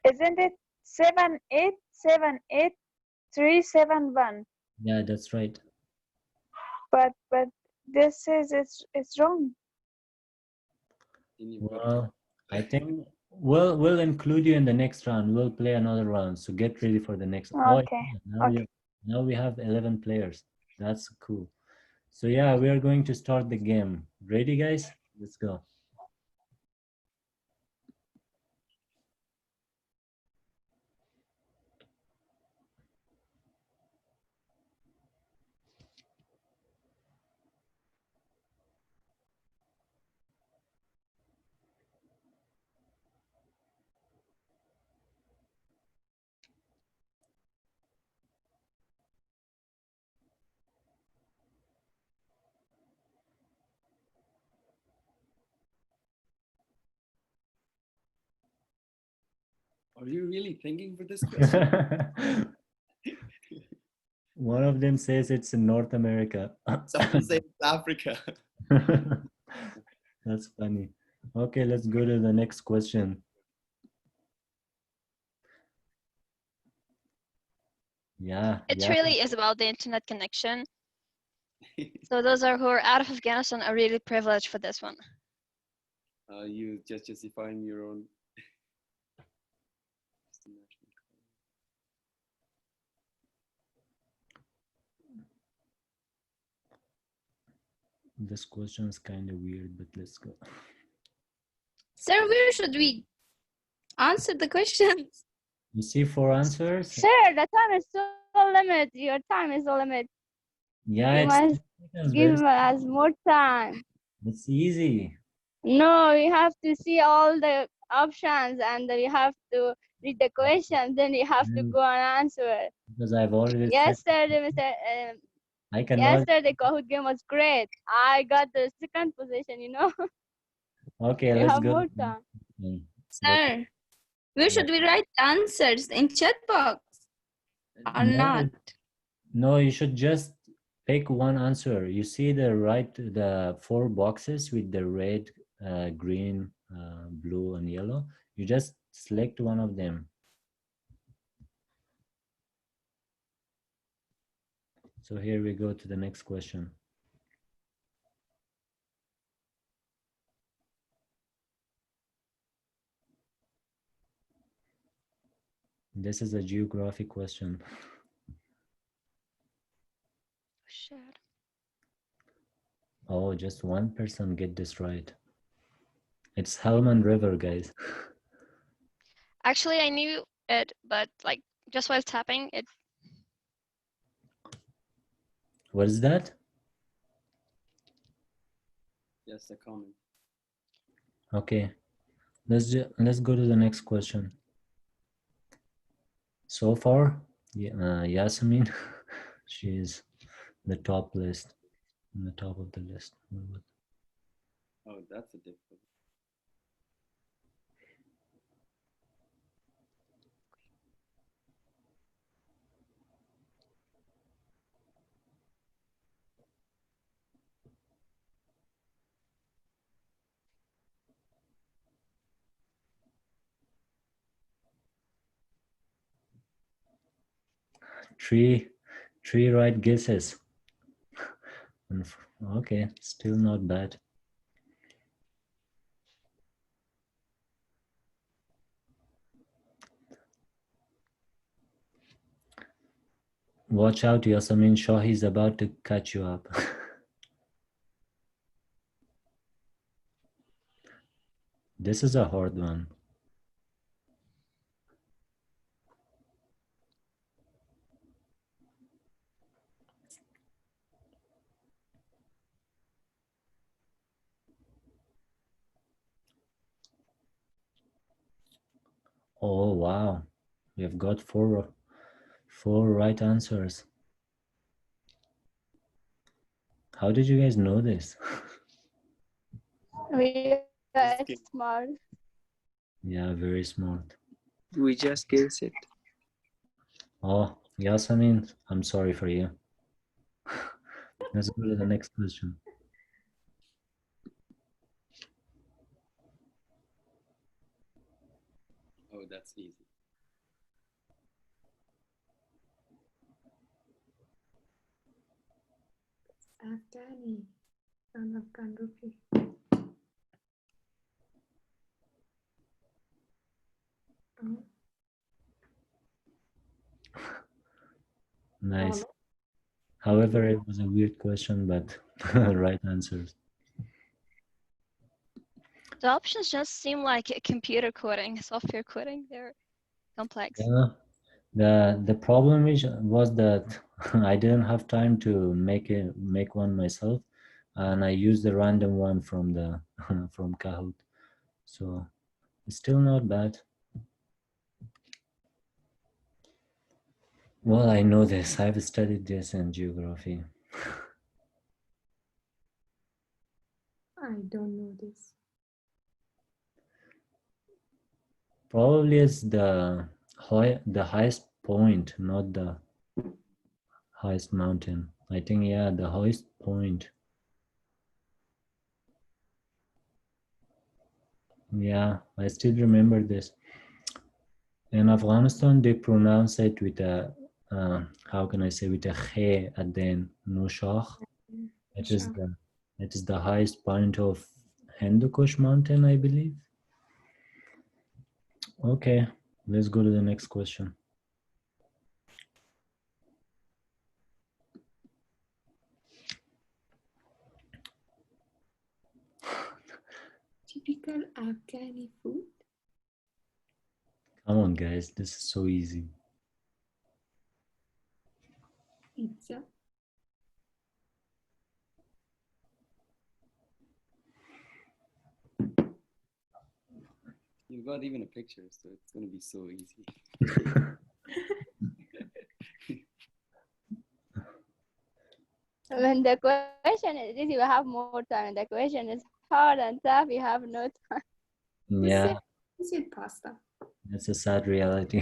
Isn't it 7 8 7 8 3 7 1? Yeah, that's right. But this says it's wrong. Well, I think we'll include you in the next round. We'll play another round, so get ready for the next. Okay. Now we have 11 players. That's cool. So yeah, we are going to start the game. Ready, guys? Let's go. Are you really thinking for this question? One of them says it's in North America. Someone says Africa. That's funny. Okay, let's go to the next question. Yeah. It really is about the internet connection. So those who are out of Afghanistan are really privileged for this one. You just justifying your own. This question is kind of weird, but let's go. Sir, where should we answer the questions? You see 4 answers? Sir, the time is so limited. Your time is so limited. Yeah, You it's must give us more time. It's easy. No, you have to see all the options and then you have to read the question. Then you have to go and answer. Because I've already said Yesterday, I cannot. yesterday Kahoot game was great. I got the second position. You know. Okay, You let's have go. more time. Sir, where should we write the answers? In chat box or not? No, you should just pick one answer. You see the 4 boxes with the red, green, blue, and yellow. You just select one of them. So here we go to the next question. This is a geography question. Sure. Oh, just one person get this right. It's Helmand River, guys. Actually, I knew it, but like just while tapping it. What is that? Just a comment. Okay, let's go to the next question. So far, Yasmin, she's the top list, on the top of the list. Oh, that's a difficult. Three right guesses. Okay, still not bad. Watch out, Yasamin Shah, he's about to catch you up. This is a hard one. Oh, wow. We've got four right answers. How did you guys know this? We are smart. Yeah, very smart. We just guess it. Oh, Yasamin, I'm sorry for you. Let's go to the next question. Oh, that's easy. Afghani from Afghan rupee. Oh. Nice. However, it was a weird question, but right answers. The options just seem like computer coding, software coding. They're complex. Yeah. The problem was that I didn't have time to make one myself, and I used the random one from the from Kahoot. So it's still not bad. Well, I know this. I've studied this in geography. I don't know this. Probably it's the highest point, not the highest mountain. I think, yeah, the highest point. Yeah, I still remember this. In Afghanistan, they pronounce it with a, how can I say, with a khe at the end, no shah. It is the highest point of Hindu Kush mountain, I believe. Okay, let's go to the next question. Typical Afghani food. Come on, guys, this is so easy. Pizza. You've got even a picture, so it's going to be so easy. When the question is easy, you have more time. The question is hard and tough, you have no time. Yeah, Who said pasta? that's a sad reality.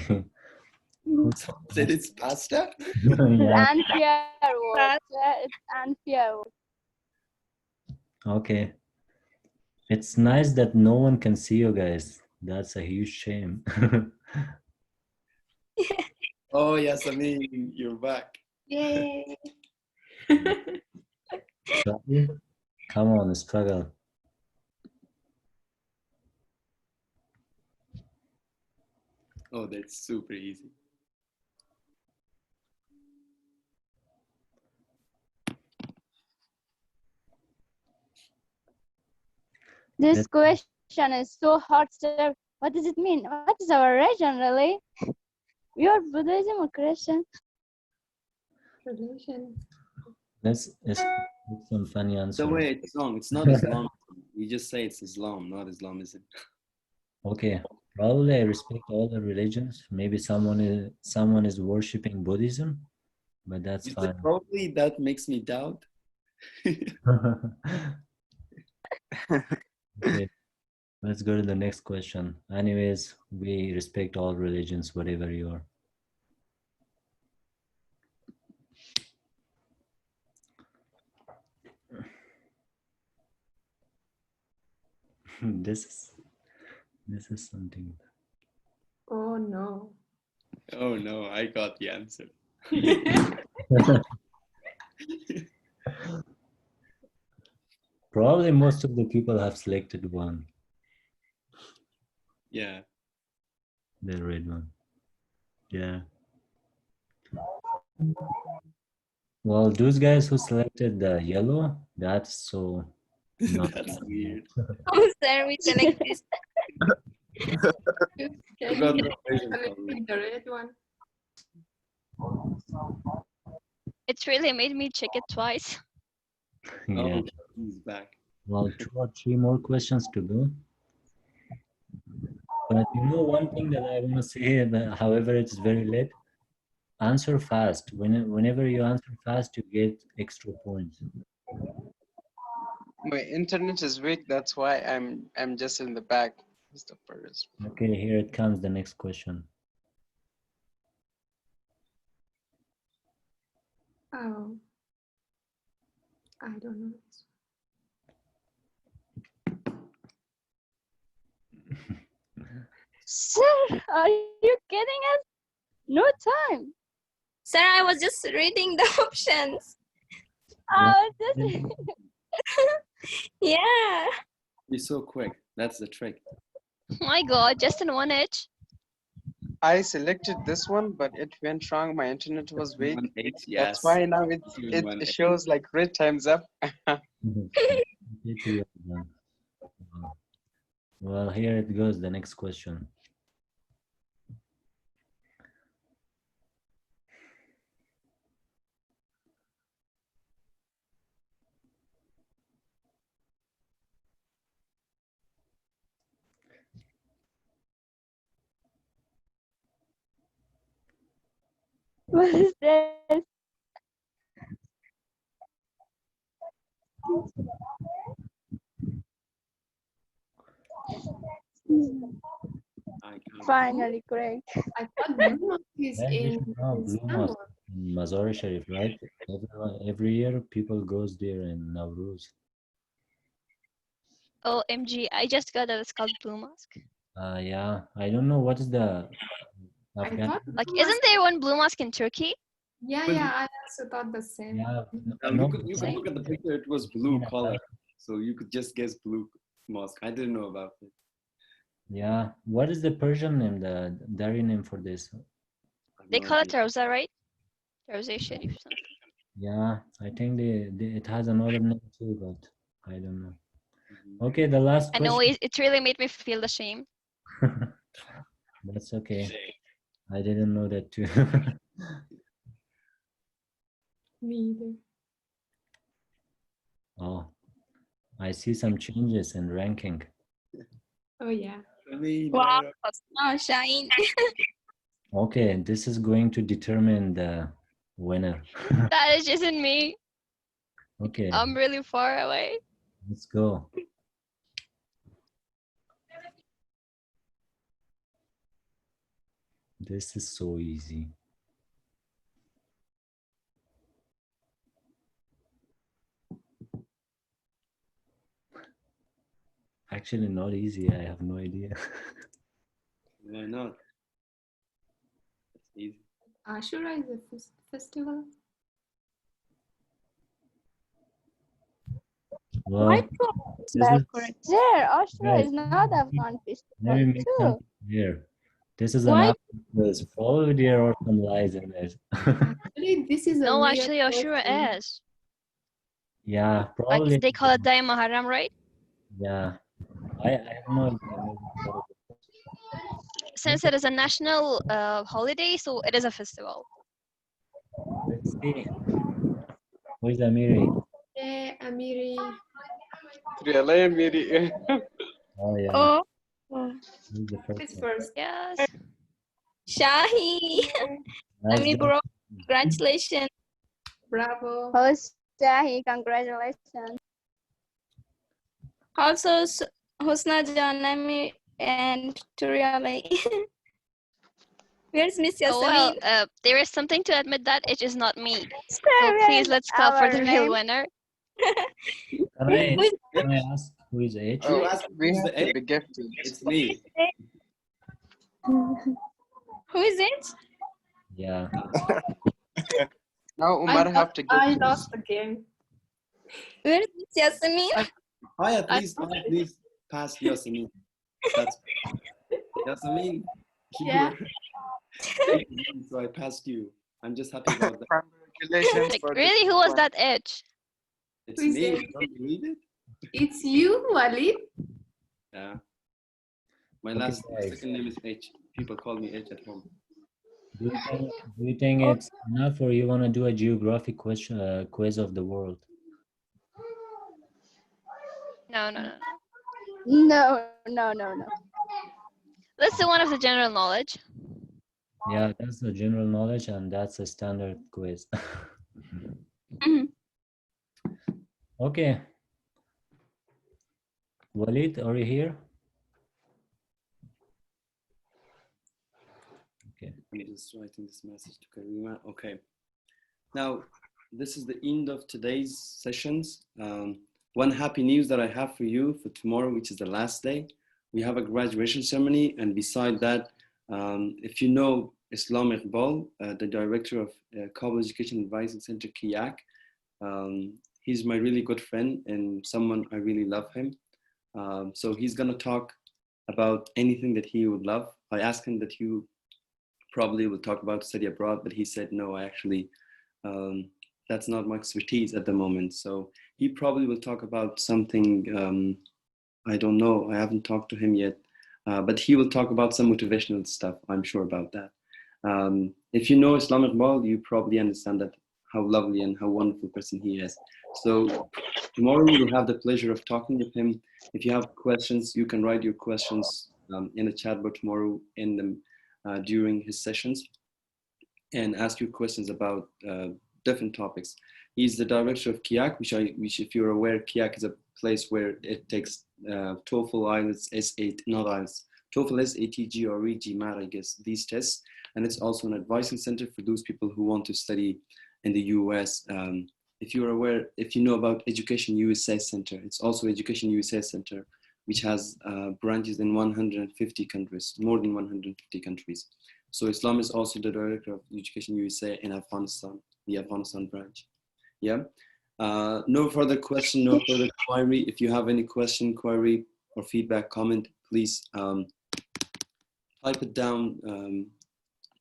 Who said it's pasta? It's Yeah, unfair word. It's unfair word. okay. It's nice that no one can see you guys. That's a huge shame. Oh, yes, I mean, you're back. Yay! Struggle? Come on, struggle. Oh, that's super easy. This question is so hard, sir. What does it mean? What is our religion, really? We are Buddhism or Christian? Religion. Let's put some funny The answer. way it's wrong, it's not Islam. You just say it's Islam, not Islamism. Okay, probably I respect all the religions. Maybe someone is worshiping Buddhism, but that's You fine. said probably that makes me doubt. Okay, let's go to the next question. Anyways, we respect all religions, whatever you are. This is something. Oh no. Oh no, I got the answer. Probably most of the people have selected one, Yeah. the red one. Yeah. Well, those guys who selected the yellow, that's so not That's weird. Oh, sir, we select this. I got the version I will from pick the red one. It really made me check it twice. Yeah. Oh, he's back. Well, 2 or 3 more questions to go. But you know, one thing that I want to say, that however it's very late, answer fast. Whenever you answer fast, you get extra points. My internet is weak. That's why I'm just in the back. Okay, here it comes, the next question. Oh. I don't know this Sir, are you kidding us? No time. Sir, I was just reading the options. Oh, just Yeah. You're so quick. That's the trick. My God, just in one edge. I selected this one, but it went wrong. My internet was weak. 1H, That's yes. why now it 1H. shows like red times up. Well, here it goes, the next question. what is this? Finally correct. I thought Blue Mosque is Yeah, you in should know Blue Istanbul. Mosque in Mazar Sharif, right? Every year people goes there in Navruz. OMG, I just got that it's called Blue Mosque. Yeah, I don't know what is the I Afghan. thought Like, Blue isn't Mosque- there one Blue Mosque in Turkey? Yeah, yeah, I also thought the same. Yeah, You could look at the picture, it was blue color. So you could just guess blue. mosque. I didn't know about it. Yeah. What is the Persian name, the Dari name for this? They call it Rawza, right? Rawza Sharif or something. Yeah, I think it has another name too, but I don't know. Okay, the last I know question. it really made me feel ashamed. That's okay. I didn't know that too. Me either. Oh, I see some changes in ranking. Oh yeah. Wow, no, Shine. Okay, this is going to determine the winner. That is just in me. Okay, I'm really far away. let's go. This is so easy. Actually, not easy. I have no idea. Why not? It's easy. Ashura is a festival. Well, this is, correct. There, Ashura guys, is not Afghan let festival me make too. something clear. This is an Why? African quiz. Probably there are some lies in it. Actually, this is a No, real actually, Ashura question. is. Yeah, Like probably. they call it Day Muharram, right? Yeah, I have no idea. Since it is a national holiday, so it is a festival. Let's see. Who is Amiry? Yeah, Amiry. Really, Amiry? Oh, yeah. Oh, Who's the first It's one? first. Yes. Shahi. Nice Amiry, job. bro, congratulations. Bravo. Oh, Shahi, congratulations. Also, Husna Janami and Turiale. Where's Miss Oh, well, Yasamin? there is something to admit that it is not me. So Seven, please let's call for our the real name. winner. Can I ask who is H? You Oh, asked we who's have the to eight? be gifted. It's me. Who is it? Yeah. Now Omar have to I give lost again. Where's Miss Yasamin? Hi, please pass Yasemin. That's Yasemin. Yeah. So I passed you. I'm just happy about that. Congratulations Like, for really, who was that H? It's Who is me. it? You don't believe it? It's you, Walid. Yeah. My Okay, last guys. second name is H. People call me H at home. Do you think it's enough, or you want to do a geographic question, quiz of the world? No, no, no. No. Let's do one of the general knowledge. Yeah, that's the general knowledge, and that's a standard quiz. Okay. Walid, are you here? Okay. I'm just writing this message to Karima. Okay. Now, this is the end of today's sessions. One happy news that I have for you for tomorrow, which is the last day, we have a graduation ceremony. And beside that, if you know Islam Iqbal, the director of Kabul Education Advising Center, KIAK, he's my really good friend and someone I really love him. So he's gonna talk about anything that he would love. I asked him that he probably will talk about study abroad, but he said, no, I actually, that's not my expertise at the moment. So he probably will talk about something, I don't know, I haven't talked to him yet, but he will talk about some motivational stuff, I'm sure about that. If you know Islam Iqbal, you probably understand that how lovely and how wonderful person he is. So tomorrow we'll have the pleasure of talking with him. If you have questions, you can write your questions in the chat box tomorrow in the, during his sessions and ask your questions about different topics. He's the director of KIAK, which if you're aware, KIAK is a place where it takes TOEFL, IELTS, S8, not IELTS, TOEFL, SAT, GRE, GMAT, I guess, these tests. And it's also an advising center for those people who want to study in the US. If you're aware, if you know about Education USA Center, it's also Education USA Center, which has branches in 150 countries, more than 150 countries. So Islam is also the director of Education USA in Afghanistan, the Afghanistan branch. Yeah. No further question, no further query. If you have any question, query, or feedback, comment, please type it down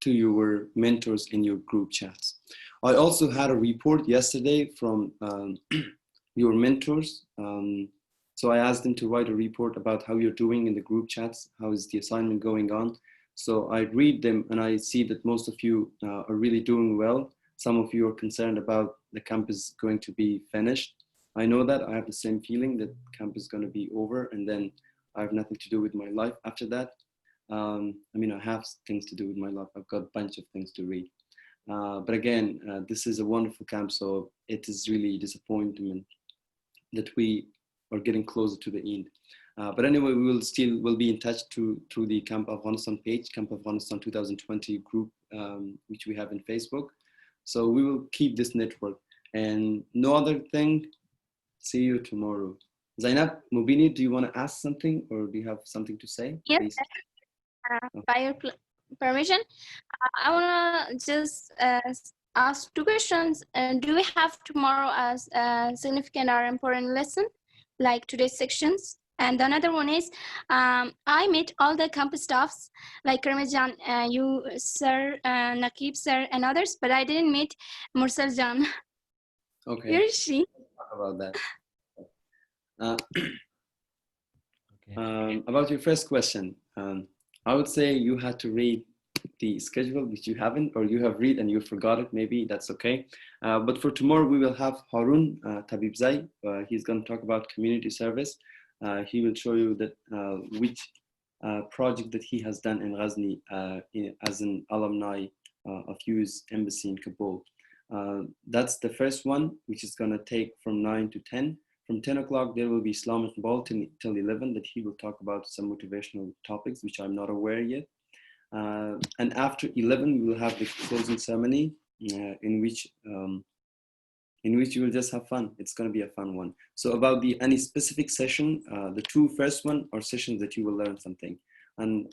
to your mentors in your group chats. I also had a report yesterday from your mentors. So I asked them to write a report about how you're doing in the group chats, how is the assignment going on. So I read them and I see that most of you are really doing well. Some of you are concerned about the camp is going to be finished. I know that. I have the same feeling that camp is going to be over and then I have nothing to do with my life after that. I mean, I have things to do with my life. I've got a bunch of things to read. But again, this is a wonderful camp, so it is really disappointment that we are getting closer to the end. But anyway, we'll be in touch through the Camp Afghanistan page, Camp Afghanistan 2020 group, which we have in Facebook. So we will keep this network. And no other thing, see you tomorrow. Zainab, Mubini, do you want to ask something or do you have something to say? Yes. Please. By your permission, I want to just ask two questions. Do we have tomorrow as a significant or important lesson, like today's sections? And another one is, I met all the campus staffs, like Karima Jan, you, sir, Nakib, sir, and others, but I didn't meet Mursal Jan. Okay. Where is she? Talk about that. About your first question, I would say you had to read the schedule, which you haven't, or you have read and you forgot it, maybe that's okay. But for tomorrow, we will have Harun Tabibzai. He's going to talk about community service. He will show you that which project that he has done in Ghazni as an alumni of US Embassy in Kabul. That's the first one, which is going to take from 9 to 10. From 10 o'clock, there will be Islamic Ball till 11 that he will talk about some motivational topics, which I'm not aware yet. And after 11, we will have the closing ceremony in which you will just have fun. It's going to be a fun one. So about any specific session, the two first one are sessions that you will learn something. And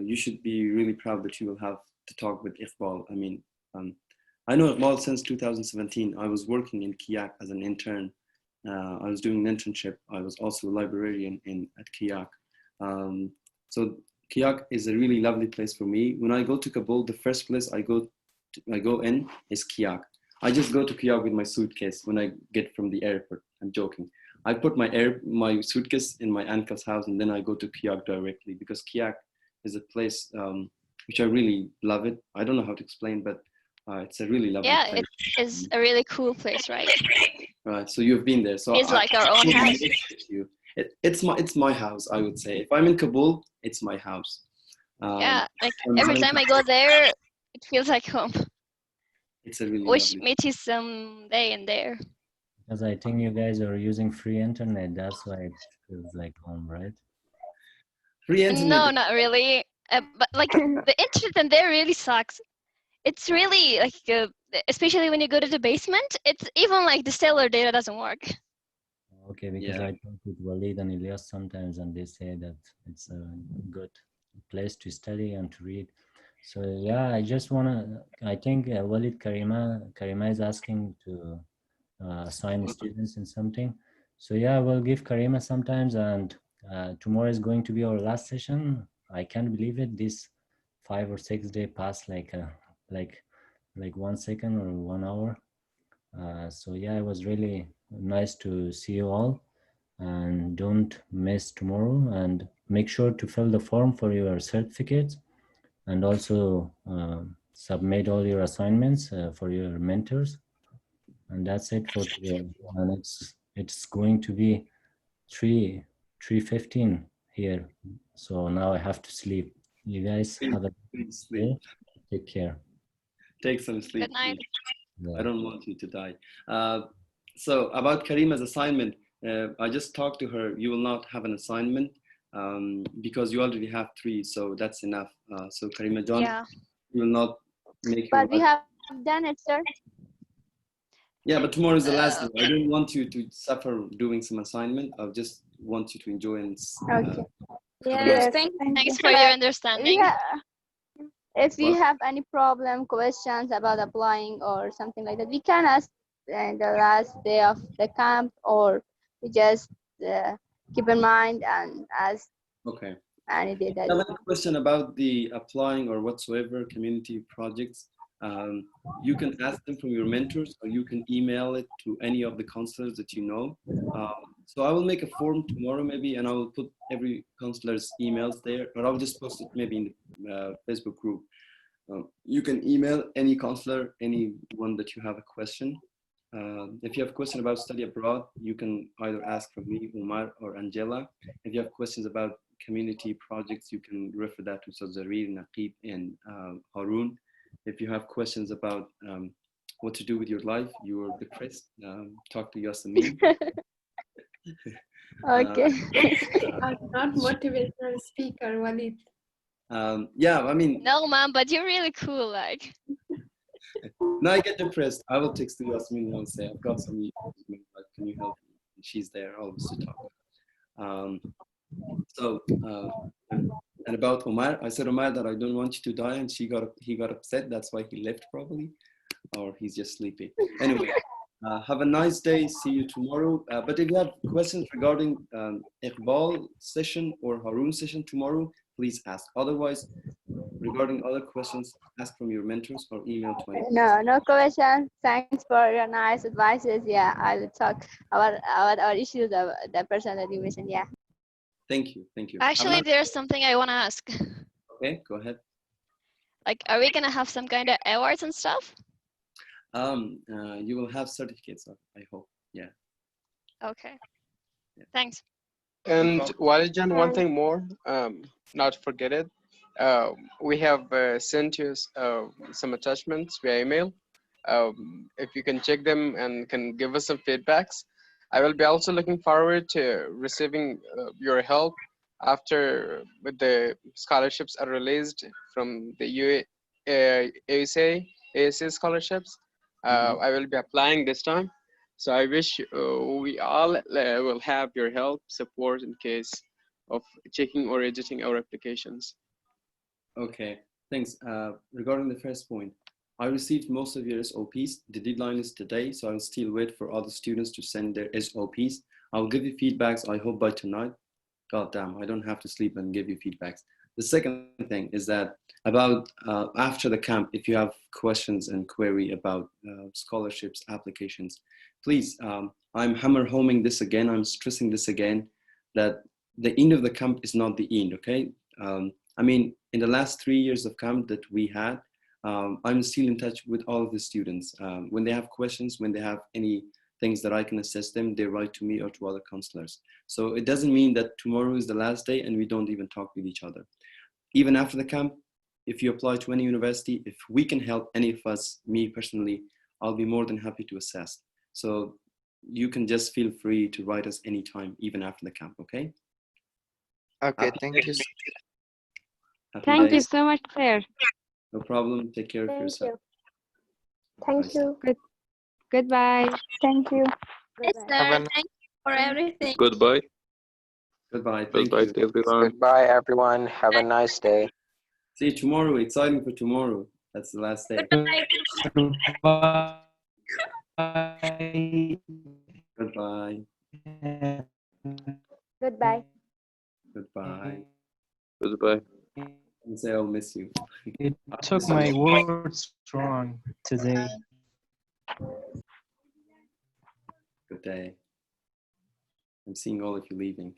you should be really proud that you will have to talk with Iqbal. I mean, I know Iqbal since 2017. I was working in Kiyak as an intern. I was doing an internship. I was also a librarian at Kiyak. So Kiyak is a really lovely place for me. When I go to Kabul, the first place I go in is Kiyak. I just go to Kiyak with my suitcase when I get from the airport. I'm joking. I put my suitcase in my uncle's house and then I go to Kiyak directly because Kiyak is a place which I really love it. I don't know how to explain, but it's a really lovely place. Yeah, it is a really cool place, right? Right. So you've been there. So it's like our own house. It's my house, I would say. If I'm in Kabul, it's my house. Yeah, like every time I go there, it feels like home. It's a really Wish lovely. meet you someday in there. Because I think you guys are using free internet. That's why it feels like home, right? Free internet? No, not really. But like the internet in there really sucks. It's really like, especially when you go to the basement, it's even like the cellular data doesn't work. Okay, because I talk with Walid and Elias sometimes, and they say that it's a good place to study and to read. So yeah, I just wanna. I think Walid, Karima is asking to assign students in something. So yeah, we'll give Karima sometimes, and tomorrow is going to be our last session. I can't believe it. This 5 or 6 day passed like 1 second or 1 hour. So yeah, it was really nice to see you all, and don't miss tomorrow, and make sure to fill the form for your certificates, and also submit all your assignments for your mentors. And that's it for today. And it's going to be 3:15 here, so now I have to sleep. You guys have a good day. Take care. Take some sleep. Good night. I don't want you to die. So about Karima's assignment, I just talked to her. You will not have an assignment because you already have 3, so that's enough. So Karima John, you will not make. But we have done it, sir. Yeah, but tomorrow is the last day. I don't want you to suffer doing some assignment. I just want you to enjoy and. Okay. Yes, thanks for your understanding. If you have any problem, questions about applying or something like that, we can ask the last day of the camp, or we just keep in mind and ask Okay. any day that I have a question about the applying or whatsoever community projects. You can ask them from your mentors, or you can email it to any of the counselors that you know. So I will make a form tomorrow maybe, and I will put every counselor's emails there, or I'll just post it maybe in the Facebook group. You can email any counselor, anyone that you have a question. If you have a question about study abroad, you can either ask from me, Omar, or Angela. If you have questions about community projects, you can refer that to Zarir, Naqib, and Harun. If you have questions about what to do with your life, you are depressed, talk to Yasemin. Okay. I'm not motivational speaker, Walid. Yeah, I mean, No, ma'am, but you're really cool. Like, now I get depressed. I will text Yasemin and I'll say, I've got some issues, like, can you help me? And she's there always to talk. And about Omar, I said, Omar, that I don't want you to die, and he got upset. That's why he left probably, or he's just sleepy. Anyway, have a nice day. See you tomorrow. But if you have questions regarding Iqbal session or Harun session tomorrow, please ask. Otherwise, regarding other questions, ask from your mentors or email to me. No question. Thanks for your nice advices. Yeah, I'll talk about our issues of the person that you mentioned. Yeah. Thank you. Thank you. actually, there's something I want to ask. Okay, go ahead. Like, are we gonna have some kind of awards and stuff? You will have certificates, I hope. Yeah. Okay. Thanks. And Walijan, one thing more, not to forget it. We have sent you some attachments via email. If you can check them and can give us some feedbacks. I will be also looking forward to receiving your help after the scholarships are released from the ASA scholarships. I will be applying this time. So I wish we all will have your help, support in case of checking or editing our applications. Okay, thanks. Regarding the first point, I received most of your SOPs. The deadline is today, so I'll still wait for other students to send their SOPs. I'll give you feedbacks, I hope by tonight. God damn, I don't have to sleep and give you feedbacks. The second thing is that about after the camp, if you have questions and query about scholarships, applications, please, I'm hammer homing this again, I'm stressing this again, that the end of the camp is not the end, okay? I mean, in the last 3 years of camp that we had, I'm still in touch with all of the students. When they have questions, when they have any things that I can assist them, they write to me or to other counselors. So it doesn't mean that tomorrow is the last day and we don't even talk with each other. Even after the camp, if you apply to any university, if we can help any of us, me personally, I'll be more than happy to assist. So you can just feel free to write us anytime, even after the camp, okay? Okay, thank you. Thank you so much, sir. No problem. Take care of yourself. Thank you. Goodbye. Thank you. Yes, sir. Thank you for everything. Goodbye. Goodbye. Thank Goodbye you. to everyone. Goodbye, everyone. Have a nice day. See you tomorrow. Exciting for tomorrow. That's the last day. Goodbye. Goodbye. Goodbye. Goodbye. Goodbye. And say I'll miss you. You took my words wrong today. Good day. I'm seeing all of you leaving.